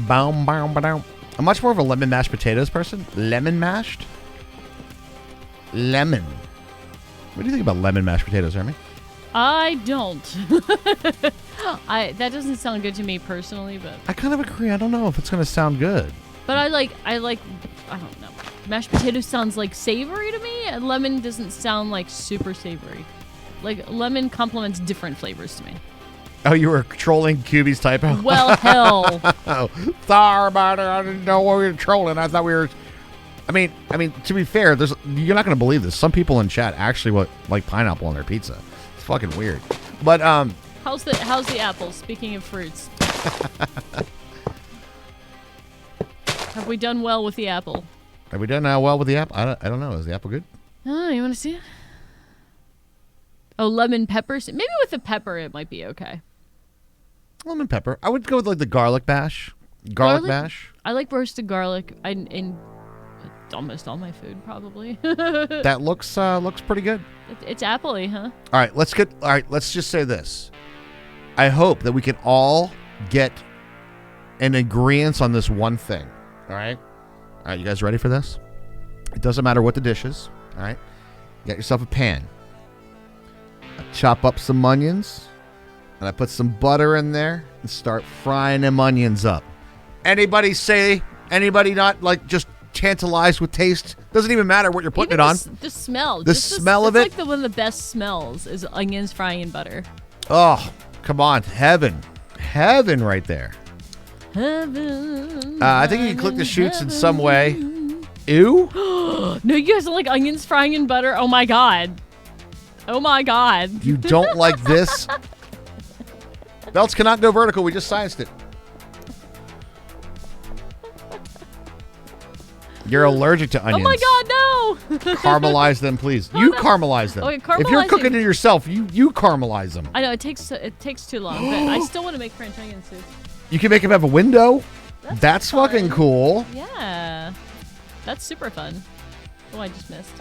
Boom, boom, boom. I'm much more of a lemon mashed potatoes person. Lemon mashed? Lemon. What do you think about lemon mashed potatoes, Hermie? I don't. That doesn't sound good to me personally, but I kind of agree. I don't know if it's going to sound good. But I don't know. Mashed potatoes sounds like savory to me, and lemon doesn't sound like super savory. Like lemon complements different flavors to me. Oh, you were trolling QB's typo? Well, hell. Oh, sorry about it. I didn't know we were trolling. I thought we were. I mean, to be fair, you're not going to believe this. Some people in chat actually like pineapple on their pizza. It's fucking weird. But how's the apple? Speaking of fruits, have we done well with the apple? Have we done well with the apple? I don't know. Is the apple good? Oh, you want to see it? Oh, lemon peppers. Maybe with the pepper, it might be okay. Lemon pepper. I would go with like the garlic bash. Garlic bash. I like roasted garlic in almost all my food, probably. That looks pretty good. It's apple-y, huh? All right, let's just say this. I hope that we can all get an agreement on this one thing. All right? All right, you guys ready for this? It doesn't matter what the dish is. All right? You got yourself a pan. I chop up some onions, and I put some butter in there and start frying them onions up. Anybody not like just tantalized with taste? Doesn't even matter what you're putting it on. The smell. The smell of it. It's like one of the best smells is onions frying in butter. Oh, come on. Heaven right there. Heaven. I think you can click the chutes in some way. Ew. No, you guys don't like onions frying in butter? Oh my god. Oh my god. You don't like this? Belts cannot go vertical. We just scienced it. You're allergic to onions. Oh my god, no! Caramelize them, please. You caramelize them. Okay, if you're cooking it yourself, you caramelize them. I know it takes too long, but I still want to make French onion soup. You can make them have a window. That's fun. fucking cool. Yeah, that's super fun. Oh, I just missed.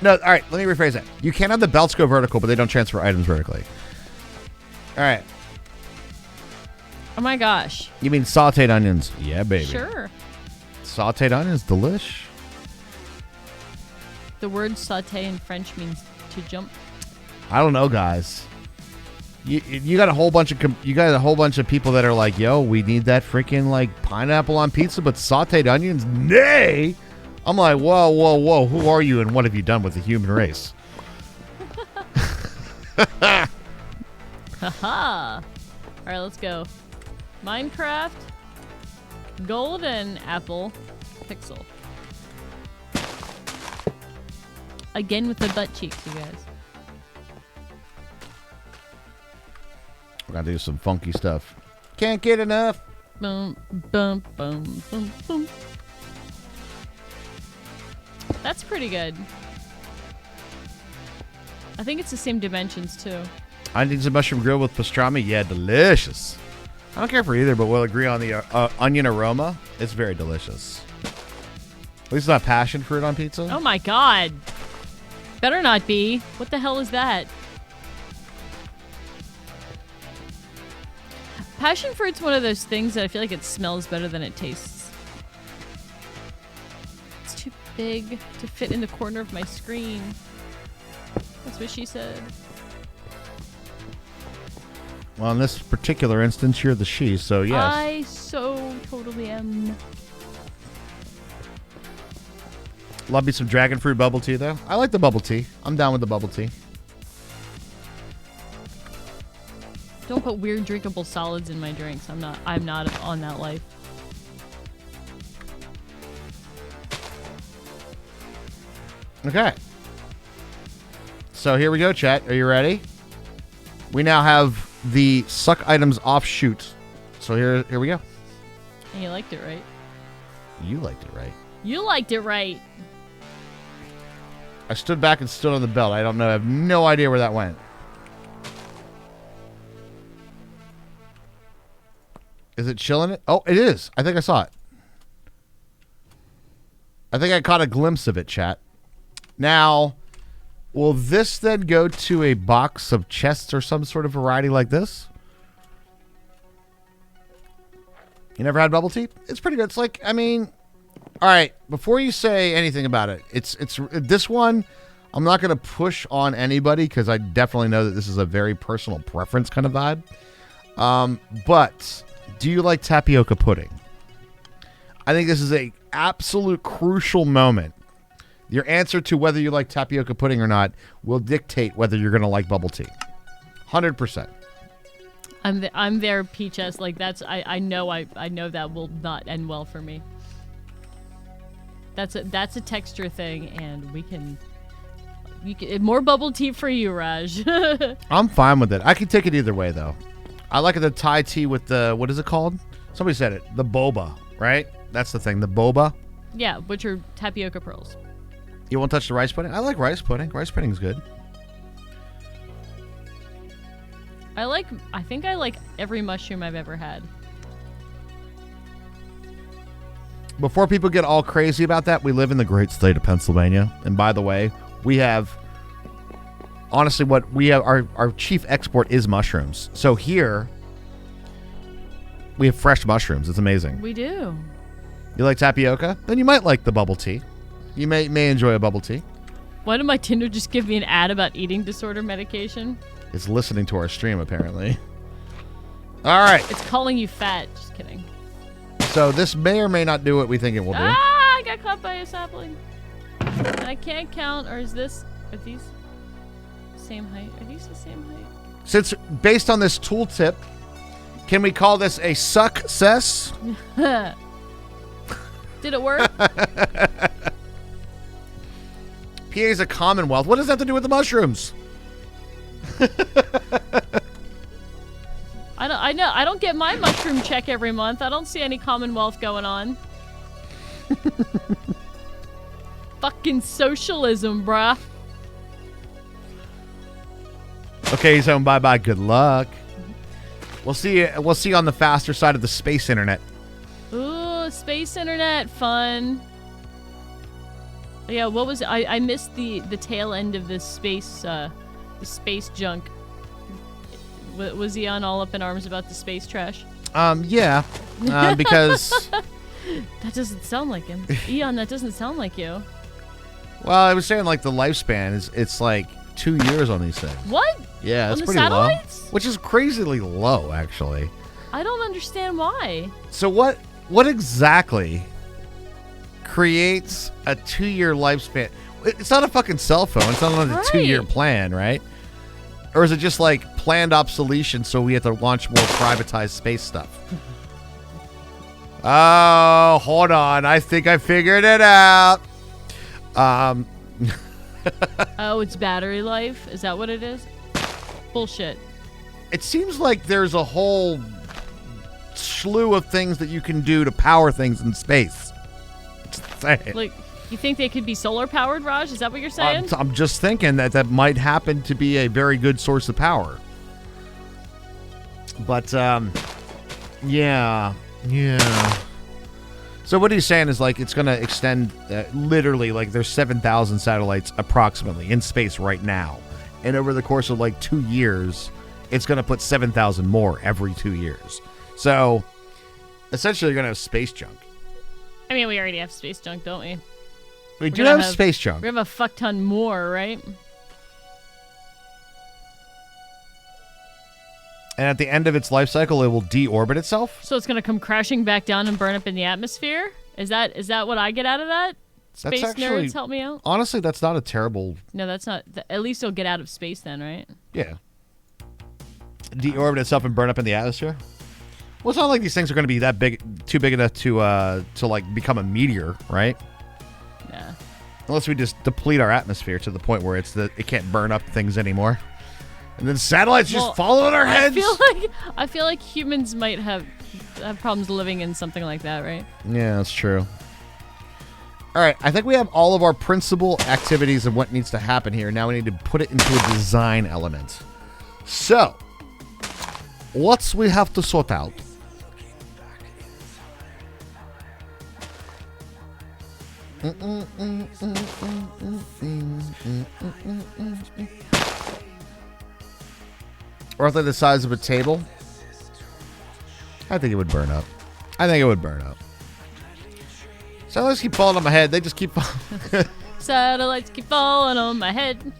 No, all right. Let me rephrase that. You can have the belts go vertical, but they don't transfer items vertically. All right. Oh my gosh. You mean sauteed onions? Yeah, baby. Sure. Sauteed onions, delish. The word sauté in French means to jump. I don't know, guys. You got a whole bunch of people that are like, yo, we need that freaking like pineapple on pizza, but sauteed onions, nay. I'm like, whoa, who are you and what have you done with the human race? Haha. All right, let's go. Minecraft, golden apple, pixel. Again with the butt cheeks, you guys. We're gonna do some funky stuff. Can't get enough. Boom, boom, boom, boom, boom. That's pretty good. I think it's the same dimensions too. Onions and mushroom grill with pastrami. Yeah, delicious. I don't care for either, but we'll agree on the onion aroma. It's very delicious. At least it's not passion fruit on pizza. Oh my god. Better not be. What the hell is that? Passion fruit's one of those things that I feel like it smells better than it tastes. It's too big to fit in the corner of my screen. That's what she said. Well, in this particular instance, you're the she, so yes. I so totally am. Love me some dragon fruit bubble tea, though. I like the bubble tea. I'm down with the bubble tea. Don't put weird drinkable solids in my drinks. I'm not on that life. Okay. So here we go, chat. Are you ready? We now have the suck items offshoot. So here we go. And you liked it, right? You liked it, right? You liked it, right? I stood back and stood on the belt. I don't know. I have no idea where that went. Is it chilling it? Oh, it is. I think I saw it. I think I caught a glimpse of it, chat. Now, will this then go to a box of chests or some sort of variety like this? You never had bubble tea? It's pretty good. It's like, I mean, all right, before you say anything about it, it's this one, I'm not going to push on anybody because I definitely know that this is a very personal preference kind of vibe. But do you like tapioca pudding? I think this is a absolute crucial moment. Your answer to whether you like tapioca pudding or not will dictate whether you're going to like bubble tea. 100%. I'm there, Peaches. Like I know that will not end well for me. That's a texture thing, and you can more bubble tea for you, Raj. I'm fine with it. I can take it either way though. I like the Thai tea with the, what is it called? Somebody said it. The boba, right? That's the thing. The boba. Yeah, which are tapioca pearls. You won't touch the rice pudding? I like rice pudding. Rice pudding's good. I think I like every mushroom I've ever had. Before people get all crazy about that, we live in the great state of Pennsylvania. And by the way, we have, honestly, what we have, our chief export is mushrooms. So here, we have fresh mushrooms. It's amazing. We do. You like tapioca? Then you might like the bubble tea. You may enjoy a bubble tea. Why did my Tinder just give me an ad about eating disorder medication? It's listening to our stream, apparently. All right. It's calling you fat. Just kidding. So this may or may not do what we think it will do. Ah! I got caught by a sapling. And I can't count. Or are these same height? Are these the same height? Since based on this tooltip, can we call this a success? Did it work? PA is a commonwealth. What does that have to do with the mushrooms? I don't get my mushroom check every month. I don't see any Commonwealth going on. Fucking socialism, bruh. Okay, so bye-bye. Good luck. We'll see on the faster side of the space internet. Ooh, space internet, fun. Yeah, what was it? I missed the tail end of this space junk. Was he on all up in arms about the space trash? Yeah, because That doesn't sound like him. Eon, that doesn't sound like you. well, I was saying like the lifespan it's like 2 years on these things. What? Yeah, On that's the pretty satellites? low, which is crazily low, actually. I don't understand why. So what exactly creates a 2-year lifespan? It's not a fucking cell phone. It's not on a Right. 2-year plan, right? Or is it just like planned obsolescence so we have to launch more privatized space stuff? Oh, hold on. I think I figured it out. Oh, it's battery life? Is that what it is? Bullshit. It seems like there's a whole slew of things that you can do to power things in space. Just saying. Like, you think they could be solar powered, Raj? Is that what you're saying? I'm just thinking that might happen to be a very good source of power. But, yeah. So what he's saying is, like, it's going to extend, literally, like, there's 7,000 satellites approximately in space right now. And over the course of, like, 2 years, it's going to put 7,000 more every 2 years. So, essentially, you're going to have space junk. I mean, we already have space junk, don't we? We do gonna have space junk. We have a fuck ton more, right? And at the end of its life cycle, it will deorbit itself. So it's gonna come crashing back down and burn up in the atmosphere? Is that what I get out of that? Space actually- nerds, help me out. Honestly, that's not a terrible... No, that's not. At least it'll get out of space then, right? Yeah. Deorbit itself and burn up in the atmosphere? Well, it's not like these things are going to be that big, too big enough to like become a meteor, right? Yeah. Unless we just deplete our atmosphere to the point where it can't burn up things anymore. And then satellites just fall on our heads. I feel like humans might have problems living in something like that, right? Yeah, that's true. All right, I think we have all of our principal activities and what needs to happen here. Now we need to put it into a design element. So, what we have to sort out? Roughly the size of a table. I think it would burn up. Satellites keep falling on my head. They just keep falling. Satellites keep falling on my head.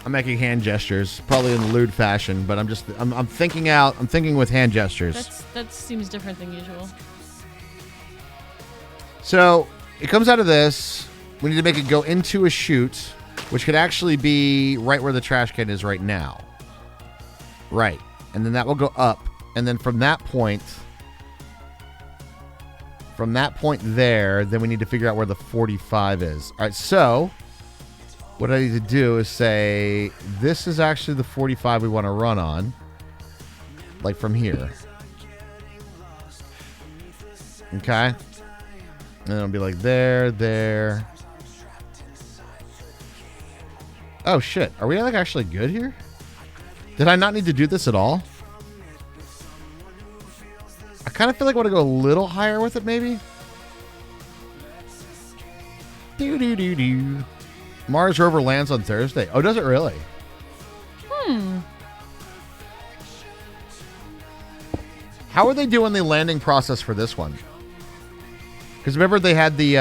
I'm making hand gestures, probably in lewd fashion, but I'm thinking out. I'm thinking with hand gestures. That seems different than usual. So it comes out of this. We need to make it go into a chute, which could actually be right where the trash can is right now. Right. And then that will go up. And then from that point there, then we need to figure out where the 45 is. All right, so what I need to do is say, this is actually the 45 we want to run on. Like from here. Okay. And then it'll be like there. Oh, shit. Are we like actually good here? Did I not need to do this at all? I kind of feel like I want to go a little higher with it, maybe. Do. Mars rover lands on Thursday. Oh, does it really? How are they doing the landing process for this one? Because remember they had the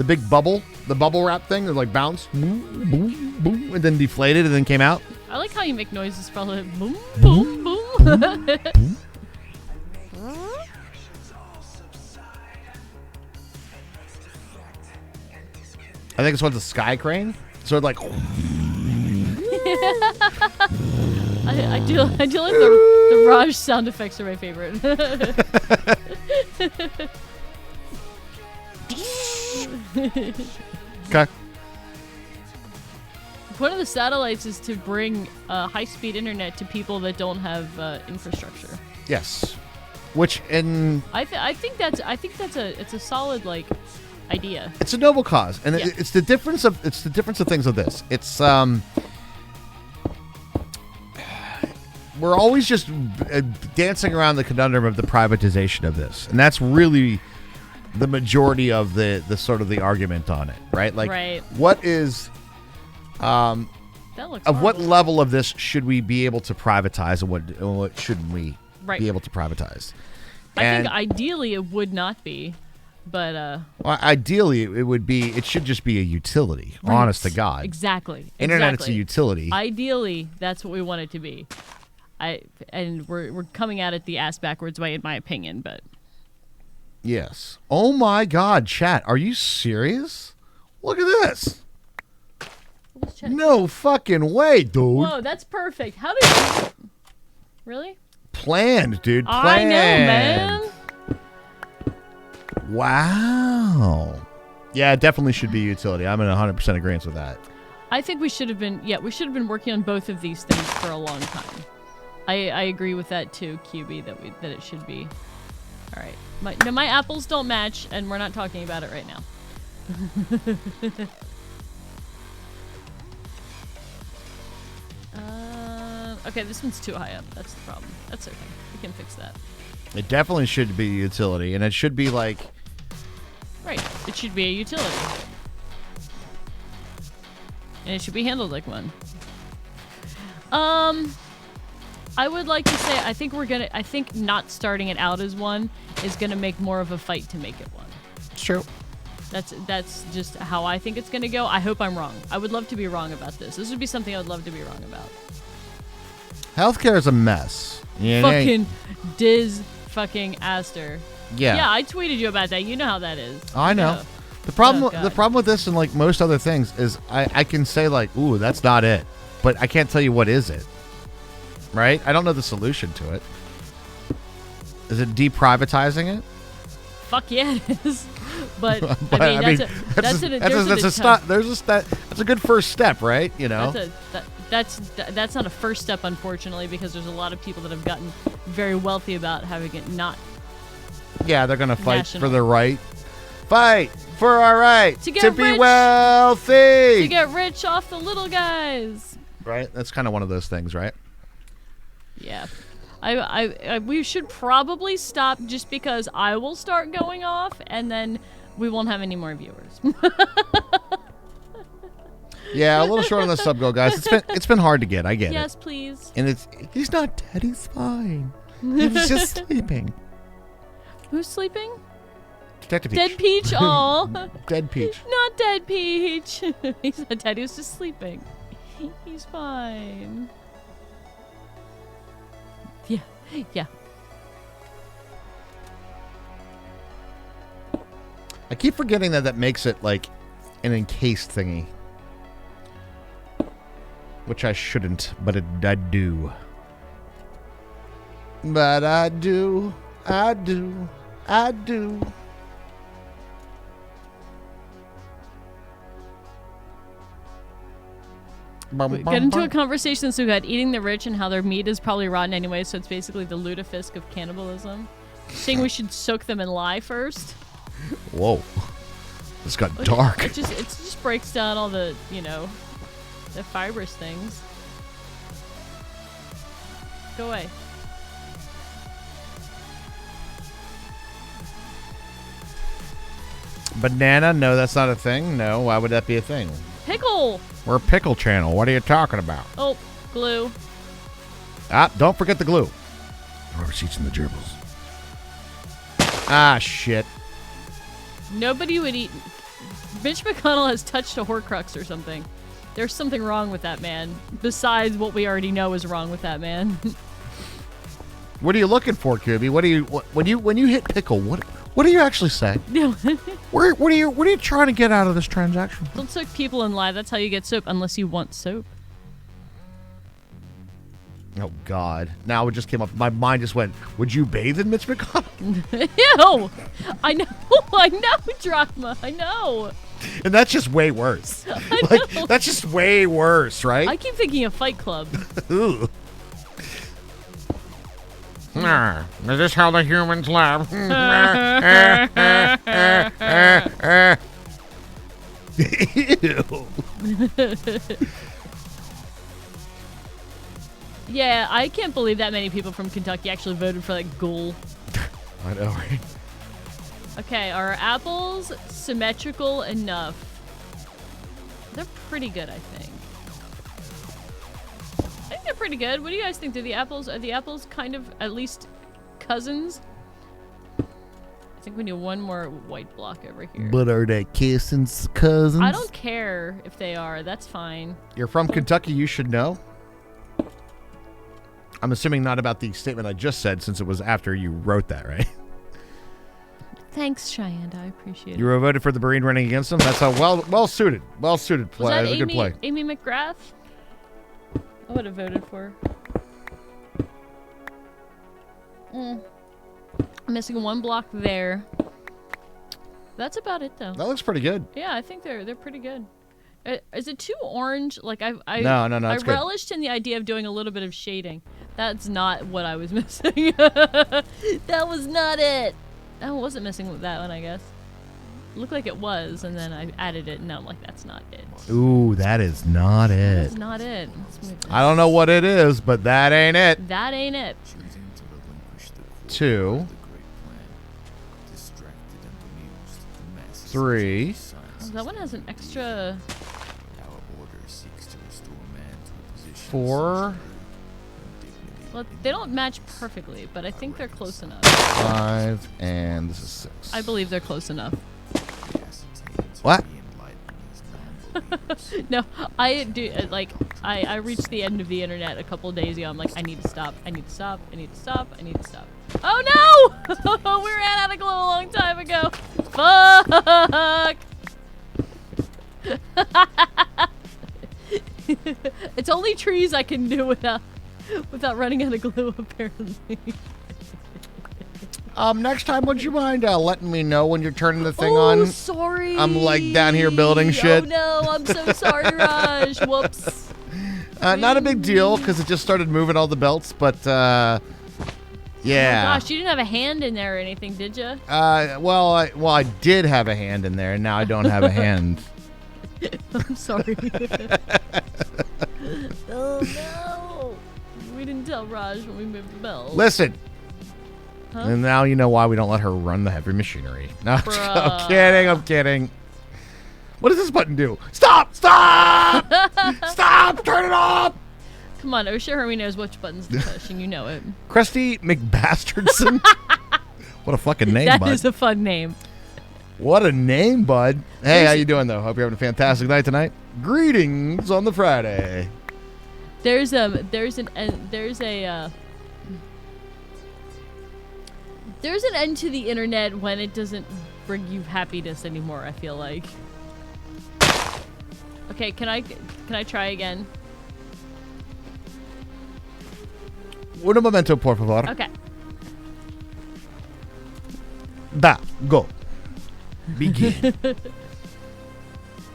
big bubble, the bubble wrap thing that like bounced, boom, boom, boom, and then deflated and then came out. I like how you make noises for like boom, boom, boom. I think this one's a sky crane. So it like. I do like the Raj sound effects are my favorite. Okay. One of the satellites is to bring high-speed internet to people that don't have infrastructure. Yes. Which in I think that's a solid like idea. it's a noble cause, and Yeah. it's the difference of things of this. It's we're always just dancing around the conundrum of the privatization of this, and that's really the majority of the sort of the argument on it, right? Like, Right. what is That looks of what horrible. level of this should we be able to privatize, and what shouldn't we Right. be able to privatize? I And think ideally it would not be, but well, ideally, it should just be a utility. right. Honest to God, Exactly. internet it's a exactly. utility. Ideally, that's what we want it to be. And we're coming at it the ass backwards way, in my opinion, but Yes. Oh my God, chat. Are you serious? Look at this. let's check. No fucking way, dude. Whoa, that's perfect. How did you... Really? Planned, dude. Planned. I know, man. Wow. Yeah, it definitely should be utility. I'm in 100% agreement with that. I think we should have been working on both of these things for a long time. I agree with that too, QB, that it should be. All right. My apples don't match, and we're not talking about it right now. Okay, this one's too high up. That's the problem. That's okay. We can fix that. It definitely should be utility, and it should be like... Right. It should be a utility. And it should be handled like one. I would like to say I think not starting it out as one is gonna make more of a fight to make it one. It's true. That's just how I think it's gonna go. I hope I'm wrong. I would love to be wrong about this. This would be something I would love to be wrong about. Healthcare is a mess. Yeah. Fucking Diz fucking Aster. Yeah. Yeah, I tweeted you about that. You know how that is. I know. Yeah. The problem Oh, God. the problem with this and like most other things is I can say like, ooh, that's not it. But I can't tell you what is it. Right? I don't know the solution to it. Is it deprivatizing it? Fuck yeah, it is. But, But, I mean, that's a good first step, right? You know. That's not a first step, unfortunately, because there's a lot of people that have gotten very wealthy about having it not Yeah, they're gonna fight national. for the right. Fight for our right To get be rich. wealthy. to get rich off the little guys. Right? That's kind of one of those things, right? Yeah. We should probably stop just because I will start going off and then we won't have any more viewers. Yeah, a little short on the sub goal, guys. It's been hard to get. I get Yes, it. please. And he's not dead. He's fine. He was just sleeping. Who's sleeping? Detective Peach. Dead Peach? Aw. Dead Peach. Not Dead Peach. He's not dead. He was just sleeping. He's fine. Yeah. Yeah. I keep forgetting that makes it like an encased thingy. Which I shouldn't, but I do. But I do. I do. I do. Get into a conversation so about eating the rich and how their meat is probably rotten anyway, so it's basically the lutefisk of cannibalism. Saying we should soak them in lye first. Whoa. This got dark. It just breaks down all the, the fibrous things. Go away. Banana? No, that's not a thing. No, why would that be a thing? Pickle! We're a pickle channel. What are you talking about? Oh, glue. Ah, don't forget the glue. Or receipts in the gerbils. Ah, shit. Nobody would eat. Mitch McConnell has touched a Horcrux or something. There's something wrong with that man. Besides what we already know is wrong with that man. What are you looking for, Kirby? When you hit pickle? What do you actually say? What are you trying to get out of this transaction? Don't soak people in lye. That's how you get soap, unless you want soap. Oh God! Now it just came up. My mind just went. Would you bathe in Mitch McConnell? Ew! I know, drama. I know. And that's just way worse. know. That's just way worse, right? I keep thinking of Fight Club. Ooh. Is this how the humans laugh? Ew. Yeah, I can't believe that many people from Kentucky actually voted for that ghoul. I know, right? Okay, are apples symmetrical enough? They're pretty good, I think. I think they're pretty good. What do you guys think? Are the apples kind of at least cousins? I think we need one more white block over here. But are they kissing cousins? I don't care if they are. That's fine. You're from Kentucky, you should know. I'm assuming not about the statement I just said, since it was after you wrote that, right? Thanks, Cheyenne. I appreciate it. You were voted for the Marine running against them. That's a well suited play. Was that That was a good play. Amy McGrath? I would have voted for her. I'm missing one block there. That's about it, though. That looks pretty good. Yeah, I think they're pretty good. Is it too orange? Like No, I it's good. relished in the idea of doing a little bit of shading. That's not what I was missing. That was not it. I wasn't missing that one, I guess. It looked like it was, and then I added it, and now I'm like, that's not it. Ooh, that is not it. That's not it. Let's move this. I don't know what it is, but that ain't it. That ain't it. 2, 3. Oh, that one has an extra. 4, Well, they don't match perfectly, but I think they're close enough. 5, and this is 6. I believe they're close enough. What? No, I do. I reached the end of the internet a couple days ago. I'm like, I need to stop. I need to stop. I need to stop. I need to stop. Oh no! We ran out of glue a long time ago. Fuck! It's only trees I can do without running out of glue, apparently. Next time, would you mind letting me know when you're turning the thing Oh, on? sorry. I'm like down here building shit. Oh no, I'm so sorry, Raj. Whoops. Not a big deal, because it just started moving all the belts, but yeah. Oh my gosh, you didn't have a hand in there or anything, did you? Well, I did have a hand in there, and now I don't have a hand. I'm sorry. Oh no. We didn't tell Raj when we moved the belt. Listen. Huh? And now you know why we don't let her run the heavy machinery. No, I'm Bruh. kidding. I'm kidding. What does this button do? Stop! Stop! Stop! Turn it off! Come on, I'm sure Hermie knows which buttons to push, and you know it. Krusty McBastardson. What a fucking name, That bud. is a fun name. What a name, bud. Hey, how you doing, though? Hope you're having a fantastic night tonight. Greetings on the Friday. There's an end to the internet when it doesn't bring you happiness anymore, I feel like. Okay, can I try again? Un momento, por favor. Okay. Da, go. Begin.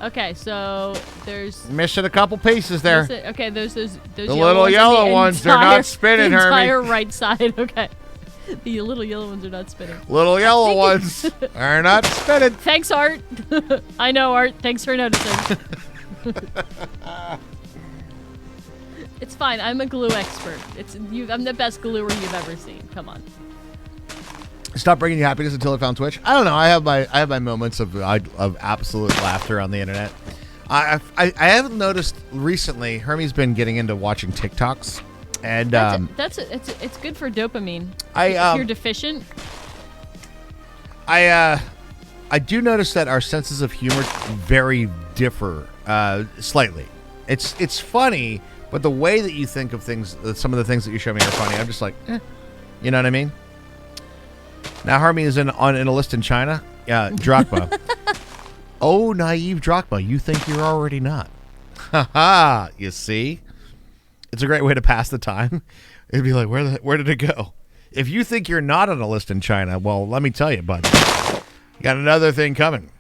Okay, so there's Missing a couple pieces there. okay, those The little yellow ones, they're not spinning, the entire Hermie. right side. Okay. The little yellow ones are not spinning. Little yellow ones are not spinning. Thanks, Art. I know, Art. Thanks for noticing. It's fine. I'm a glue expert. I'm the best gluer you've ever seen. Come on. Stop bringing you happiness until I found Twitch. I don't know. I have my moments of absolute laughter on the internet. I haven't noticed recently. Hermie's been getting into watching TikToks, and it's good for dopamine. if you're deficient. I do notice that our senses of humor differ slightly. It's funny, but the way that you think of things, some of the things that you show me are funny. I'm just like, you know what I mean? Now Hermie is in a list in China. Drachma. Oh, naive Drachma, you think you're already not. Haha, you see? It's a great way to pass the time. It'd be like, where did it go? If you think you're not on a list in China, well, let me tell you, bud. You got another thing coming.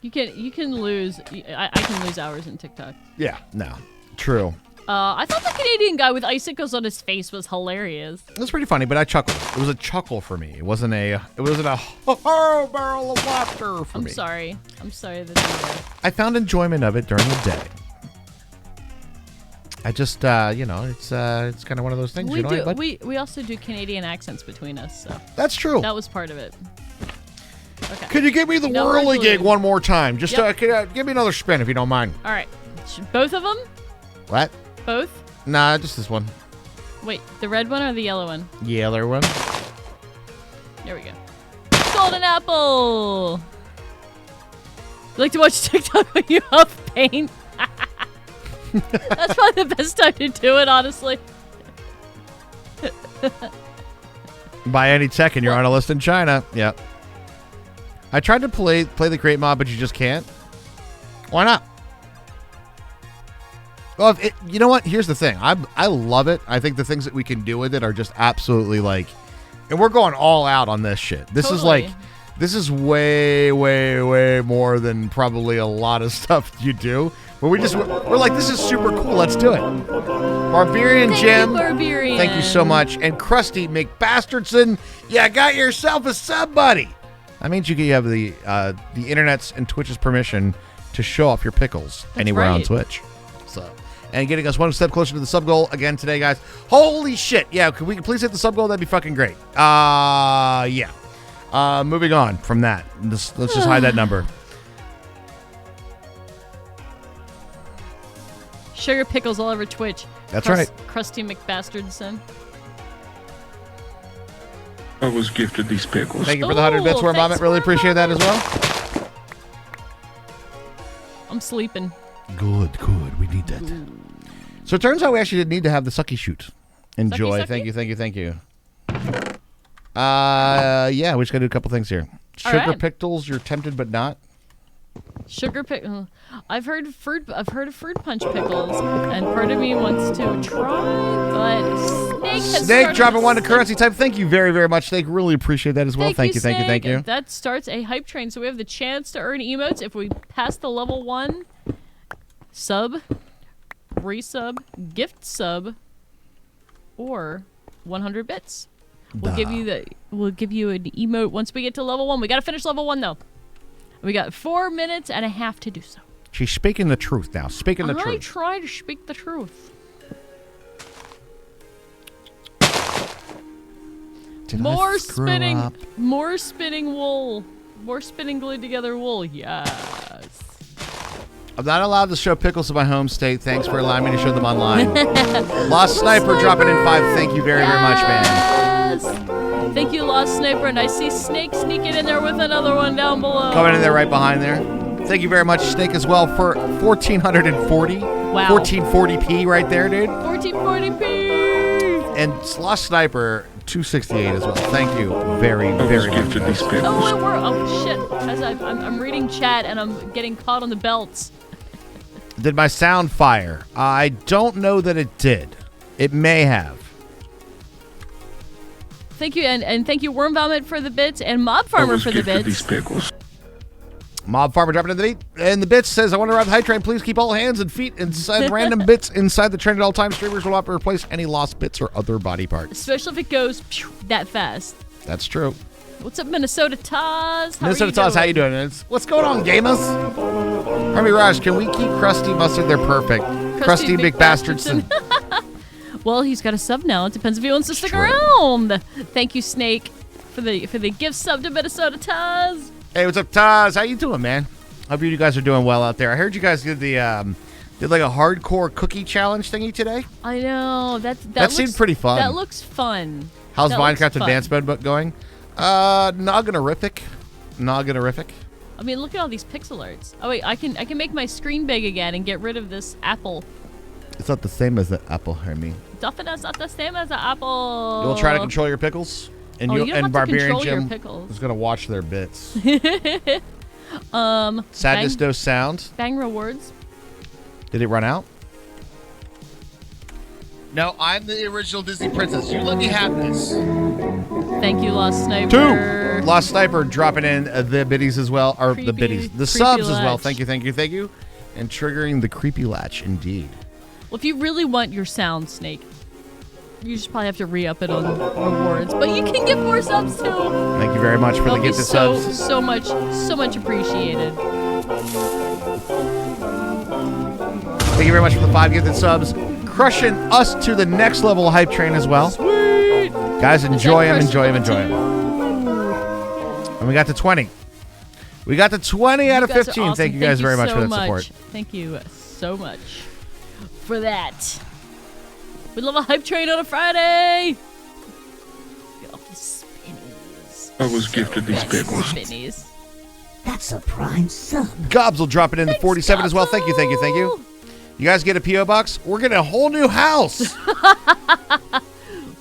You can lose. I can lose hours in TikTok. Yeah, no. True. I thought the Canadian guy with icicles on his face was hilarious. It was pretty funny, but I chuckled. It was a chuckle for me. It wasn't a barrel of laughter for me. I'm sorry that you were. I found enjoyment of it during the day. I just, it's kind of one of those things. We also do Canadian accents between us, so That's true. that was part of it. Okay. Could you give me the No whirly gig glued. one more time? Just Yep. give me another spin if you don't mind. All right. Both of them? What? Both? Nah, just this one. Wait, the red one or the yellow one? Yellow one. There we go. Golden apple! You like to watch TikTok when you huff paint? That's probably the best time to do it, honestly. Buy any tech and you're on a list in China. Yep. I tried to play the crate mod, but you just can't. Why not? Well, you know what? Here's the thing. I love it. I think the things that we can do with it are just absolutely like, and we're going all out on this shit. This is Totally. like, this is way, way, way more than probably a lot of stuff you do. But we're like, this is super cool. Let's do it. Barbarian Thank Jim. you, Barbarian. Thank you so much. And Krusty McBastardson, you got yourself a sub buddy. That means you have the internet's and Twitch's permission to show off your pickles anywhere on right. Twitch. So, and getting us one step closer to the sub goal again today, guys. Holy shit! Yeah, could we please hit the sub goal? That'd be fucking great. Yeah. Moving on from that, let's just hide that number. Show your pickles all over Twitch. That's right. Krusty McBastardson. I was gifted these pickles. Thank you for the 100 bits, Ooh, Worm Vomit. thanks, Really Worm appreciate that as Vomit. well. I'm sleeping. Good. We need that. So it turns out we actually didn't need to have the sucky shoot. Enjoy. Sucky? Thank you. Yeah, we just got to do a couple things here. All Sugar right. pickles, you're tempted but not. Sugar pickle. I've heard of fruit punch pickles, and part of me wants to try, but Snake has Snake started dropping a one to currency type. Thank you very, very much, Snake. Really appreciate that as well. Thank you. Snake. Thank you. That starts a hype train, so we have the chance to earn emotes if we pass the level 1 sub, resub, gift sub, or 100 bits. We'll give you an emote once we get to level 1. We got to finish level 1 though. We got 4 minutes and a half to do so. She's speaking the truth now. Speaking the I truth. try to speak the truth. Did I More screw spinning, up? more spinning wool, more spinning glued together wool. Yes. I'm not allowed to show pickles in my home state. Thanks for allowing me to show them online. Lost Sniper dropping in 5. Thank you very, very much, man. Yes. Thank you, Lost Sniper, and I see Snake sneaking in there with another one down below. Coming in there right behind there. Thank you very much, Snake, as well for 1440. Wow. 1440p right there, dude. 1440p. And Lost Sniper 268 as well. Thank you very, I was very much. gifted these Oh, pickles. it worked. Oh shit! As I'm reading chat and I'm getting caught on the belts. Did my sound fire? I don't know that it did. It may have. Thank you, and thank you, Worm Vomit, for the bits, and Mob I Farmer was for the gifted these bits. pickles. Mob Farmer dropping in the beat. And the bits says, I want to ride the hype train. Please keep all hands and feet inside random bits inside the train at all times. Streamers will not replace any lost bits or other body parts. Especially if it goes phew, that fast. That's true. What's up, Minnesota Taz? Minnesota Toss, how you doing? What's going on, gamers? Hermie Raj, can we keep Krusty Mustard? They're perfect. Krusty McBastardson. Well, he's got a sub now. It depends if he wants to stick True. around. Thank you, Snake, for the gift sub to Minnesota Taz. Hey, what's up, Taz? How you doing, man? Hope you guys are doing well out there. I heard you guys did the did like a hardcore cookie challenge thingy today. I know that seemed looks- pretty fun. That looks fun. How's That looks Minecraft fun. Advanced Mode going? Nogginorific. I mean, look at all these pixel arts. Oh wait, I can make my screen big again and get rid of this apple. It's not the same as the apple, Hermie. Definitely not the same as an apple. You'll try to control your pickles, and Oh, you don't have and to Barbarian control your Jim pickles. is gonna watch their bits. bang, Sadness no sound. bang rewards. Did it run out? No, I'm the original Disney princess. You let me have this. Thank you, Lost Sniper. 2. Lost Sniper dropping in the biddies as well, or the Creepy- biddies, the creepy subs as well. latch. Thank you, and triggering the creepy latch indeed. Well, if you really want your sound, Snake, you just probably have to re-up it on rewards. But you can get more subs too. Thank you very much for They'll the be gifted so subs. so much appreciated. Thank you very much for the 5 gifted subs, crushing us to the next level hype train as well. Sweet. Guys, enjoy that them. person And we got to 20. We got to 20 out of You guys are 15. awesome. Thank you guys very much so for that support. Thank you so much for that. We love a hype train on a Friday. Get off the spinnies. I was gifted these pickles. Spinnies. That's a prime sub. Gobs will drop it in the Thanks, 47 as well. Thank you, thank you, thank you. You guys get a P.O. box? We're getting a whole new house.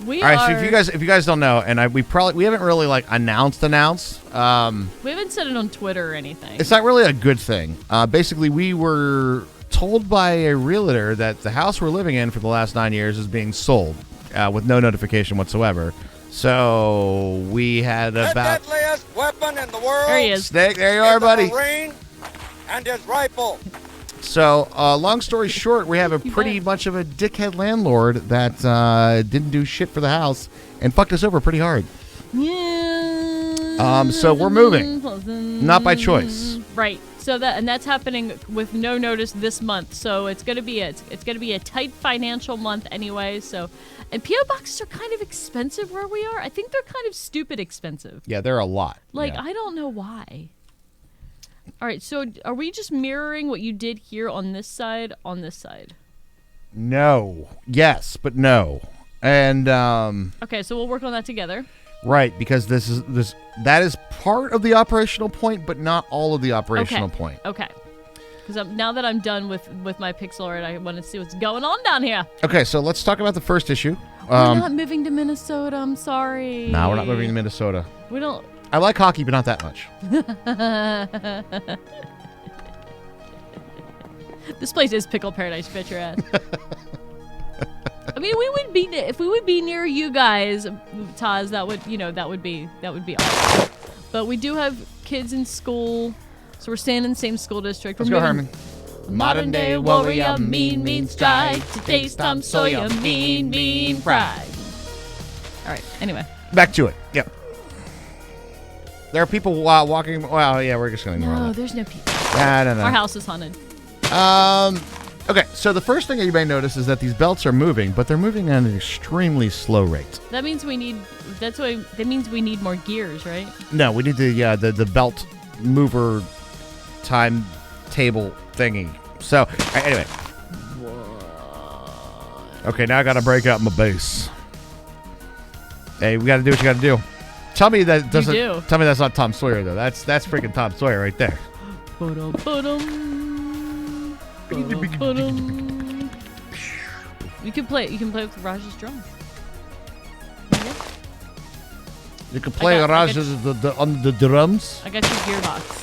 We All right, are. so if you guys don't know, and we haven't really like announced. We haven't said it on Twitter or anything. It's not really a good thing. Basically, we were told by a realtor that the house we're living in for the last 9 years is being sold with no notification whatsoever. So we had about The deadliest weapon in the world. There he is. Snake. There you are, buddy. Is a Marine and his rifle. So, long story short, we have a pretty bet. much of a dickhead landlord that didn't do shit for the house and fucked us over pretty hard. Yeah. So we're moving, not by choice. Right. So that's happening with no notice this month. So it's gonna be a tight financial month anyway. So, and PO boxes are kind of expensive where we are. I think they're kind of stupid expensive. Yeah, they're a lot. Like Yeah. I don't know why. All right. So are we just mirroring what you did here on this side? On this side. No. Yes, but no. And Okay. So we'll work on that together. right, because that is part of the operational point, but not all of the operational point. Okay. Because now that I'm done with my pixel art, I want to see what's going on down here. Okay, so let's talk about the first issue. We're not moving to Minnesota. I'm sorry. No, we're not moving to Minnesota. We don't. I like hockey, but not that much. This place is pickle paradise. Bet your ass. I mean, if we would be near you guys, Taz, that would be awesome. But we do have kids in school, so we're staying in the same school district. Let's go, Herman. Modern day warrior, mean stride. Today's Tom Sawyer, mean pride. All right. Anyway. Back to it. Yep. There are people walking. Well, yeah, we're just gonna ignore No, that. there's no people. I don't know. Our house is haunted. Okay, so the first thing that you may notice is that these belts are moving, but they're moving at an extremely slow rate. That means we need. That means we need more gears, right? No, we need the belt mover time table thingy. So anyway. Okay, now I gotta break out my bass. Hey, we gotta do what you gotta do. Tell me that doesn't. do. Tell me that's not Tom Sawyer though. That's freaking Tom Sawyer right there. You can play with Raj's drum. You can play I got- on the drums. I got your gearbox.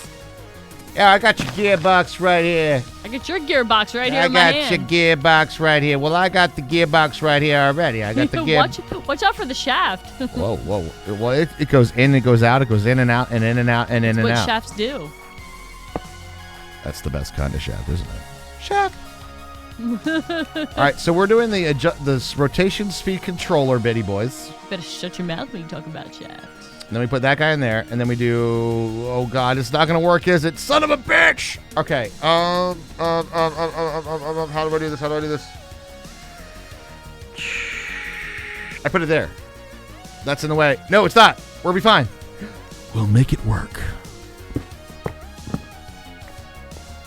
Yeah, I got your gearbox right here. I got your gearbox right here I in my got your hand. gearbox right here. Well, I got the gearbox right here already. I got the gear. Watch out for the shaft. Whoa. Well, it goes in, it goes out, it goes in and out, and in and out, and in and what out. shafts do. That's the best kind of shaft, isn't it? Shaft. All right, so we're doing the rotation speed controller, bitty boys. Better shut your mouth when you talk about shafts. And then we put that guy in there, and then we do. Oh God, it's not gonna work, is it? Son of a bitch! Okay. How do I do this? How do I do this? I put it there. That's in the way. No, it's not. We'll be fine. We'll make it work.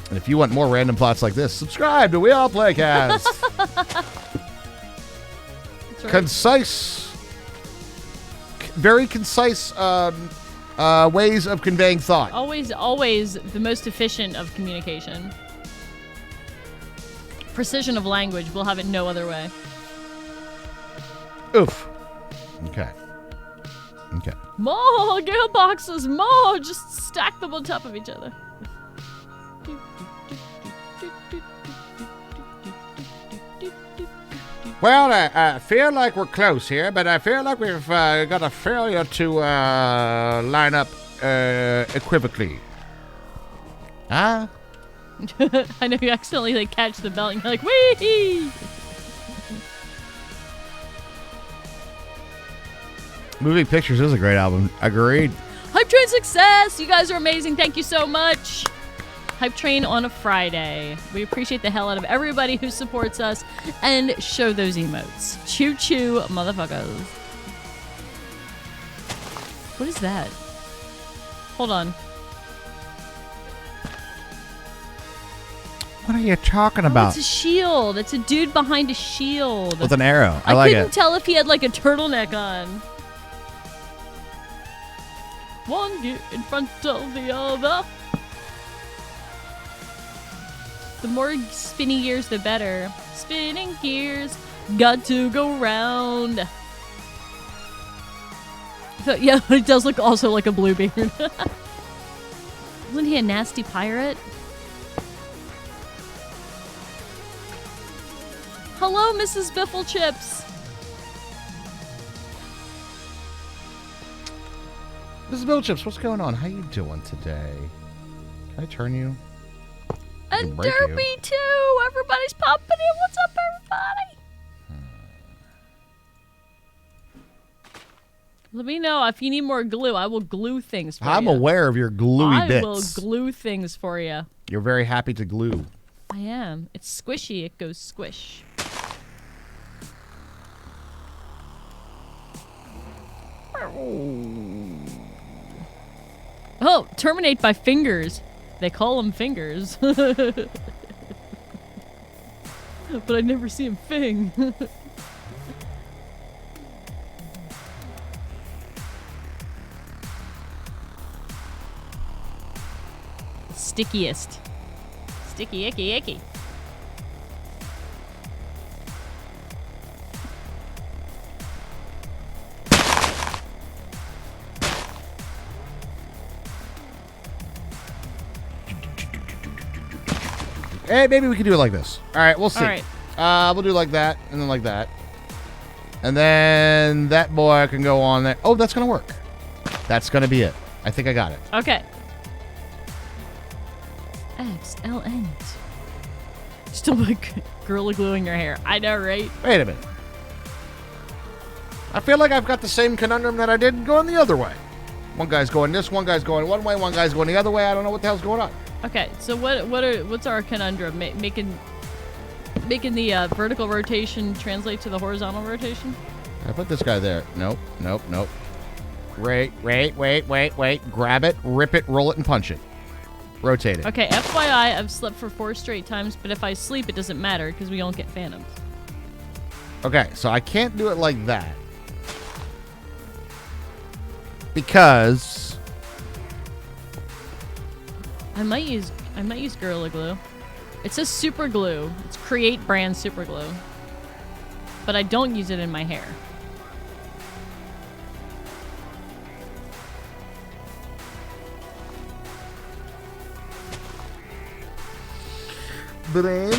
And if you want more random plots like this, subscribe to We All Playcast. That's right. Concise. Very concise ways of conveying thought. Always the most efficient of communication. Precision of language. We'll have it no other way. Oof. Okay. More gearboxes, more. Just stack them on top of each other. Well, I feel like we're close here, but I feel like we've got a failure to line up equivocally. Ah? I know you accidentally catch the belt and you're like, wee! Moving Pictures is a great album. Agreed. Hype Train success! You guys are amazing. Thank you so much. Hype Train on a Friday. We appreciate the hell out of everybody who supports us and show those emotes. Choo choo, motherfuckers. What is that? Hold on. What are you talking Oh, about? it's a shield. It's a dude behind a shield. With an arrow. I I like couldn't it. tell if he had like a turtleneck on. One gear in front of the other. The more spinny gears, the better. Spinning gears, got to go round. So, yeah, it does look also like a Bluebeard. Wasn't he a nasty pirate? Hello, Mrs. Bifflechips. Mrs. Billchips, what's going on? How you doing today? Can I turn you? And break Derby you. too. Everybody's popping in. What's up, everybody? Let me know if you need more glue. I will glue things for you. I'm aware of your gluey I bits. will glue things for you. You're very happy to glue. I am. It's squishy. It goes squish. Oh, terminate by fingers. They call them fingers. But I never see him fing. Stickiest. Sticky, icky, icky. Hey, maybe we can do it like this. All right, we'll see. All right. We'll do like that, and then like that. And then that boy can go on there. Oh, that's going to work. That's going to be it. I think I got it. Okay. Excellent. Still like Gorilla Gluing your hair. I know, right? Wait a minute. I feel like I've got the same conundrum that I did going the other way. One guy's going this, one guy's going one way, one guy's going the other way. I don't know what the hell's going on. Okay, so what's our conundrum? Making the vertical rotation translate to the horizontal rotation? I put this guy there. Nope, nope, nope. Wait. Grab it, rip it, roll it, and punch it. Rotate it. Okay, FYI, I've slept for 4 straight times, but if I sleep, it doesn't matter because we don't get phantoms. Okay, so I can't do it like that. Because I might use Gorilla Glue. It says Super Glue. It's Create brand Super Glue. But I don't use it in my hair. Brian,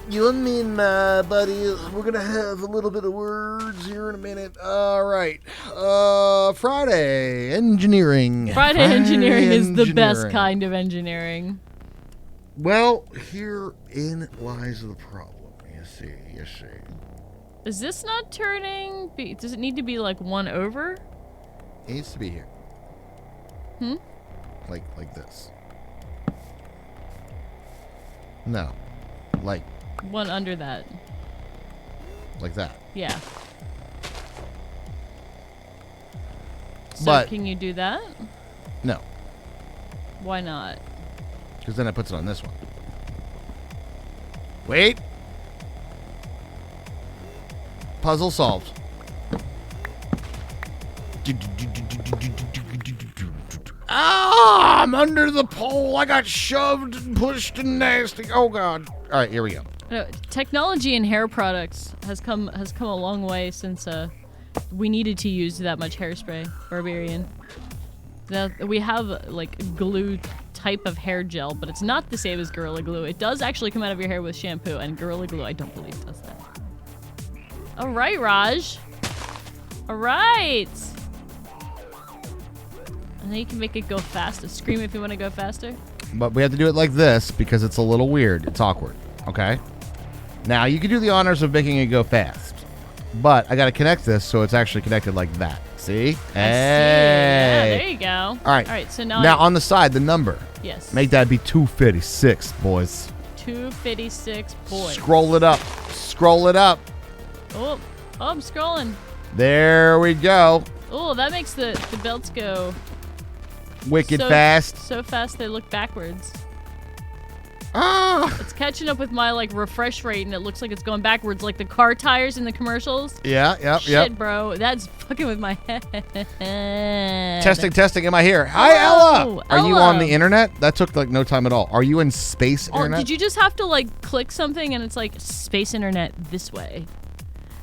you and me and my buddies, we're going to have a little bit of words here in a minute. All right. Friday engineering. Friday engineering is the best kind of engineering. Well, herein lies the problem. You see. Is this not turning? Does it need to be like 1 over? It needs to be here. Like this. No. Like 1 under that. Like that. Yeah. So But- can you do that? No. Why not? Because then it puts it on this one. Wait. Puzzle solved. Ah, I'm under the pole. I got shoved and pushed and nasty. Oh, God. All right, here we go. Technology in hair products has come a long way since we needed to use that much hairspray, Barbarian. We have like glue type of hair gel, but it's not the same as Gorilla Glue. It does actually come out of your hair with shampoo, and Gorilla Glue I don't believe does that. All right, Raj. All right. And then you can make it go faster. Scream if you want to go faster. But we have to do it like this because it's a little weird. It's awkward. Okay? Now, you can do the honors of making it go fast. But I got to connect this so it's actually connected like that. See? I see. Yeah, there you go. All right. All right, so now Now, on the side, the number. yes. Make that be 256, boys. 256 boys. Scroll it up. Scroll it up. Oh, I'm scrolling. There we go. Oh, that makes the belts go Wicked so fast. So fast they look backwards. It's catching up with my like refresh rate, and it looks like it's going backwards, like the car tires in the commercials. Yeah, yep, Shit, bro, that's fucking with my head. Testing. Am I here? Hi, Hello, Ella. Are you Ella. on the internet? That took like no time at all. Are you in space Oh, internet? did you just have to like click something, and it's like space internet this way,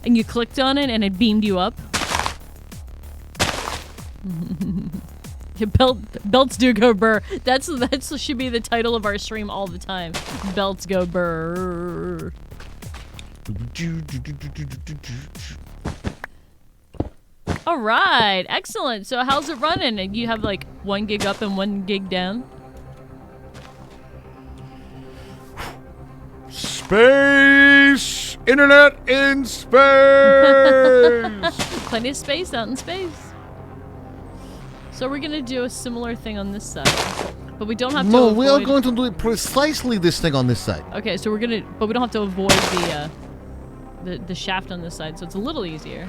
and you clicked on it, and it beamed you up? Belts do go burr. That's should be the title of our stream all the time. Belts go burr. All right, excellent. So how's it running? And you have like 1 gig up and 1 gig down. Space internet in space. Plenty of space out in space. So we're gonna do a similar thing on this side, but we don't have to. No, avoid... we are going to do precisely this thing on this side. Okay, so but we don't have to avoid the shaft on this side, so it's a little easier.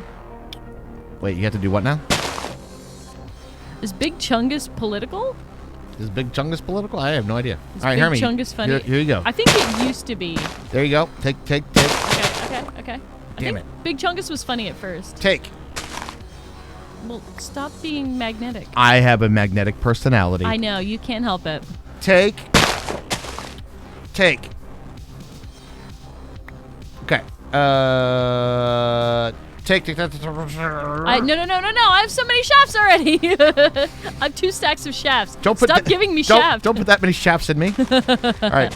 Wait, you have to do what now? Is Big Chungus political? Is Big Chungus political? I have no idea. Is All right, Big Hermie. Chungus funny? Here you go. I think it used to be. There you go. Take. Okay. Damn it. Big Chungus was funny at first. Take. Well, stop being magnetic. I have a magnetic personality. I know, you can't help it. Take. Okay. Take. No. I have so many shafts already. I have 2 stacks of shafts. Stop giving me shafts. Don't put that many shafts in me. All right.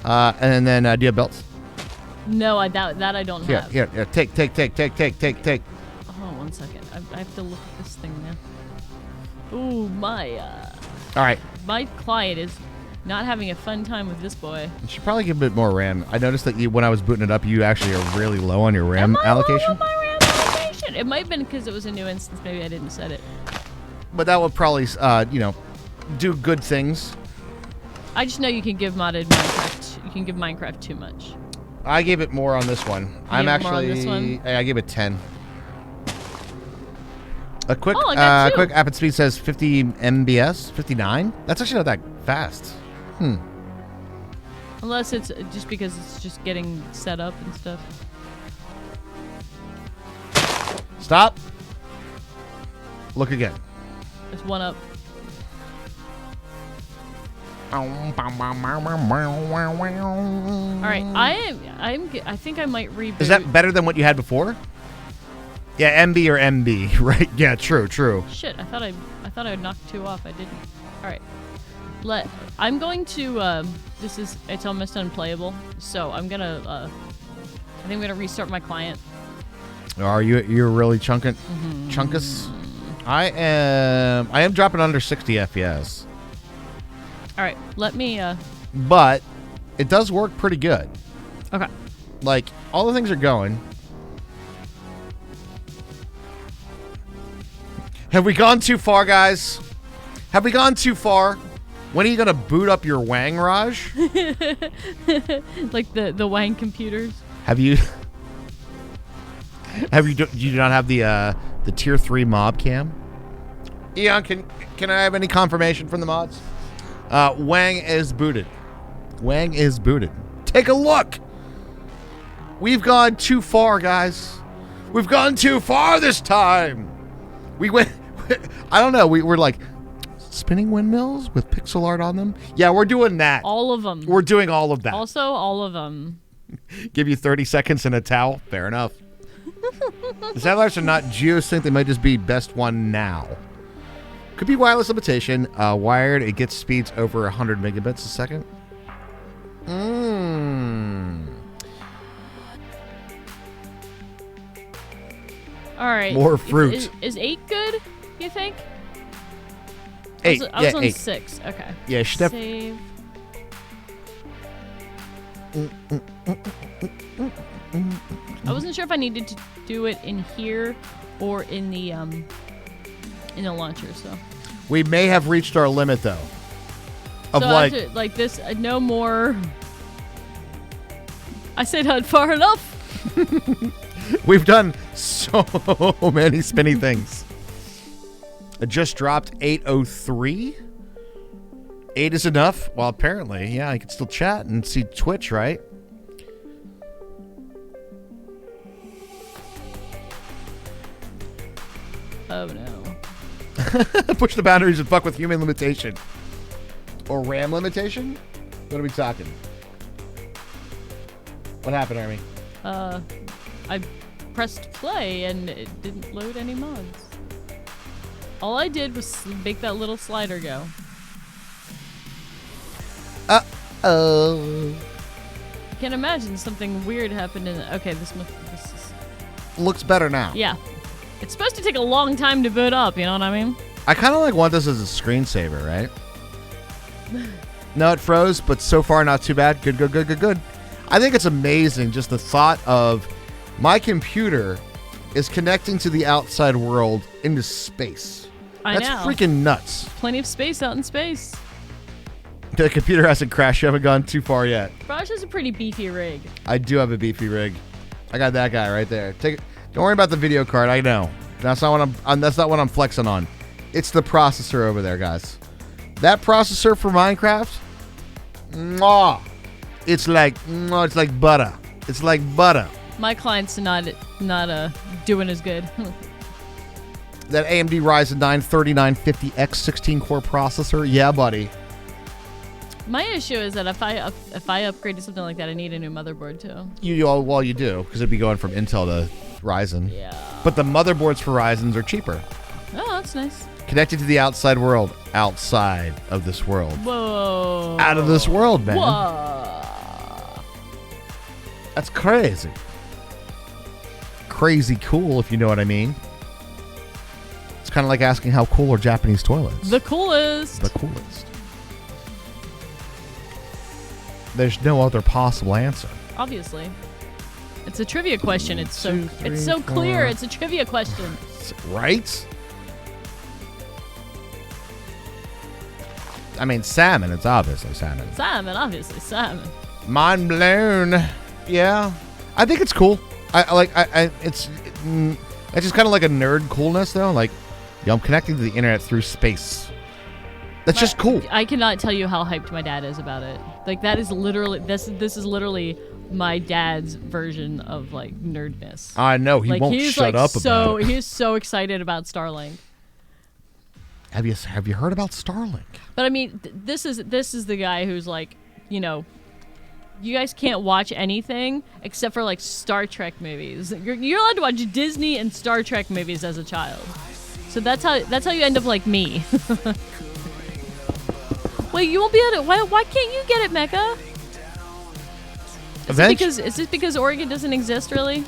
And then do you have belts? No, that I don't have. Here. Take. Oh, 1 second. I have to look at this thing now. Ooh, All right. my client is not having a fun time with this boy. You should probably give a bit more RAM. I noticed that when I was booting it up, you actually are really low on your RAM allocation. Low on my RAM allocation? It might have been because it was a new instance. Maybe I didn't set it. But that would probably, do good things. I just know you can give modded Minecraft. You can give Minecraft too much. I gave it more on this one. Gave it more on this one? I gave it 10. A quick, Oh, I got 2. quick app at speed says 50 MBS, 59. That's actually not that fast. Unless it's just because it's just getting set up and stuff. Stop. Look again. There's 1 up. All right, I think I might reboot. Is that better than what you had before? Yeah, MB or MB, right? Yeah, true. Shit, I thought I knocked 2 off. I didn't. All right. I'm going to it's almost unplayable. So I'm going to I think I'm going to restart my client. Are you're really chunkus? I am dropping under 60 FPS. All right, let me But it does work pretty good. Okay. Like all the things are going. Have we gone too far, guys? Have we gone too far? When are you gonna boot up your Wang, Raj? like the Wang computers. Have you? Do you not have the tier 3 mob cam? Eon, can I have any confirmation from the mods? Wang is booted. Wang is booted. Take a look. We've gone too far, guys. We've gone too far this time. We went. I don't know. We're like spinning windmills with pixel art on them. Yeah, we're doing that. All of them. We're doing all of that. Also, all of them. Give you 30 seconds and a towel. Fair enough. The satellites are not geosync. They might just be best one now. Could be wireless limitation. Wired, it gets speeds over 100 megabits a second. All right. More fruit. Is 8 good, you think? 8. I was on 8. 6. Okay. Yeah, should have. Save. I wasn't sure if I needed to do it in here or in the launcher, so. We may have reached our limit, though. Of so like, after, like this, no more. I said not far enough. we've done so many spinny things. It just dropped 803. 8 is enough? Well, apparently. Yeah, I can still chat and see Twitch, right? Oh, no. Push the boundaries and fuck with human limitation. Or RAM limitation? What are we talking? What happened, Army? I pressed play and it didn't load any mods. All I did was make that little slider go. Uh-oh. I can't imagine something weird happened in... Okay, this is... Looks better now. Yeah. It's supposed to take a long time to boot up, you know what I mean? I kind of like want this as a screensaver, right? No, it froze, but so far not too bad. Good, good, good, good, good. I think it's amazing just the thought of my computer is connecting to the outside world into space. I That's know. freaking nuts. Plenty of space out in space. The computer hasn't crashed. You haven't gone too far yet. Raj has a pretty beefy rig. I do have a beefy rig. I got that guy right there. Take it. Don't worry about the video card. I know. That's not what that's not what I'm flexing on. It's the processor over there, guys. That processor for Minecraft, mwah, it's like butter. It's like butter. My client's not doing as good. That AMD Ryzen 9 3950X 16-core processor, yeah, buddy. My issue is that if I upgrade to something like that, I need a new motherboard too. You do, because it'd be going from Intel to Ryzen. Yeah. But the motherboards for Ryzens are cheaper. Oh, that's nice. Connected to the outside world. Outside of this world. Whoa. Out of this world, man. Whoa. That's crazy. Crazy cool, if you know what I mean. It's kind of like asking how cool are Japanese toilets. The coolest. The coolest. There's no other possible answer. Obviously. It's a trivia question. It's so 2, 3, it's so 4. clear. It's a trivia question. Right? I mean, salmon. It's obviously salmon. Salmon, obviously salmon. Mind blown. Yeah, I think it's cool. It's just kind of like a nerd coolness though. Like, I'm connecting to the internet through space. That's just cool. I cannot tell you how hyped my dad is about it. Like, that is literally this is literally my dad's version of like nerdness. I know he like, won't he's shut like up about it. He's so excited about Starlink. Have you heard about Starlink? But I mean, this is the guy who's like, you know, you guys can't watch anything except for like Star Trek movies. You're allowed to watch Disney and Star Trek movies as a child. So that's how you end up like me. Wait, you won't be able to. Why can't you get it, Mecca? Is it because Oregon doesn't exist, really?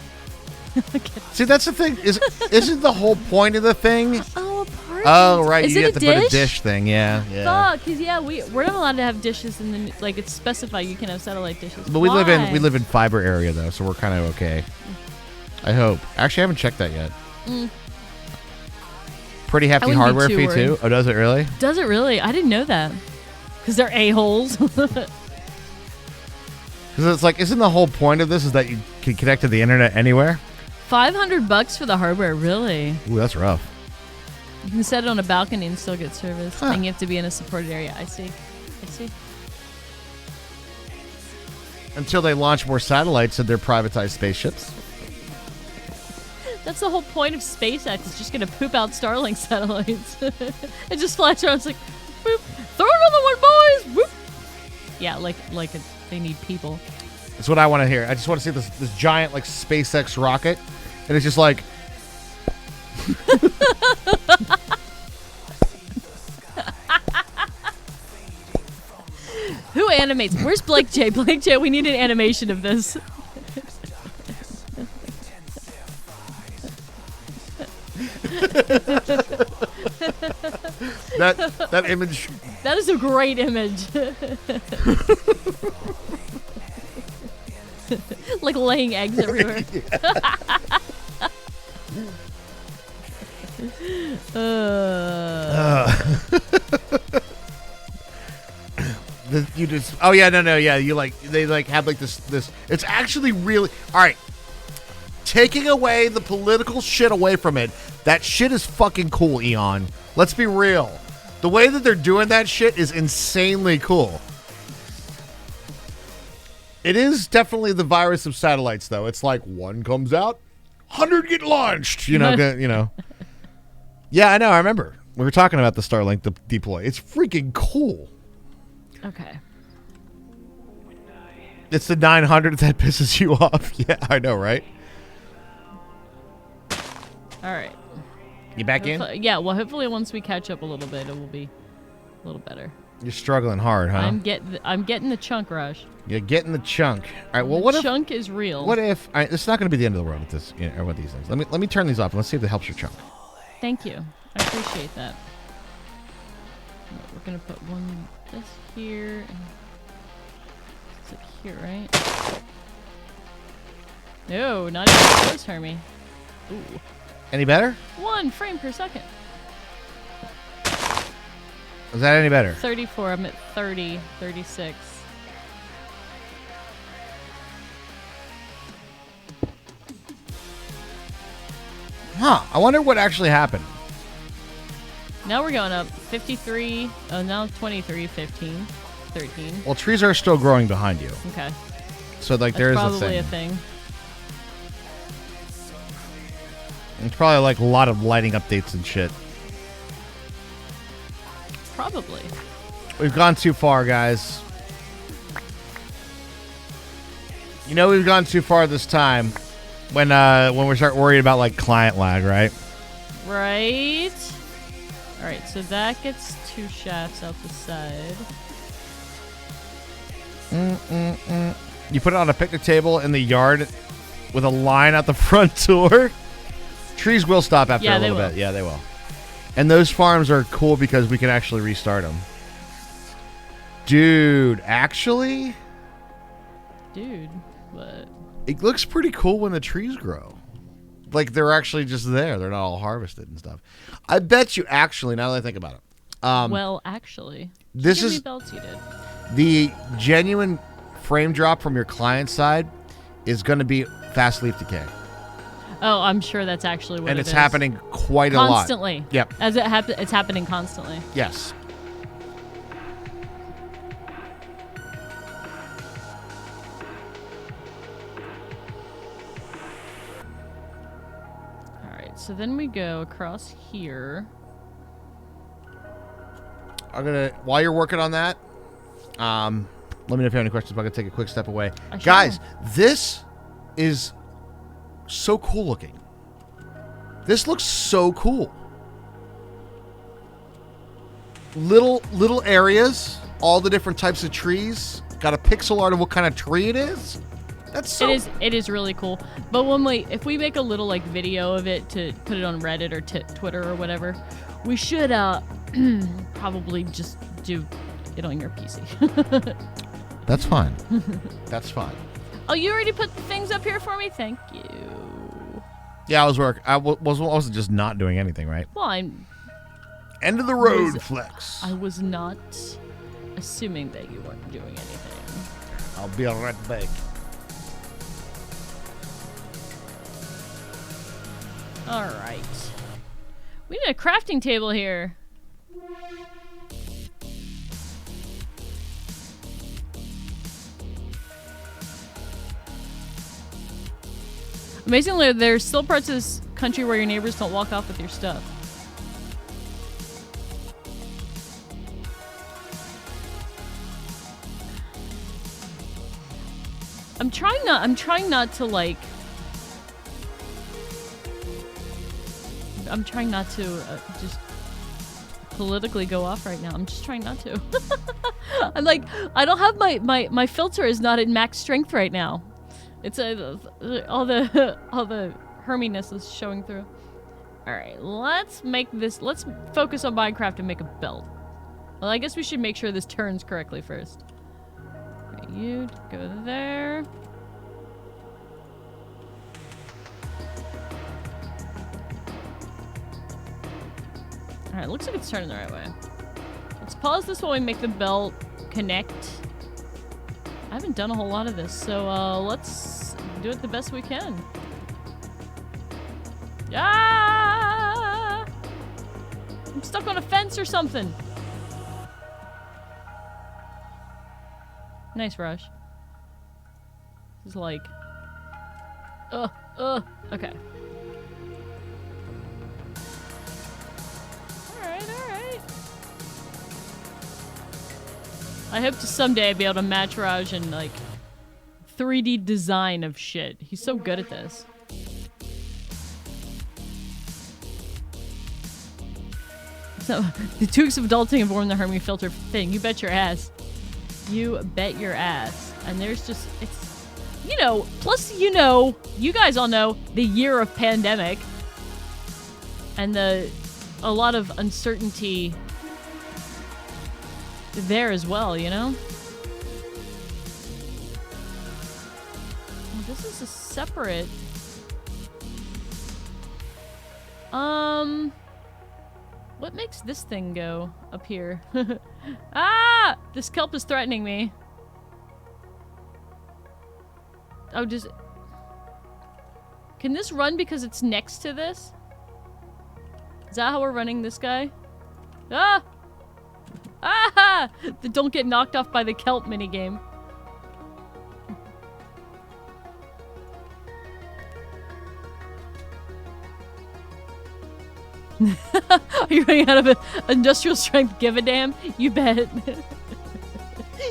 See, that's the thing. Isn't the whole point of the thing? Oh, apartments. Oh, right. Is You it have a to dish? put a dish thing. Yeah. Fuck, because we're not allowed to have dishes in the like. It's specified you can have satellite dishes. But we live Why? in fiber area though, so we're kind of okay. I hope. Actually, I haven't checked that yet. Pretty hefty wouldn't be hardware too fee worried. too. Oh, does it really? Does it really? I didn't know that. Because they're a-holes. Because it's like, isn't the whole point of this is that you can connect to the internet anywhere? $500 for the hardware, really? Ooh, that's rough. You can set it on a balcony and still get service. Huh. And you have to be in a supported area. I see. Until they launch more satellites and their privatized spaceships. That's the whole point of SpaceX. It's just going to poop out Starlink satellites. It just flies around. It's like, boop. Throw another one, boys. Whoop. Yeah, they need people. That's what I want to hear. I just want to see this giant like SpaceX rocket, and it's just like. Who animates? Where's Blake J? Blake J, we need an animation of this. that image. That is a great image. Like laying eggs everywhere. You just. Oh yeah, no, yeah. You like they like have like this. It's actually really all right. Taking away the political shit away from it, that shit is fucking cool, Eon. Let's be real. The way that they're doing that shit is insanely cool. It is definitely the virus of satellites, though. It's like one comes out, 100 get launched. You know. Yeah, I know. I remember we were talking about the Starlink deploy. It's freaking cool. Okay. It's the 900 that pisses you off. Yeah, I know, right? All right. You back in? Yeah. Well, hopefully once we catch up a little bit, it will be a little better. You're struggling hard, huh? I'm getting the chunk rush. You're getting the chunk. All right. Well, what if chunk is real? What if? All right, it's not going to be the end of the world with this, or with these things. Let me turn these off and let's see if it helps your chunk. Thank you. I appreciate that. We're gonna put this here. And it's like here, right? No, not even close, Hermie. Ooh. Any better? 1 frame per second. Is that any better? 34. I'm at 30, 36. Huh. I wonder what actually happened. Now we're going up 53. Oh, now 23, 15, 13. Well, trees are still growing behind you. Okay. So, like, That's there is probably a a thing. thing. It's probably, like, a lot of lighting updates and shit. Probably. We've gone too far, guys. You know we've gone too far this time when we start worrying about, like, client lag, right? Right. All right, so that gets 2 shafts out the side. You put it on a picnic table in the yard with a line out the front door. Trees will stop after a little bit. Yeah, they will. And those farms are cool because we can actually restart them. Dude, actually? Dude, what? It looks pretty cool when the trees grow. Like, they're actually just there. They're not all harvested and stuff. I bet you actually, now that I think about it. Well, actually. This Give is me belts you did. the genuine frame drop from your client side is going to be fast leaf decay. Oh, I'm sure that's actually what And it it's is. happening quite a lot. Constantly. Yep. As it's happening constantly. Yes. All right, so then we go across here. I'm gonna, while you're working on that, let me know if you have any questions, but I'm gonna take a quick step away. Guys, this is so cool looking. This looks so cool. Little areas, all the different types of trees. Got a pixel art of what kind of tree it is. That's so. It is really cool. But if we make a little like video of it to put it on Reddit or Twitter or whatever, we should probably just do it on your PC. That's fine. That's fine. Oh, you already put things up here for me? Thank you. Yeah, I was working. I wasn't just not doing anything, right? Well, End of the road, Flex. I was not assuming that you weren't doing anything. I'll be right back. All right. We need a crafting table here. Amazingly, there's still parts of this country where your neighbors don't walk off with your stuff. I'm trying not to like. I'm trying not to just politically go off right now. I'm just trying not to. I'm like, I don't have my filter is not at max strength right now. It's all the herminess is showing through. All right, let's focus on Minecraft and make a belt. Well, I guess we should make sure this turns correctly first. Okay, you go there. All right, looks like it's turning the right way. Let's pause this while we make the belt connect. I haven't done a whole lot of this, so let's do it the best we can. Yeah! I'm stuck on a fence or something. Nice rush. It's like... Okay. Alright. I hope to someday be able to match Raj in, like, 3D design of shit. He's so good at this. So, the 2 weeks of adulting have worn the Hermie filter thing. You bet your ass. You bet your ass. And there's just, it's, you know, plus, you know, you guys all know the year of pandemic. And a lot of uncertainty there as well, you know? Well, this is a separate... What makes this thing go up here? Ah! This kelp is threatening me. Oh, just... Can this run because it's next to this? Is that how we're running this guy? Ah! Ah! Don't get knocked off by the kelp minigame. Are you running out of industrial strength give a damn? You bet.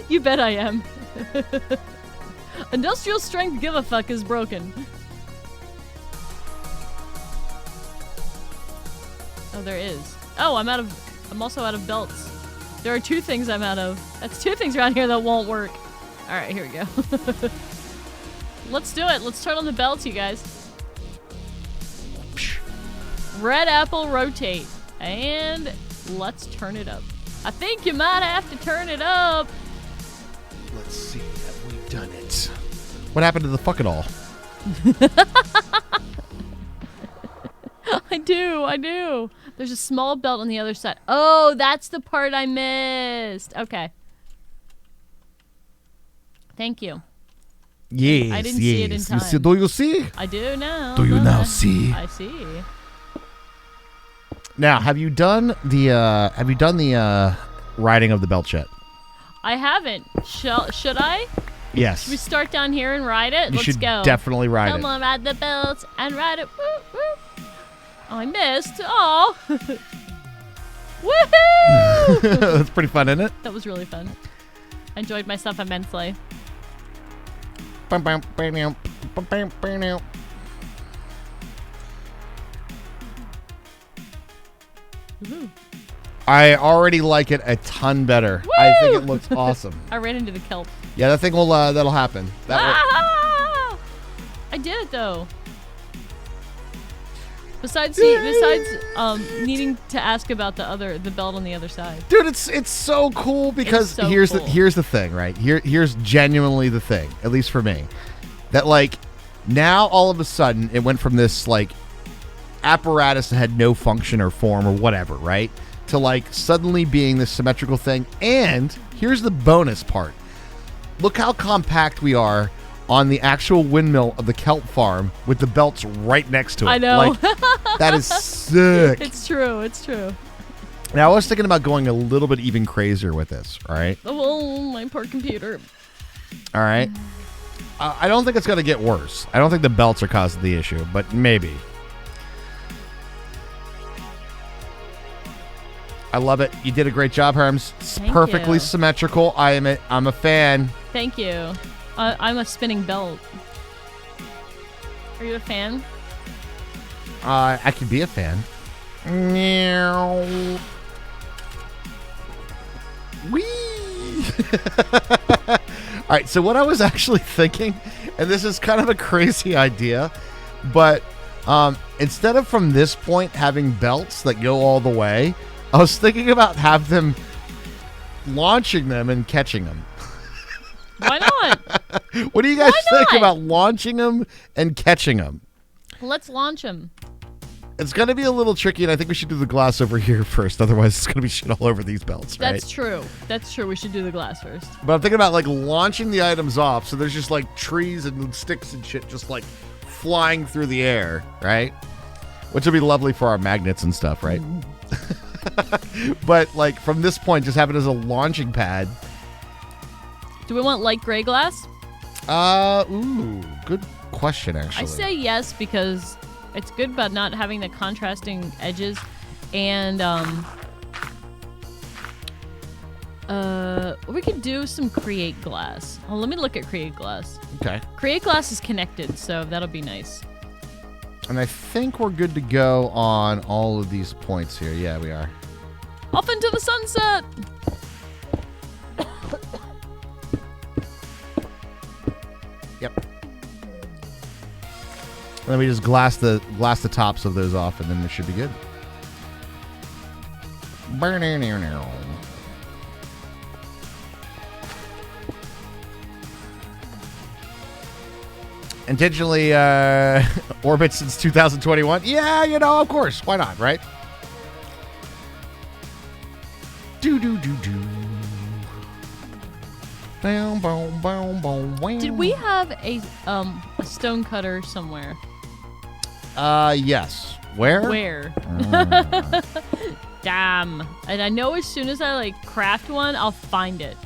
You bet I am. Industrial strength give a fuck is broken. Oh, there is. Oh, I'm also out of belts. There are 2 things I'm out of. That's 2 things around here that won't work. Alright, here we go. Let's do it. Let's turn on the belts, you guys. Red apple rotate. And let's turn it up. I think you might have to turn it up. Let's see. Have we done it? What happened to the fuck it all? I do. There's a small belt on the other side. Oh, that's the part I missed. Okay. Thank you. Yes, I didn't see it in time. Do you see? I do now. Do you now see? I see. Now, have you done the riding of the belt yet? I haven't. Should I? Yes. Should we start down here and ride it? You Let's should go. definitely ride Come it. on, ride the belts and ride it. Woo, woo. Oh, I missed. Oh. Woohoo! That's pretty fun, isn't it? That was really fun. I enjoyed myself immensely. Woohoo. I already like it a ton better. Woo! I think it looks awesome. I ran into the kelp. Yeah, that thing will that'll happen. Ah! I did it though. Besides needing to ask about the belt on the other side. Dude, it's so cool because So here's cool. the thing, right? Here's genuinely the thing, at least for me. That like now all of a sudden it went from this like apparatus that had no function or form or whatever, right? To like suddenly being this symmetrical thing. And here's the bonus part. Look how compact we are on the actual windmill of the kelp farm with the belts right next to it. I know. Like, that is sick. It's true. Now, I was thinking about going a little bit even crazier with this, all right? Oh, my poor computer. All right? I don't think it's going to get worse. I don't think the belts are causing the issue, but maybe. I love it. You did a great job, Herms. It's Thank perfectly you. symmetrical. I'm a fan. Thank you. I'm a spinning belt. Are you a fan? I could be a fan. Meow. Whee! All right, so what I was actually thinking, and this is kind of a crazy idea, but instead of from this point having belts that go all the way, I was thinking about have them launching them and catching them. Why not? What do you guys Why think not? about launching them and catching them? Let's launch him. It's going to be a little tricky, and I think we should do the glass over here first. Otherwise, it's going to be shit all over these belts, right? That's true. That's true. We should do the glass first. But I'm thinking about, like, launching the items off, so there's just, like, trees and sticks and shit just, like, flying through the air, right? Which would be lovely for our magnets and stuff, right? But, like, from this point, just have it as a launching pad. Do we want light gray glass? Ooh, good question, actually. I say yes because it's good about not having the contrasting edges. And, we could do some create glass. Oh, let me look at create glass. Okay. Create glass is connected, so that'll be nice. And I think we're good to go on all of these points here. Yeah, we are. Off into the sunset! Yep. And then we just glass the tops of those off, and then it should be good. Intentionally orbit since 2021. Yeah, of course. Why not, right? Do. Did we have a stone cutter somewhere? Yes. Where? Where? Damn. And I know as soon as I craft one, I'll find it.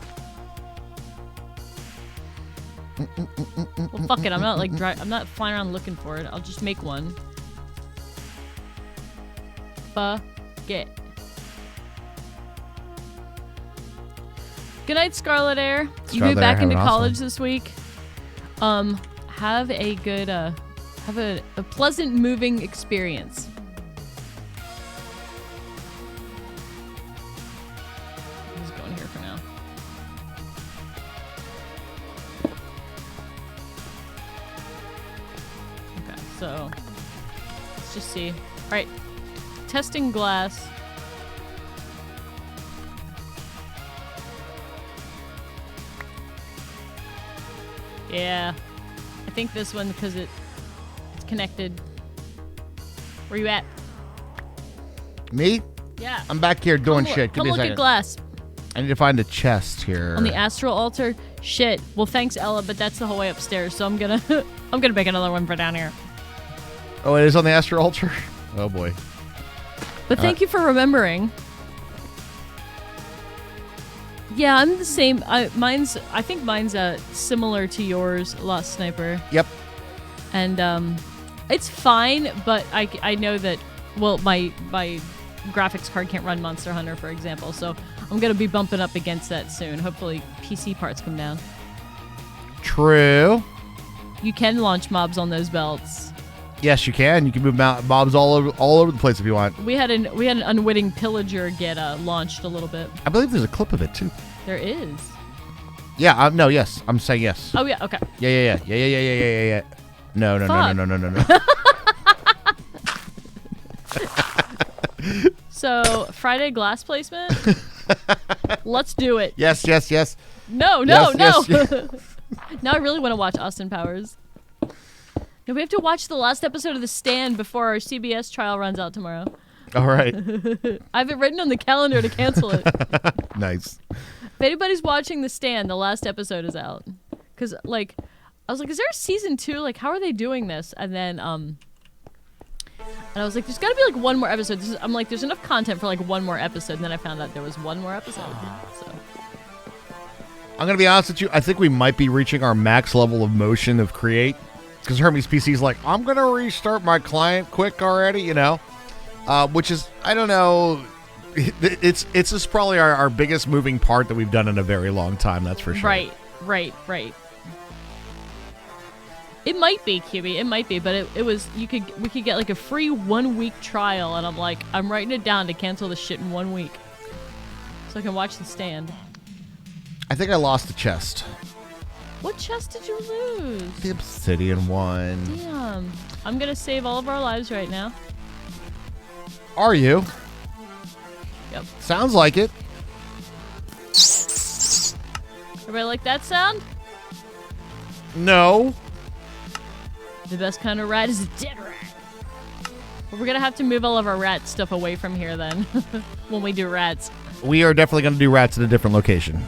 Well, fuck it. I'm not I'm not flying around looking for it. I'll just make one. Fuck it. Good night, Scarlet Air. You move back into college this week. Have a good, have a pleasant moving experience. I'm just going here for now. Okay, so let's just see. All right, testing glass. Yeah, I think this one because it's connected. Where you at? Me? Yeah. I'm back here doing shit. Give Come me a look second. at glass. I need to find a chest here. On the astral altar? Shit. Well, thanks, Ella, but that's the whole way upstairs, so I'm gonna make another one for down here. Oh, it is on the astral altar? Oh, boy. But thank you for remembering. Yeah, I'm the same. I think mine's similar to yours, Lost Sniper. Yep. And it's fine, but I know that, well, my graphics card can't run Monster Hunter, for example, so I'm going to be bumping up against that soon. Hopefully PC parts come down. True. You can launch mobs on those belts. Yes, you can. You can move mobs all over the place if you want. We had an unwitting pillager get launched a little bit. I believe there's a clip of it, too. There is. Yeah, no, yes. I'm saying yes. Oh, yeah, okay. Yeah. No. So, Friday glass placement? Let's do it. Yes. No. Yes. Now I really want to watch Austin Powers. No, we have to watch the last episode of The Stand before our CBS trial runs out tomorrow. All right. I have it written on the calendar to cancel it. Nice. If anybody's watching The Stand, the last episode is out. Because, I was like, is there a season 2? How are they doing this? And then, and I was like, there's got to be, one more episode. I'm like, there's enough content for, one more episode. And then I found out there was one more episode. So. I'm going to be honest with you. I think we might be reaching our max level of motion of create. Because Hermes PC's like, I'm going to restart my client quick already, which is, I don't know. It's just probably our biggest moving part that we've done in a very long time. That's for sure. Right. It might be, QB. It might be, but it was. We could get a free 1 week trial, and I'm like, I'm writing it down to cancel the shit in 1 week, so I can watch The Stand. I think I lost the chest. What chest did you lose? The obsidian one. Damn. I'm gonna save all of our lives right now. Are you? Yep. Sounds like it. Everybody like that sound? No. The best kind of rat is a dead rat. But we're gonna have to move all of our rat stuff away from here then when we do rats. We are definitely going to do rats at a different location.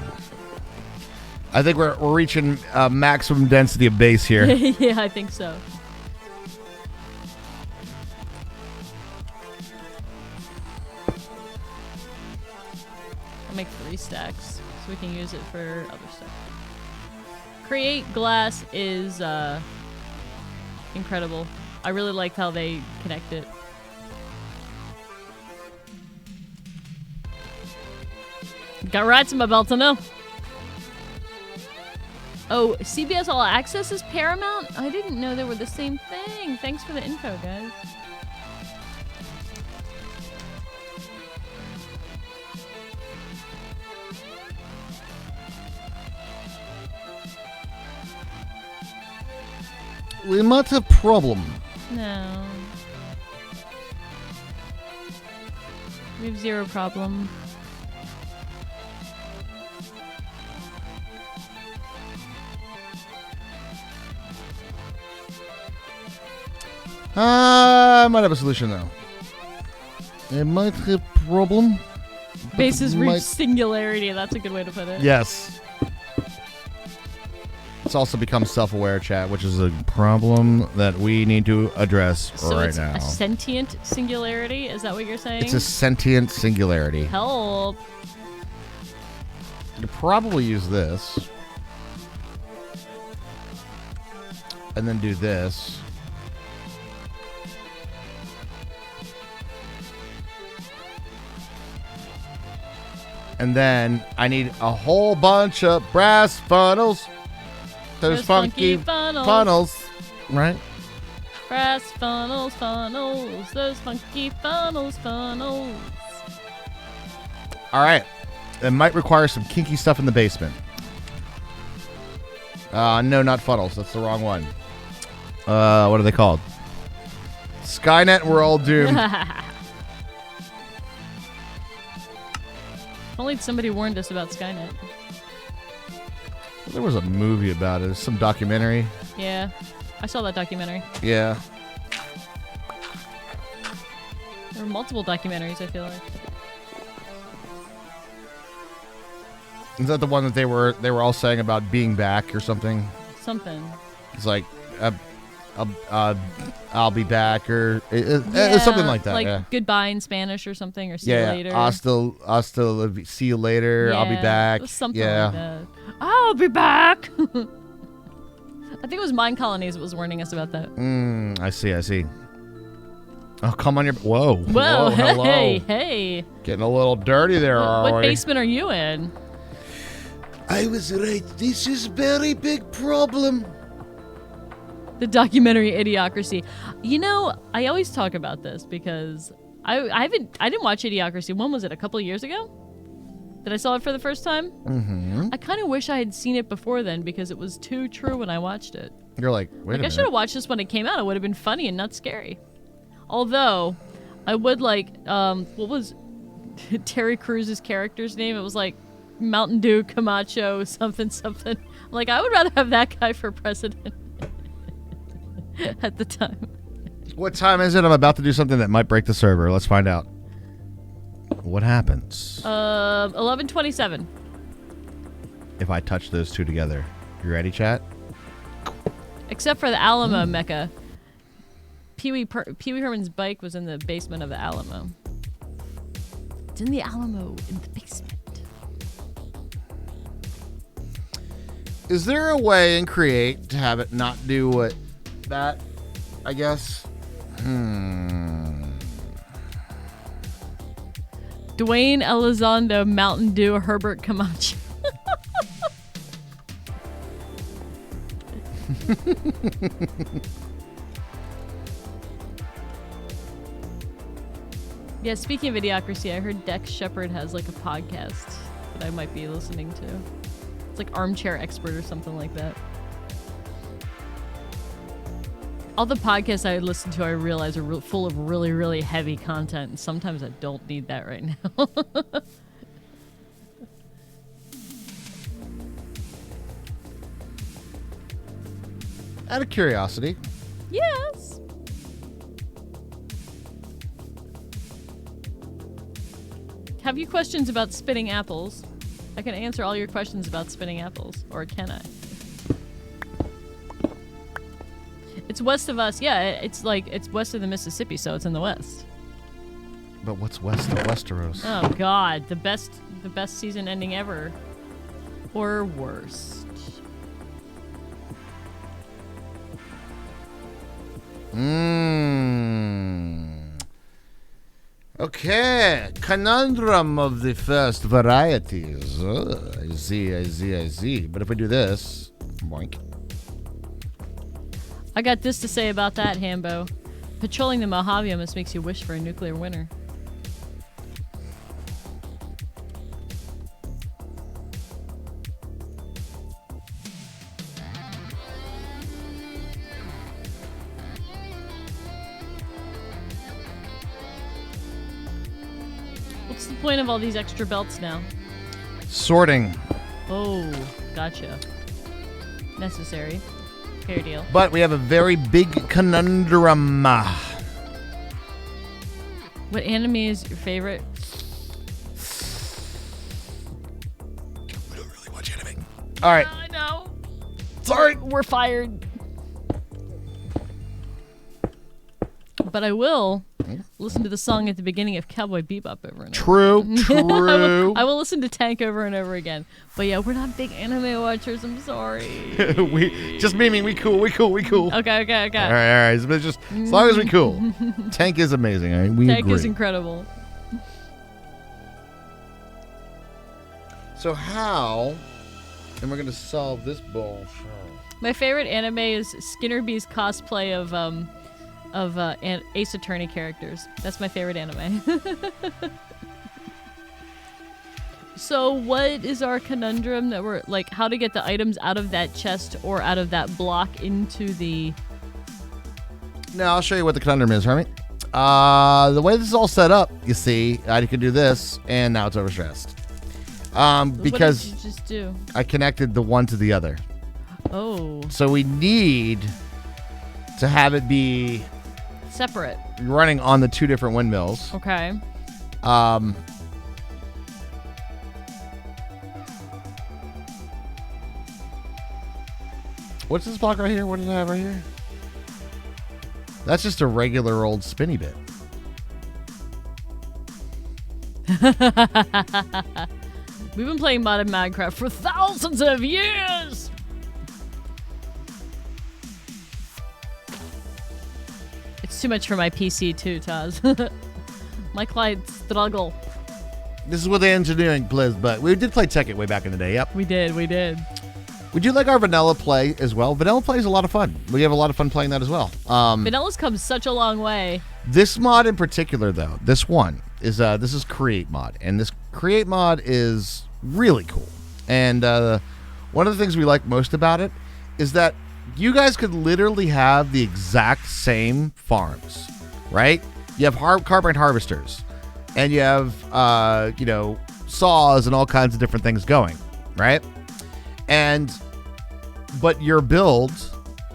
I think we're reaching maximum density of base here. Yeah, I think so. I'll make 3 stacks so we can use it for other stuff. Create Glass is incredible. I really liked how they connect it. Got rats in my belt to know. Oh, CBS All Access is Paramount? I didn't know they were the same thing. Thanks for the info, guys. We might have problem. No. We have zero problem. I might have a solution though. It might have problem. Bases might- reach singularity. That's a good way to put it. Yes. It's also become self-aware, chat, which is a problem that we need to address So right it's now. a sentient singularity? Is that what you're saying? It's a sentient singularity. Help. You could probably use this. And then do this. And then I need a whole bunch of brass funnels. Those funky funnels. Right? Brass funnels, funnels. Those funky funnels, funnels. All right. It might require some kinky stuff in the basement. No, not funnels. That's the wrong one. What are they called? Skynet, we're all doomed. If only somebody warned us about Skynet. There was a movie about it. Some documentary. Yeah. I saw that documentary. Yeah. There were multiple documentaries, I feel like. Is that the one that they were all saying about being back or something? Something. It's like, I'll be back, or it's something like that. Like yeah. goodbye in Spanish or something, or see Yeah. you later. Hasta, see you later. I'll be Yeah, back. it was something yeah. like that. I'll be back. I think it was Mind Colonies that was warning us about that. I see. Oh, come on your... Whoa. Whoa, hello. hey. Getting a little dirty there, What are we? basement are you in? I was right. This is very big problem. The documentary Idiocracy. You know, I always talk about this because I didn't watch Idiocracy. When was it? A couple of years ago? That I saw it for the first time? Mm-hmm. I kind of wish I had seen it before then because it was too true when I watched it. You're like, wait a I minute. should have watched this when it came out. It would have been funny and not scary. Although, I would like, what was Terry Cruz's character's name? It was like Mountain Dew Camacho something. Like, I would rather have that guy for president at the time. What time is it? I'm about to do something that might break the server. Let's find out. What happens 11:27. if I touch those two together? You ready, chat? Except for the Alamo Mecca. Pee Wee Herman's bike was in the basement of the Alamo. It's in the Alamo in the basement. Is there a way in Create to have it not do what that, I guess? Dwayne Elizondo, Mountain Dew, Herbert Camacho. Yeah, speaking of Idiocracy, I heard Dex Shepard has like a podcast that I might be listening to. It's like Armchair Expert or something like that. All the podcasts I listen to, I realize are full of really, really heavy content, and sometimes I don't need that right now. Out of curiosity, Yes. Have you questions about spitting apples? I can answer all your questions about spitting apples, or can I? It's west of us. Yeah, it's west of the Mississippi, so it's in the west. but what's west of Westeros? Oh God, the best season ending ever, or worst. Okay, conundrum of the first varieties. I see. But if we do this, boink. I got this to say about that, Hambo. Patrolling the Mojave almost makes you wish for a nuclear winter. What's the point of all these extra belts now? Sorting. Oh, gotcha. Necessary. Fair deal. But we have a very big conundrum. What anime is your favorite? We don't really watch anime. All right. I know. Sorry. We're fired. But I will listen to the song at the beginning of Cowboy Bebop over and over. True. I will listen to Tank over and over again. But yeah, we're not big anime watchers. I'm sorry. we just meaning we cool. Okay. All right. But just as long as we cool. Tank is amazing. We Tank agree. is incredible. So how am I going to solve this bullshit? My favorite anime is Skinner B's cosplay of Ace Attorney characters. That's my favorite anime. So what is our conundrum that we're like, how to get the items out of that chest or out of that block into the... Now I'll show you what the conundrum is, Hermit. The way this is all set up, you see, I could do this, and now it's overstressed. Because what did you just do? I connected the one to the other. Oh. So we need to have it be Separate. running on the two different windmills. Okay. What's this block right here? What does I have right here? That's just a regular old spinny bit. We've been playing modded Minecraft for thousands of years! It's too much for my PC too, Taz. My client struggle. This is where the engineering plays, but we did play Tekkit way back in the day, yep. We did. We do like our vanilla play as well. Vanilla play is a lot of fun. We have a lot of fun playing that as well. Vanilla's come such a long way. This mod in particular, though, this one is this is Create mod, and this Create mod is really cool. And one of the things we like most about it is that you guys could literally have the exact same farms, right? You have carbine harvesters, and you have saws and all kinds of different things going, right? But your build,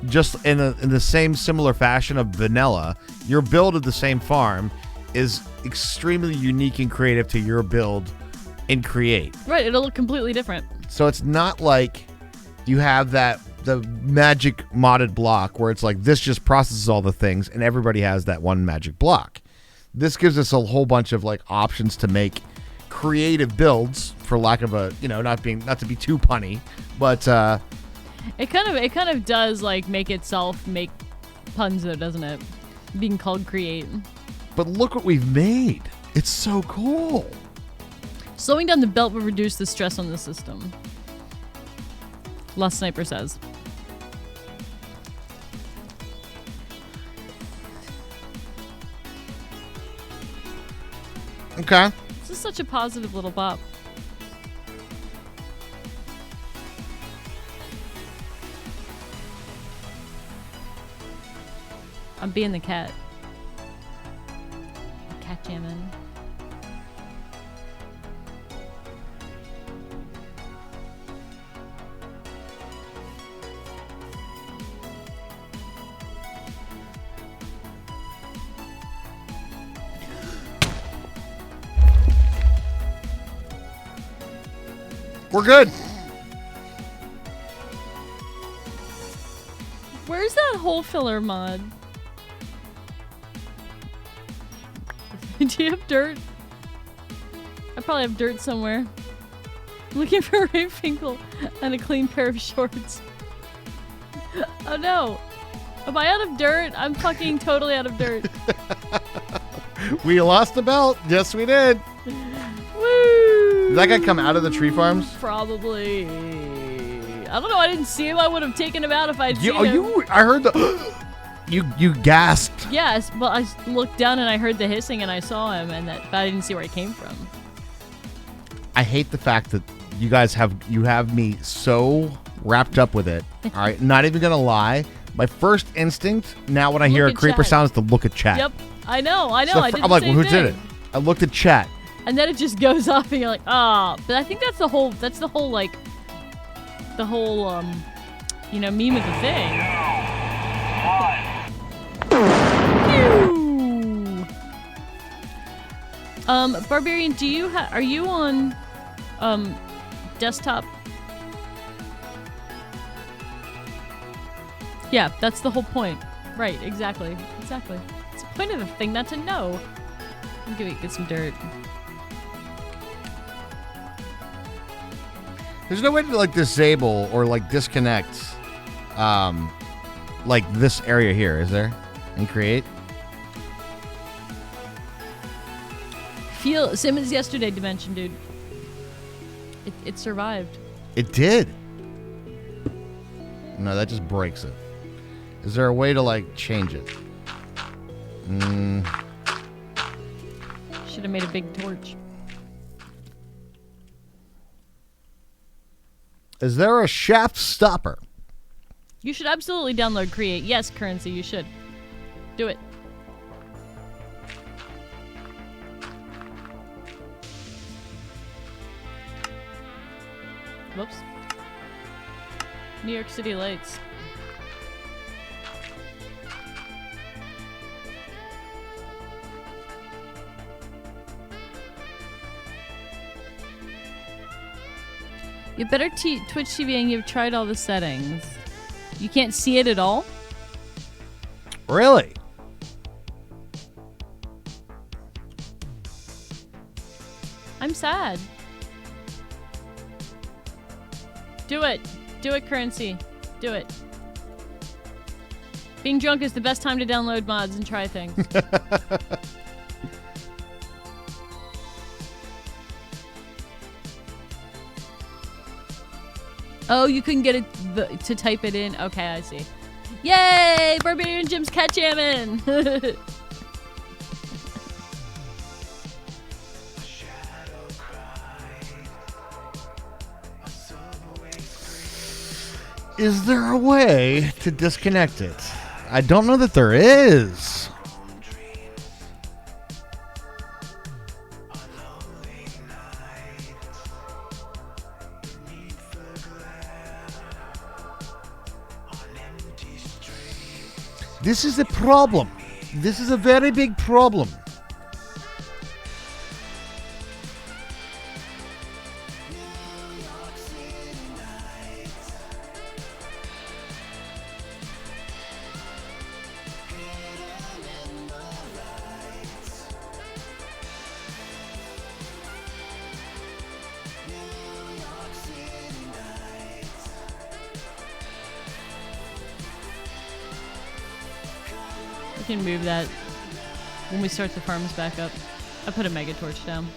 just in the same similar fashion of vanilla, your build of the same farm is extremely unique and creative to your build in Create. Right, it'll look completely different. So it's not like you have the magic modded block where it's like this just processes all the things and everybody has that one magic block. This gives us a whole bunch of like options to make creative builds, for lack of a, not to be too punny, but it kind of does like make itself make puns though, doesn't it? Being called Create. But look what we've made. It's so cool. Slowing down the belt will reduce the stress on the system. Lost Sniper says. Okay. This is such a positive little bop. I'm being the cat. Cat jamming. We're good. Where's that hole filler mod? Do you have dirt? I probably have dirt somewhere. I'm looking for Ray Finkel and a clean pair of shorts. Oh no. Am I out of dirt? I'm fucking totally out of dirt. We lost the belt. Yes, we did. Woo! Did that guy come out of the tree farms? Probably. I don't know. I didn't see him. I would have taken him out if I'd seen him. I heard the... You gasped. Yes, but I looked down and I heard the hissing and I saw him, but I didn't see where he came from. I hate the fact that you guys have me so wrapped up with it. All right, not even gonna lie. My first instinct now when I hear a creeper sound is to look at chat. Yep, I know. So I did I'm like, the well, who same did it? thing. I looked at chat. And then it just goes off and you're like, ah. But I think that's the whole like, the whole, meme of the thing. Pew! Barbarian, are you on, desktop? Yeah, that's the whole point. Right, exactly. It's the point of the thing not to know. I'm gonna get some dirt. There's no way to like disable or like disconnect like this area here, is there? And create? Same as yesterday, Dimension, dude. It survived. It did. No, that just breaks it. Is there a way to like change it? Should have made a big torch. Is there a shaft stopper? You should absolutely download Create. Yes, Currency, you should. Do it. Whoops. New York City lights. You better Twitch TV and you've tried all the settings. You can't see it at all? Really? I'm sad. Do it. Do it, Currency. Do it. Being drunk is the best time to download mods and try things. Oh, you couldn't get it to type it in? Okay, I see. Yay! Barbarian Jim's cat jamming! Is there a way to disconnect it? I don't know that there is. This is a problem. This is a very big problem. We can move that when we start the farms back up. I put a mega torch down.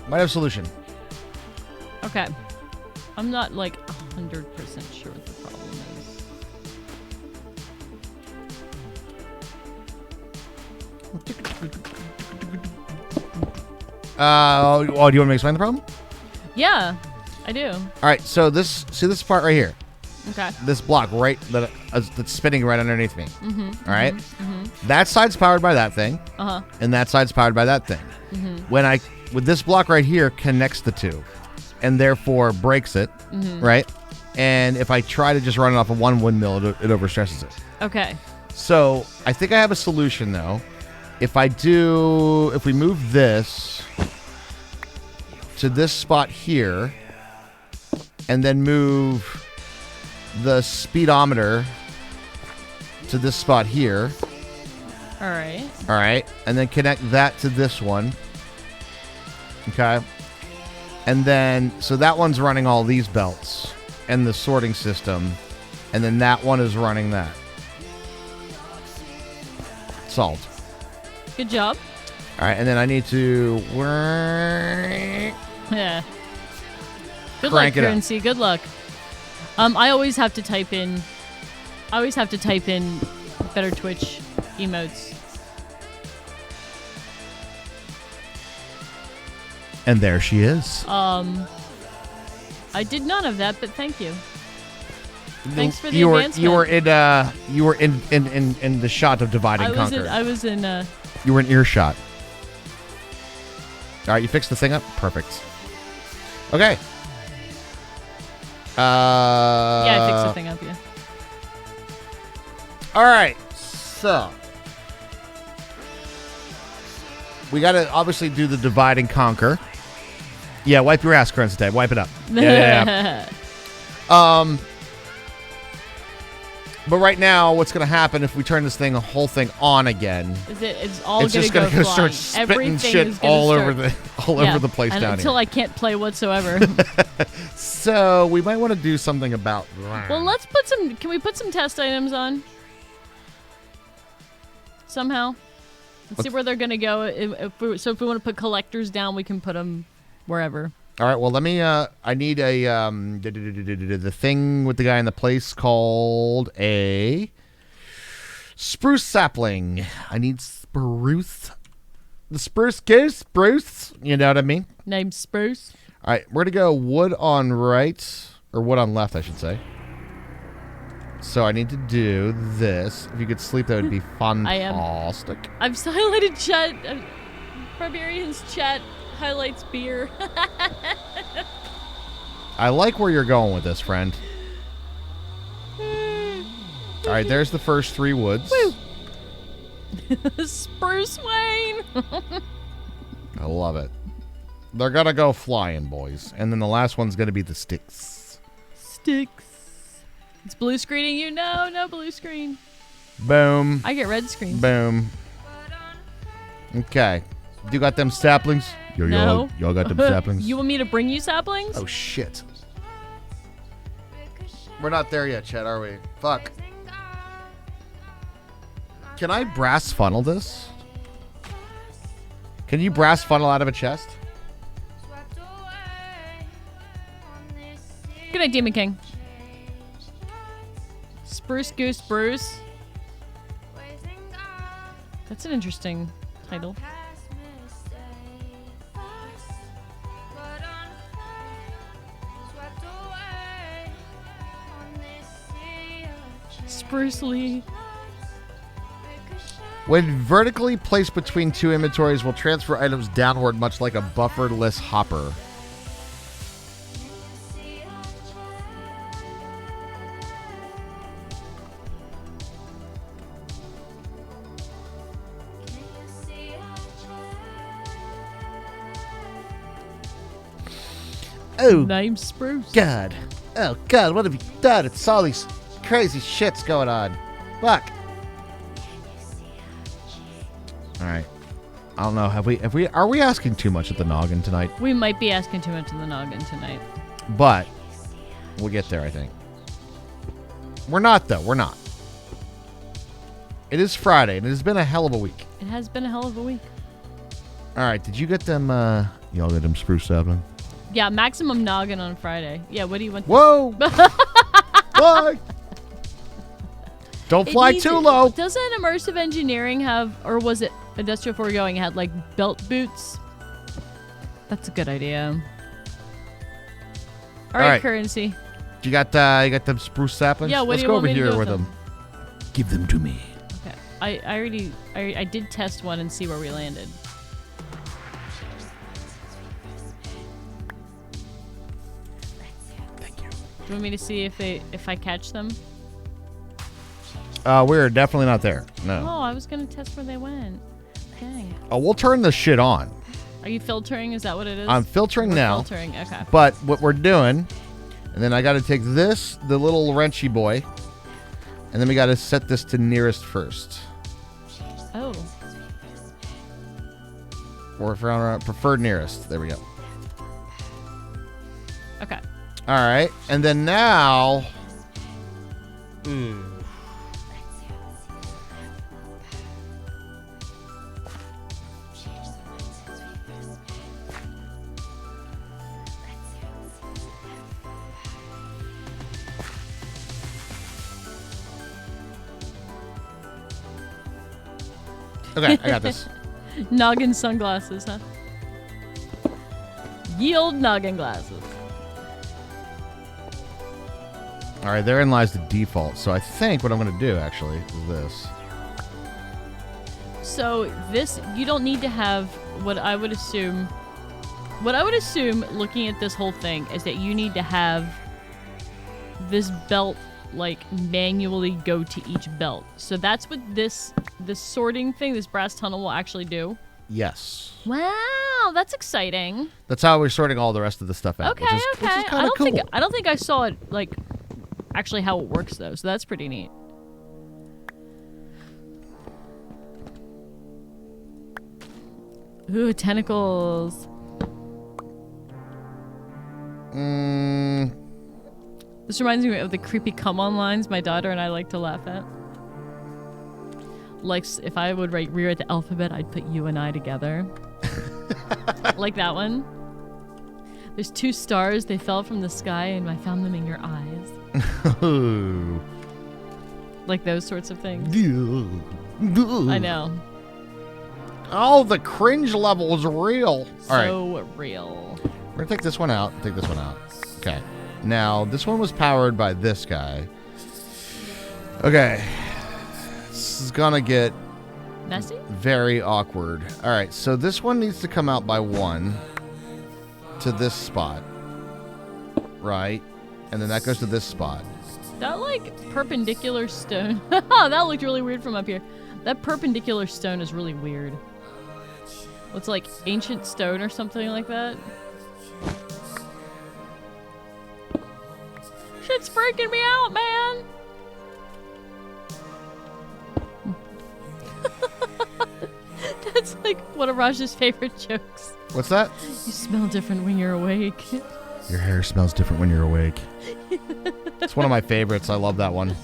Might have a solution. Okay. I'm not like 100% sure what the problem is. Do you want me to explain the problem? Yeah, I do. All right, so this part right here. Okay. This block that's spinning right underneath me. All right? That side's powered by that thing. Uh-huh. And that side's powered by that thing. With this block right here connects the two and therefore breaks it, right? And if I try to just run it off of one windmill, it overstresses it. Okay. So I think I have a solution though. If we move this to this spot here and then move the speedometer to this spot here. All right. All right. And then connect that to this one. Okay. And then, so that one's running all these belts and the sorting system. And then that one is running that. Solved. Good job. All right, and then I need to Yeah. Good Crank luck, it up. Currency. Good luck. I always have to type in better Twitch emotes. And there she is. I did none of that, but thank you. Thanks for the you advancement. you were in the shot of divide and conquer. I was in You were in earshot. All right, you fixed the thing up? Perfect. Okay. yeah, I fixed the thing up, yeah. All right, so we got to obviously do the divide and conquer. Yeah, wipe your ass, Currency Type. Wipe it up. Yeah. But right now, what's going to happen if we turn this whole thing on again? It's all It's just going to start spitting Everything shit is gonna all start- over the place and down until here. I can't play whatsoever. So we might want to do something about that. Well, can we put some test items on? Somehow? Let's see where they're going to go. If we want to put collectors down, we can put them wherever. All right, well, let me, I need a, the thing with the guy in the place called a spruce sapling. I need spruce. The spruce goose, spruce. You know what I mean? Named Spruce. All right, we're going to go wood on right, or wood on left, I should say. So I need to do this. If you could sleep, that would be fantastic. I've highlighted chat. Barbarian's chat highlights beer. I like where you're going with this, friend. All right, there's the first 3 woods. Spruce Wayne. I love it. They're going to go flying, boys. And then the last one's going to be the sticks. Sticks. It's blue screening you. No blue screen. Boom. I get red screen. Boom. Okay. You got them saplings? No. Y'all got them saplings? You want me to bring you saplings? Oh, shit. We're not there yet, Chet, are we? Fuck. Can I brass funnel this? Can you brass funnel out of a chest? Good night, Demon King. Spruce Goose Bruce. That's an interesting title. Spruce Lee. When vertically placed between 2 inventories, will transfer items downward, much like a bufferless hopper. Oh, Named Spruce. God. Oh, God, what have you done? It's all these crazy shits going on. Fuck. All right. I don't know. Are we asking too much at the noggin tonight? We might be asking too much in the noggin tonight. But we'll get there, I think. We're not, though. We're not. It is Friday, and it has been a hell of a week. It has been a hell of a week. All right. Did you get them, y'all get them spruce sapling? Yeah, maximum noggin on Friday. Yeah, what do you want? Whoa! Fly! Don't fly too low. Doesn't immersive engineering have, or was it Industrial Foregoing had like belt boots? That's a good idea. All right, Currency. You got them spruce saplings? Yeah, what Let's do you go want over me to here do with with them. Give them to me. Okay, I did test one and see where we landed. Thank you. Do you want me to see if I catch them? We're definitely not there. No. Oh, I was gonna test where they went. Dang. Oh, we'll turn this shit on. Are you filtering? Is that what it is? I'm filtering We're now. Filtering. Okay. But what we're doing, and then I got to take this, the little wrenchy boy, and then we got to set this to nearest first. Oh. Or preferred nearest. There we go. All right. And then now... Okay, I got this. Noggin sunglasses, huh? Yield noggin glasses. All right, therein lies the default. So I think what I'm going to do, actually, is this. So this, you don't need to have what I would assume, looking at this whole thing, is that you need to have this belt, like, manually go to each belt. So that's what this sorting thing, this brass tunnel will actually do. Yes. Wow, that's exciting. That's how we're sorting all the rest of the stuff out. Okay, which is kind of cool. I don't think I saw it, like, actually how it works, though. So that's pretty neat. Ooh, tentacles. This reminds me of the creepy come-on lines my daughter and I like to laugh at. Like, if I would rewrite the alphabet, I'd put you and I together. Like that one. There's 2 stars. They fell from the sky and I found them in your eyes. Like those sorts of things. I know. Oh, the cringe level is real. So real. We're going to take this one out. Take this one out. Okay. Now, this one was powered by this guy. Okay. This is going to get messy? Very awkward. All right. So this one needs to come out by 1 to this spot. Right? And then that goes to this spot. That, like, perpendicular stone. That looked really weird from up here. That perpendicular stone is really weird. It's like ancient stone or something like that. Shit's freaking me out, man. That's like one of Raj's favorite jokes. What's that? You smell different when you're awake. Your hair smells different when you're awake. It's one of my favorites. I love that one.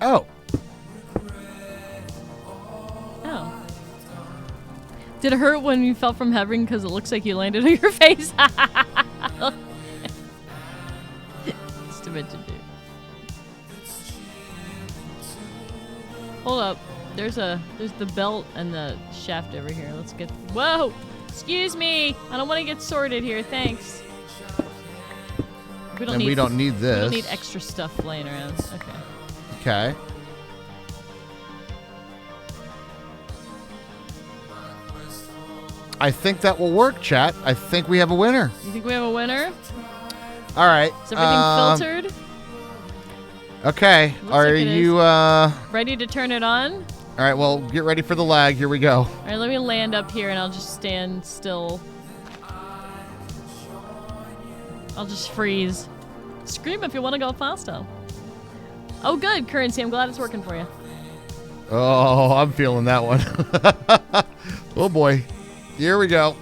Oh. Oh. Did it hurt when you fell from heaven because it looks like you landed on your face? Just a bit to do. Hold up. There's the belt and the shaft over here. Let's get... Whoa! Excuse me! I don't want to get sorted here. Thanks. We don't need this. We don't need extra stuff laying around. Okay. Okay. I think that will work, chat. I think we have a winner. You think we have a winner? All right. Is everything filtered? Okay. Are you ready to turn it on? All right, well, get ready for the lag. Here we go. All right, let me land up here and I'll just stand still. I'll just freeze. Scream if you want to go faster. Oh, good, Currency. I'm glad it's working for you. Oh, I'm feeling that one. Oh, boy. Here we go.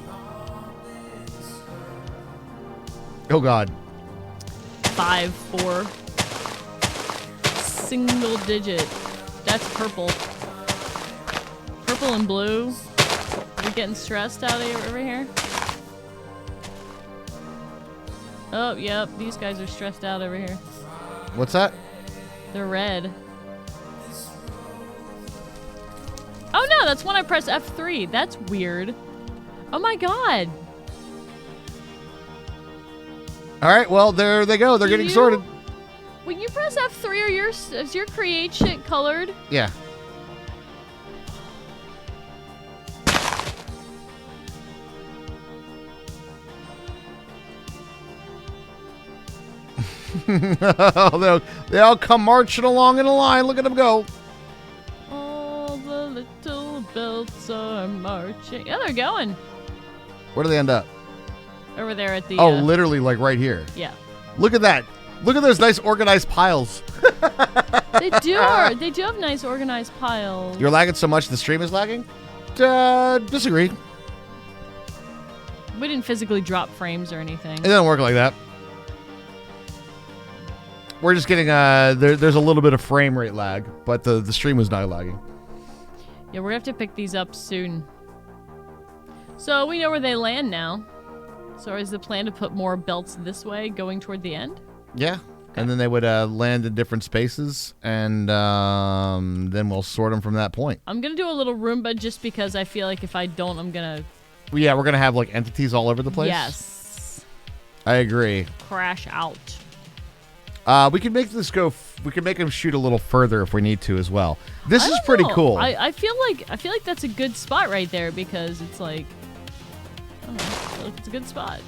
Oh, God. 5, 4. Single digit. That's purple. Purple and blue. Are we getting stressed out over here? Oh, yep. These guys are stressed out over here. What's that? They're red. Oh, no. That's when I press F3. That's weird. Oh, my God. All right, well, there they go. They're getting sorted. When you press F3, is your create shit colored? Yeah. They all come marching along in a line. Look at them go. All the little belts are marching. Yeah, they're going. Where do they end up? Over there at the... Oh, literally like right here. Yeah. Look at that. Look at those nice organized piles. They do have nice organized piles. You're lagging so much the stream is lagging? Disagree. We didn't physically drop frames or anything. It doesn't work like that. We're just getting there's a little bit of frame rate lag, but the stream was not lagging. Yeah, we're gonna have to pick these up soon. So we know where they land now. So is the plan to put more belts this way, going toward the end? Yeah. And then they would land in different spaces, and then we'll sort them from that point. I'm gonna do a little Roomba just because I feel like if I don't, I'm gonna... Well, yeah, we're going to have, like, entities all over the place? Yes. I agree. Crash out. We can make this go... we can make them shoot a little further if we need to as well. This I is don't pretty know. cool. I feel like that's a good spot right there because it's like... I don't know. I feel like it's a good spot.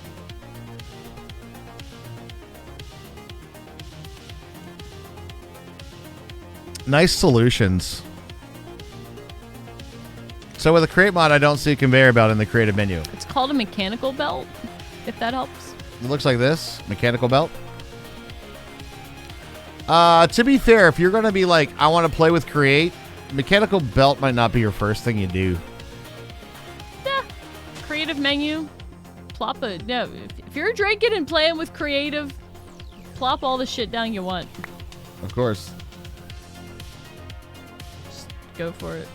Nice solutions. So with a create mod, I don't see a conveyor belt in the creative menu. It's called a mechanical belt, if that helps. It looks like this. Mechanical belt. To be fair, if you're going to be like, I want to play with create, mechanical belt might not be your first thing you do. Yeah. Creative menu. Plop it. No, if you're drinking and playing with creative, plop all the shit down you want. Of course. Just go for it.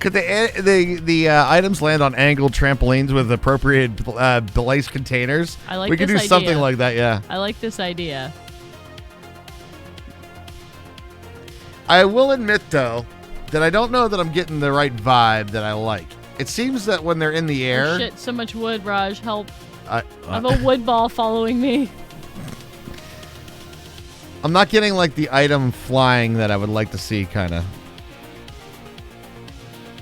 Could the items land on angled trampolines with appropriate device containers? I like we could this do something idea. like that, yeah. I like this idea. I will admit, though, that I don't know that I'm getting the right vibe that I like. It seems that when they're in the air... Oh shit, so much wood, Raj. Help. I I have a wood ball following me. I'm not getting, like, the item flying that I would like to see, kind of.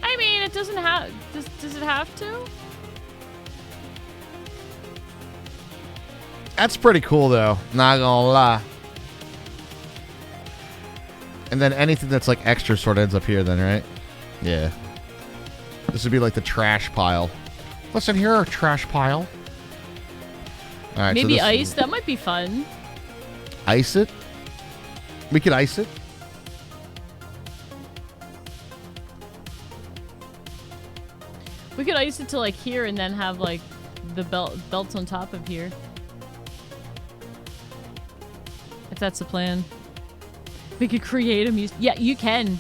I mean, it doesn't have... Does it have to? That's pretty cool, though. Not gonna lie. And then anything that's, like, extra sort of ends up here then, right? Yeah. This would be, like, the trash pile. Listen here, trash pile. All right, Maybe so this- ice? That might be fun. Ice it? We could ice it. We could ice it to like here and then have like the belts on top of here. If that's the plan. We could create them. Yeah, you can.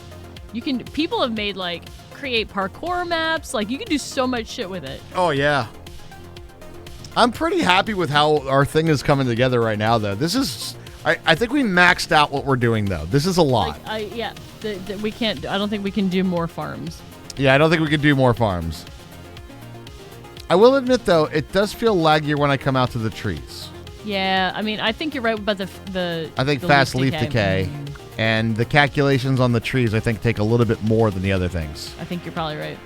You can. People have made like create parkour maps. Like you can do so much shit with it. Oh, yeah. I'm pretty happy with how our thing is coming together right now, though. This is... I think we maxed out what we're doing, though. This is a lot. Like, yeah. We can't... I don't think we can do more farms. Yeah, I don't think we can do more farms. I will admit, though, it does feel laggier when I come out to the trees. Yeah, I mean, I think you're right about the I think the fast leaf decay. Mm. And the calculations on the trees, I think, take a little bit more than the other things. I think you're probably right.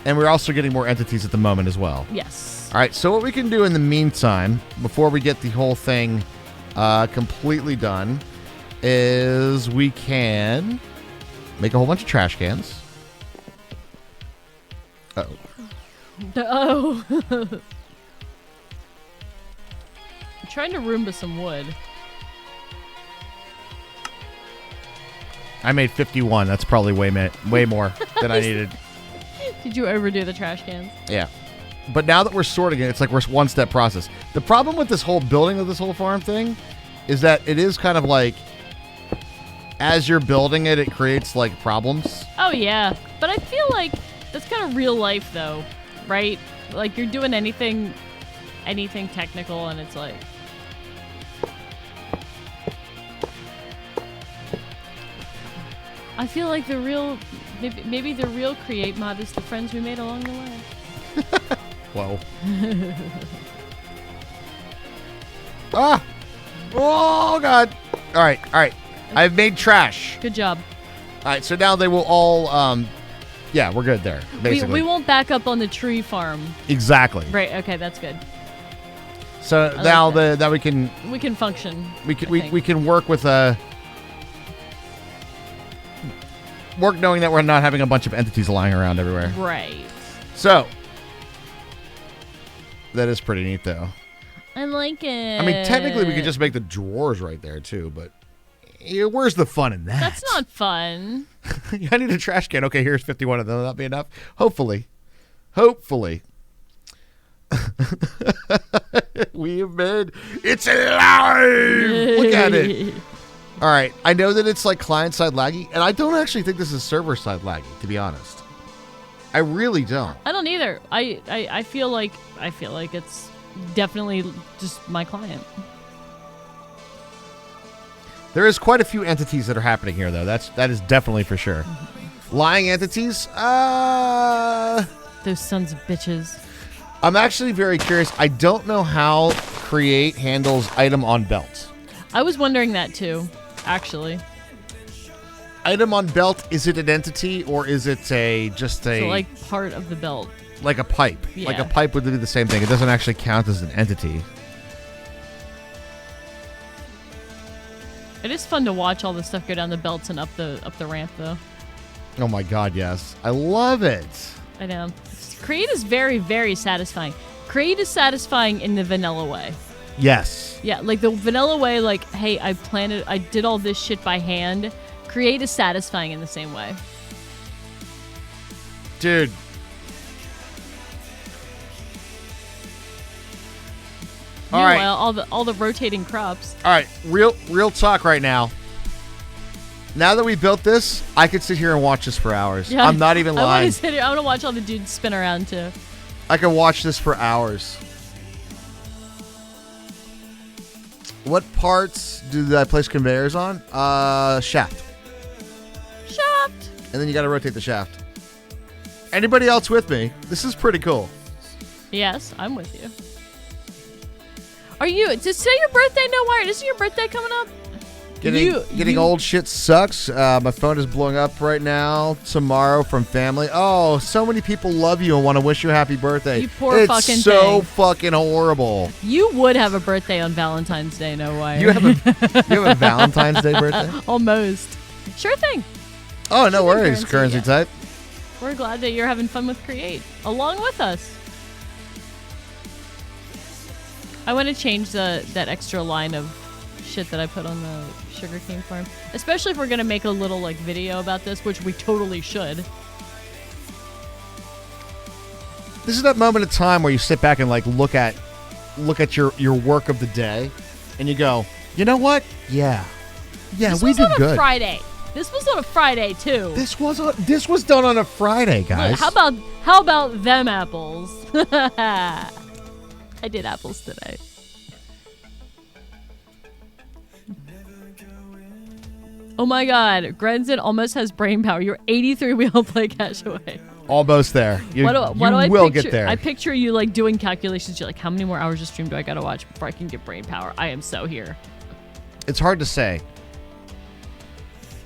And we're also getting more entities at the moment as well. Yes. All right, so what we can do in the meantime, before we get the whole thing completely done, is we can make a whole bunch of trash cans. Uh-oh. Oh. I'm trying to Roomba some wood. I made 51. That's probably way more than I needed. Did you overdo the trash cans? Yeah. But now that we're sorting it, it's like we're one-step process. The problem with this whole building of this whole farm thing is that it is kind of like, as you're building it, it creates like problems. Oh yeah, but I feel like that's kind of real life though, right? Like you're doing anything technical, and it's like. I feel like the real, maybe the real create mod is the friends we made along the way. Whoa. Ah! Oh, God. All right. I've made trash. Good job. All right, so now they will all, yeah, we're good there, basically. We won't back up on the tree farm. Exactly. Right, okay, that's good. So I now like that we can... We can function. We can work with work knowing that we're not having a bunch of entities lying around everywhere. Right. So that is pretty neat, though. I like it. I mean, technically, we could just make the drawers right there too, but Where's the fun in that? That's not fun. I need a trash can. Okay, here's 51 of them. That'll be enough. Hopefully. We have made it's alive. Look at it. All right. I know that it's like client-side laggy, and I don't actually think this is server-side laggy, to be honest. I really don't. I don't either. I feel like it's definitely just my client. There is quite a few entities that are happening here, though. That is definitely for sure. Lying entities? Those sons of bitches. I'm actually very curious. I don't know how Create handles item on belt. I was wondering that too, actually. Item on belt, is it an entity or is it just a... So like part of the belt. Like a pipe. Yeah. Like a pipe would be the same thing. It doesn't actually count as an entity. It is fun to watch all this stuff go down the belts and up the ramp, though. Oh my god, yes. I love it. I know. Create is very, very satisfying. Create is satisfying in the vanilla way. Yes. Yeah, like the vanilla way, like, hey, I did all this shit by hand. Create is satisfying in the same way. Dude. All right. Meanwhile, all the rotating crops. All right, real talk right now. Now that we built this, I could sit here and watch this for hours. Yeah, I'm not even lying. I want to sit here. I want to watch all the dudes spin around too. I could watch this for hours. What parts do I place conveyors on? Shaft. Shaft. And then you got to rotate the shaft. Anybody else with me? This is pretty cool. Yes, I'm with you. Are you? Is today your birthday? No, Wired. Isn't your birthday coming up? Getting old shit sucks. My phone is blowing up right now. Tomorrow from family. Oh, so many people love you and want to wish you a happy birthday. You poor it's fucking so thing. fucking horrible. You would have a birthday on Valentine's Day, no Wired. You have a Valentine's Day birthday? Almost. Sure thing. Oh, no Sure worries, thing, currency yeah. type. We're glad that you're having fun with Create along with us. I want to change that extra line of shit that I put on the sugarcane farm, especially if we're gonna make a little like video about this, which we totally should. This is that moment of time where you sit back and like look at your work of the day, and you go, you know what? Yeah, This we was did on a good. Friday. This was on a Friday too. This was done on a Friday, guys. Look, how about them apples? I did apples today. Oh my god, Grenzen almost has brain power. You're 83 wheel play cash away. Almost there. You I will picture, get there. I picture you like doing calculations. You're like, how many more hours of stream do I gotta watch before I can get brain power? I am so here. It's hard to say.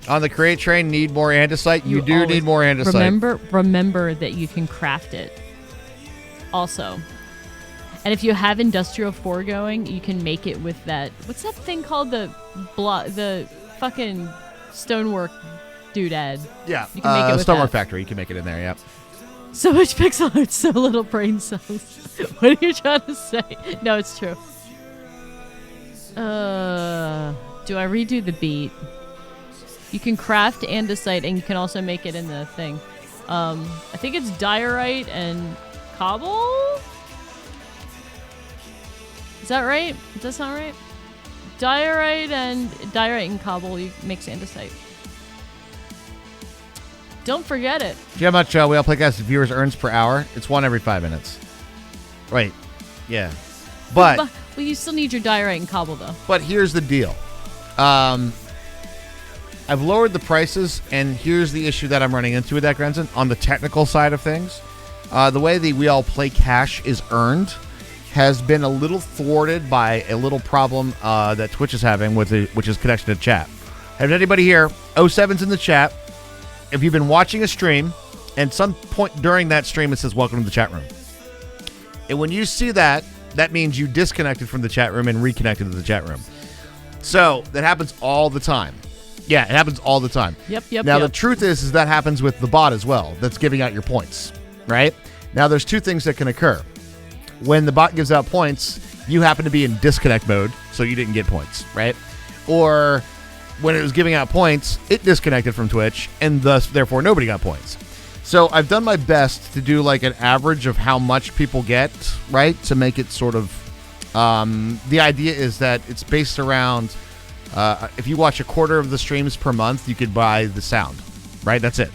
On the Create train, need more andesite. You do need more andesite. Remember that you can craft it. Also. And if you have Industrial 4 going, you can make it with that. What's that thing called? The fucking stonework doodad. Yeah, You can make it with Stonework that. Factory. You can make it in there, yep. So much pixel art, so little brain cells. What are you trying to say? No, it's true. Do I redo the beat? You can craft andesite, and you can also make it in the thing. I think it's diorite and cobble? Is that right? Does that sound right? Diorite and cobble makes andesite. Don't forget it. Do you know how much Whale Playcast viewers earns per hour? It's 1 every 5 minutes. Right. Yeah. But Well, you still need your diorite and cobble, though. But here's the deal. I've lowered the prices, and here's the issue that I'm running into with that, Grenzen. On the technical side of things, the way the We All Play Cash is earned has been a little thwarted by a little problem that Twitch is having, which is connection to chat. Have anybody here? 07's in the chat. If you've been watching a stream, and some point during that stream it says welcome to the chat room. And when you see that, that means you disconnected from the chat room and reconnected to the chat room. So that happens all the time. Yeah, it happens all the time. Yep. Now, the truth is that happens with the bot as well that's giving out your points, right? Now, there's two things that can occur. When the bot gives out points, you happen to be in disconnect mode, so you didn't get points, right? Or when it was giving out points, it disconnected from Twitch, and therefore nobody got points. So I've done my best to do like an average of how much people get, right? To make it sort of, the idea is that it's based around, if you watch a quarter of the streams per month, you could buy the sound, right? That's it.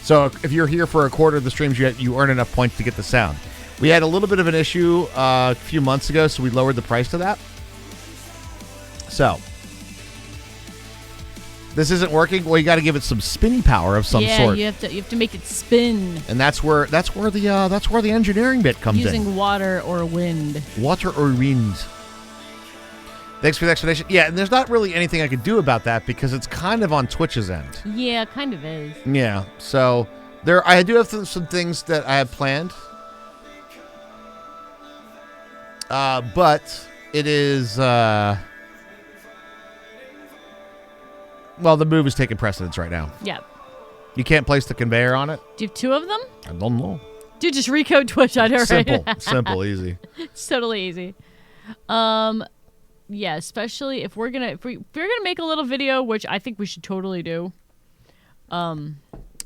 So if you're here for a quarter of the streams, you earn enough points to get the sound. We had a little bit of an issue a few months ago, so we lowered the price to that. So this isn't working. Well, you got to give it some spinny power of some sort. Yeah, you have to make it spin. And that's where the engineering bit comes in. Using water or wind. Water or wind. Thanks for the explanation. Yeah, and there's not really anything I could do about that because it's kind of on Twitch's end. Yeah, kind of is. Yeah, so I do have some things that I have planned. But it is, well, the move is taking precedence right now. Yeah. You can't place the conveyor on it? Do you have 2 of them? I don't know. Dude, just recode Twitch on her. Simple, easy. It's totally easy. Yeah, especially if we're gonna make a little video, which I think we should totally do. I'm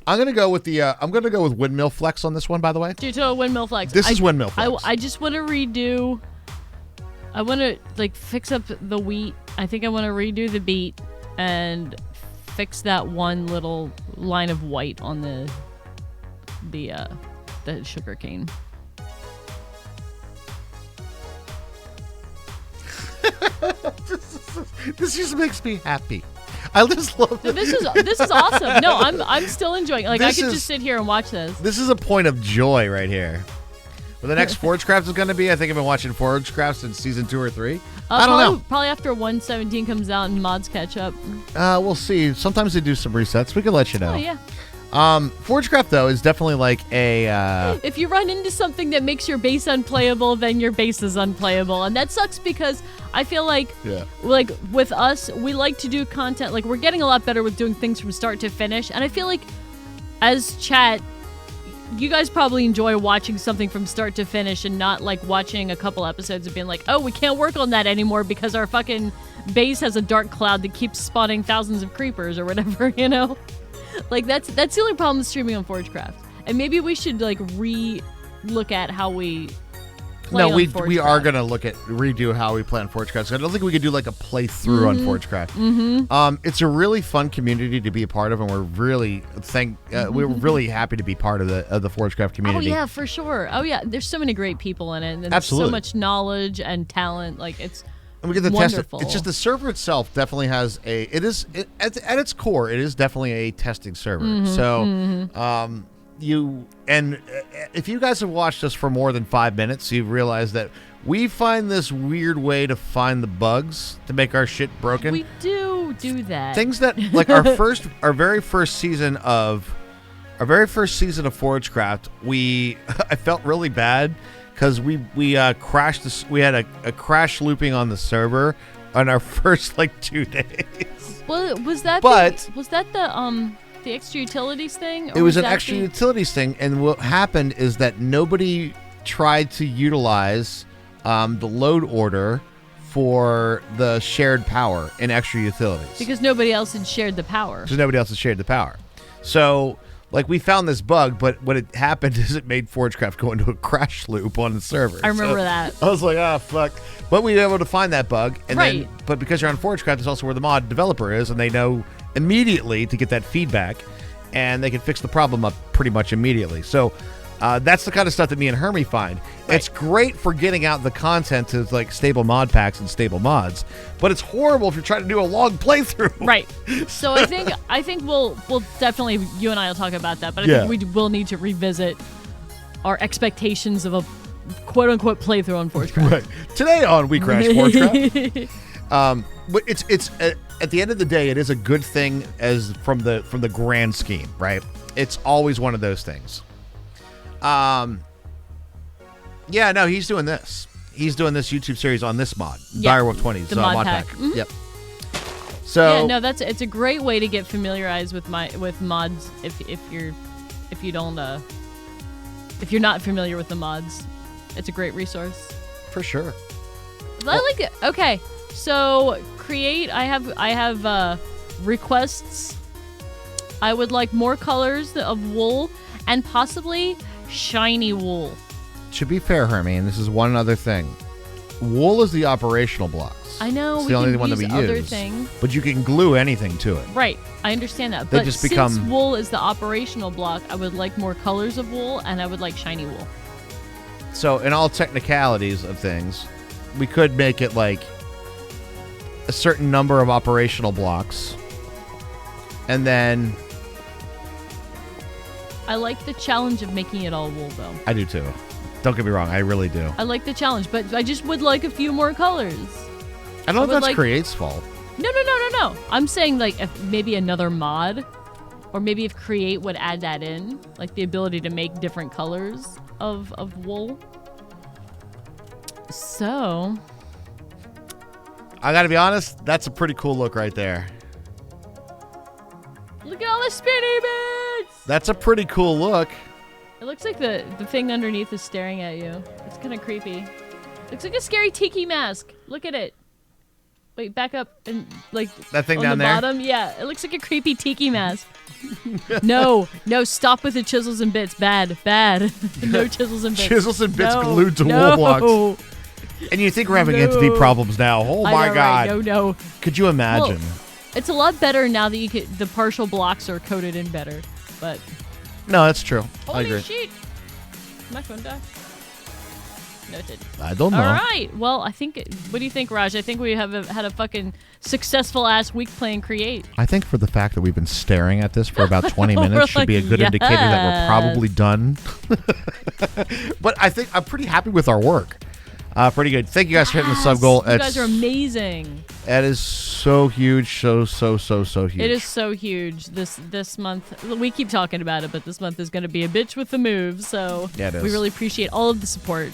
gonna go with windmill flex on this one, by the way. Do total windmill flex. This is windmill flex. I just want to redo. I want to like fix up the wheat. I think I want to redo the beet and fix that one little line of white on the sugar cane. This just makes me happy. I just love it. This is awesome. No, I'm still enjoying it. Like I could just sit here and watch this. This is a point of joy right here. Where the next Forgecraft is going to be, I think I've been watching Forgecraft since season 2 or 3. I don't know. Probably after 117 comes out and mods catch up. We'll see. Sometimes they do some resets. We can let you know. Oh yeah. Forgecraft though is definitely like a. If you run into something that makes your base unplayable, then your base is unplayable, and that sucks because I feel like, like with us, we like to do content. Like we're getting a lot better with doing things from start to finish, and I feel like, as chat, you guys probably enjoy watching something from start to finish and not like watching a couple episodes and being like, oh, we can't work on that anymore because our fucking base has a dark cloud that keeps spawning thousands of creepers or whatever, you know? Like that's the only problem with streaming on Forgecraft. And maybe we should like look at how we play on Forgecraft. We are gonna redo how we play on Forgecraft. I don't think we could do like a playthrough on Forgecraft. Mm-hmm. It's a really fun community to be a part of, and we're really we're really happy to be part of the Forgecraft community. Oh yeah, for sure. Oh yeah, there's so many great people in it, and there's Absolutely. so much knowledge and talent. Like it's. And we get to wonderful. test it. It's just the server itself definitely has at its core, it is definitely a testing server. Mm-hmm, If you guys have watched us for more than 5 minutes, you've realized that we find this weird way to find the bugs to make our shit broken. We do that. Things that like our very first season of Forgecraft, I felt really bad. Because we crashed this, we had a crash looping on the server on our first like 2 days. Well, was that the extra utilities thing? It was an extra utilities thing, and what happened is that nobody tried to utilize the load order for the shared power in extra utilities because nobody else had shared the power. So. Like, we found this bug, but what had happened is it made Forgecraft go into a crash loop on the server. I remember that. I was like, fuck. But we were able to find that bug. And right. But because you're on Forgecraft, it's also where the mod developer is, and they know immediately to get that feedback, and they can fix the problem up pretty much immediately. So that's the kind of stuff that me and Hermie find. Right. It's great for getting out the content to like stable mod packs and stable mods, but it's horrible if you're trying to do a long playthrough. Right. So I think we'll definitely, you and I will talk about that, but I think we will need to revisit our expectations of a quote unquote playthrough on Forgecraft. Right. Today on We Crash Forgecraft. But it's at the end of the day, it is a good thing as from the grand scheme, right? It's always one of those things. Yeah, no, he's doing this. He's doing this YouTube series on this mod, Direwolf20, the mod pack. Mm-hmm. Yep. So yeah, no, it's a great way to get familiarized with mods if you're not familiar with the mods. It's a great resource. For sure. I like it. Okay, so create. I have requests. I would like more colors of wool and possibly shiny wool. To be fair, Hermie, and this is one other thing. Wool is the operational blocks. I know, it's we the only can one that we use other use. thing. But you can glue anything to it. Right, I understand that. They But just since become- wool is the operational block, I would like more colors of wool, and I would like shiny wool. So, in all technicalities of things, we could make it like a certain number of operational blocks. And then I like the challenge of making it all wool, though. I do too. Don't get me wrong, I really do. I like the challenge, but I just would like a few more colors. I don't know if would that's like- Create's fault. No. I'm saying like if maybe another mod, or maybe if Create would add that in, like the ability to make different colors of wool. So, I gotta be honest, that's a pretty cool look right there. look at all the spinny bits! That's a pretty cool look. It looks like the thing underneath is staring at you. It's kind of creepy. Looks like a scary tiki mask. Look at it. Wait, back up and like That thing on down the there? bottom. Yeah, it looks like a creepy tiki mask. No, stop with the chisels and bits. Bad. No chisels and bits. Chisels and bits No, glued to no. wool blocks. And you think we're having entity problems now. Oh I my know, god. right? No. Could you imagine? Well, it's a lot better now that the partial blocks are coated in better. But No, that's true. I holy agree. shit! My phone died. No, it didn't. I don't know. All right. Well, I think. What do you think, Raj? I think we have had a fucking successful ass week playing Create. I think for the fact that we've been staring at this for about 20 We're minutes should be a like, good indicator that we're yes. probably done. But I think I'm pretty happy with our work. Pretty good. Thank you guys for hitting the sub goal. You guys are amazing. That is so huge. So huge. It is so huge this month. We keep talking about it, but this month is going to be a bitch with the move. So Yeah, it is. we really appreciate all of the support.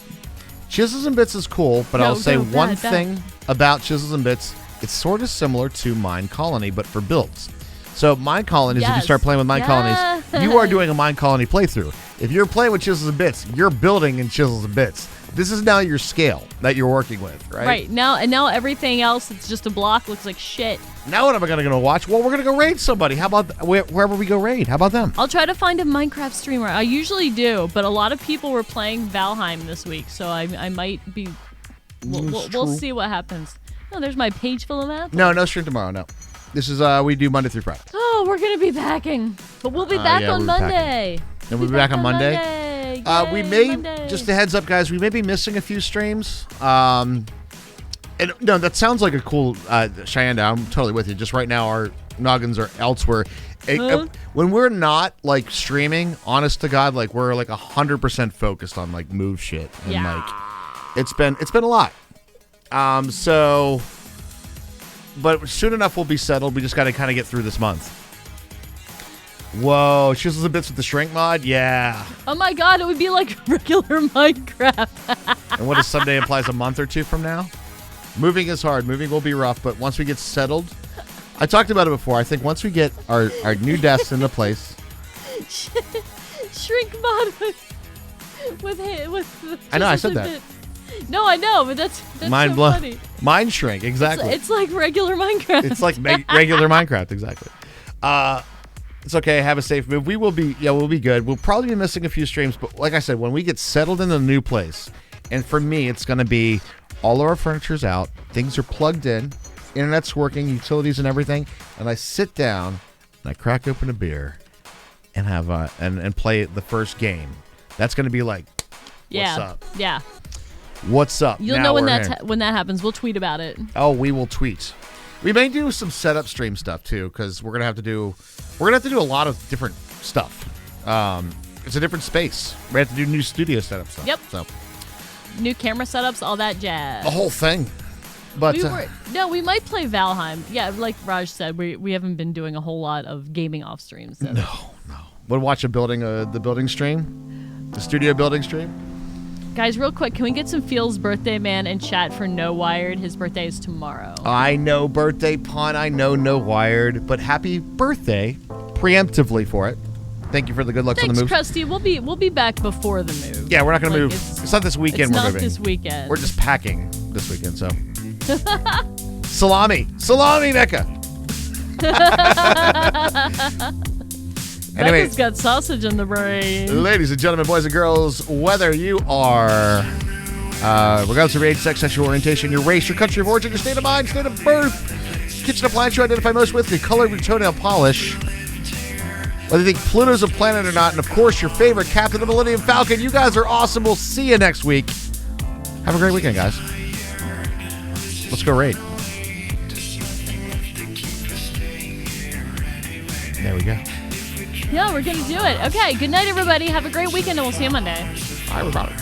Chisels and Bits is cool, but I'll say one bad. thing about Chisels and Bits. It's sort of similar to Mine Colony, but for builds. So Mine Colonies, if you Yes. start playing with Mine Colonies, you are doing a Mine Colony playthrough. If you're playing with Chisels and Bits, you're building in Chisels and Bits. This is now your scale that you're working with, right? Right. Now everything else that's just a block looks like shit. Now what am I going to go watch? Well, we're going to go raid somebody. How about wherever we go raid? How about them? I'll try to find a Minecraft streamer. I usually do, but a lot of people were playing Valheim this week, so I might be. We'll see what happens. Oh, there's my page full of maps. No stream tomorrow. No, this is we do Monday through Friday. Oh, we're gonna be packing, but we'll be back yeah, on we'll be Monday. And we'll be back on Monday. We Yay, may Monday. just a heads up, guys. We may be missing a few streams. And no, that sounds like a cool Cheyenne. I'm totally with you. Just right now, our noggins are elsewhere. When we're not like streaming, honest to God, like we're like 100% focused on like move shit and like it's been a lot. So, but soon enough we'll be settled. We just got to kind of get through this month. Whoa, Chisels and Bits with the shrink mod? Yeah. Oh my god, it would be like regular Minecraft. And what if someday implies a month or two from now? Moving is hard. Moving will be rough, but once we get settled, I talked about it before. I think once we get our new desks into place. Shrink mod with I know, I Chisels said and that. Bits. No, I know, but that's Mind so blown. funny. Mind shrink, exactly. It's like regular Minecraft. It's like regular Minecraft, exactly. It's okay. Have a safe move. We'll be good. We'll probably be missing a few streams, but like I said, when we get settled in the new place, and for me, it's going to be all of our furniture's out, things are plugged in, internet's working, utilities and everything, and I sit down and I crack open a beer and have and play the first game. That's going to be like, what's up? Yeah. What's up? You'll Now know when we're here. when that happens. We'll tweet about it. Oh, we will tweet. We may do some setup stream stuff too, because we're gonna have to do a lot of different stuff. It's a different space. We have to do new studio setup stuff. Yep. So New camera setups, all that jazz. the whole thing. But we might play Valheim. Yeah, like Raj said, we haven't been doing a whole lot of gaming off streams. So. no. We'll watch the building stream, the studio building stream. Guys, real quick, can we get some Feels birthday man in chat for No Wired? His birthday is tomorrow. I know birthday pun. I know no wired, but happy birthday preemptively for it. Thank you for the good looks on the Thanks, move. Krusty. We'll be back before the move. Yeah, we're not gonna Like, move. It's not this weekend. It's we're not moving. this weekend. We're just packing this weekend. So salami Mecca. Anyway, Becca's got sausage in the brain. ladies and gentlemen, boys and girls, whether you are, regardless of your age, sex, sexual orientation, your race, your country of origin, your state of mind, state of birth, kitchen appliance you identify most with, the color of your toenail polish, whether you think Pluto's a planet or not, and of course, your favorite Captain of the Millennium Falcon, you guys are awesome. We'll see you next week. Have a great weekend, guys. Let's go raid. There we go. Yeah, we're going to do it. Okay, good night, everybody. Have a great weekend, and we'll see you Monday. Bye, everybody.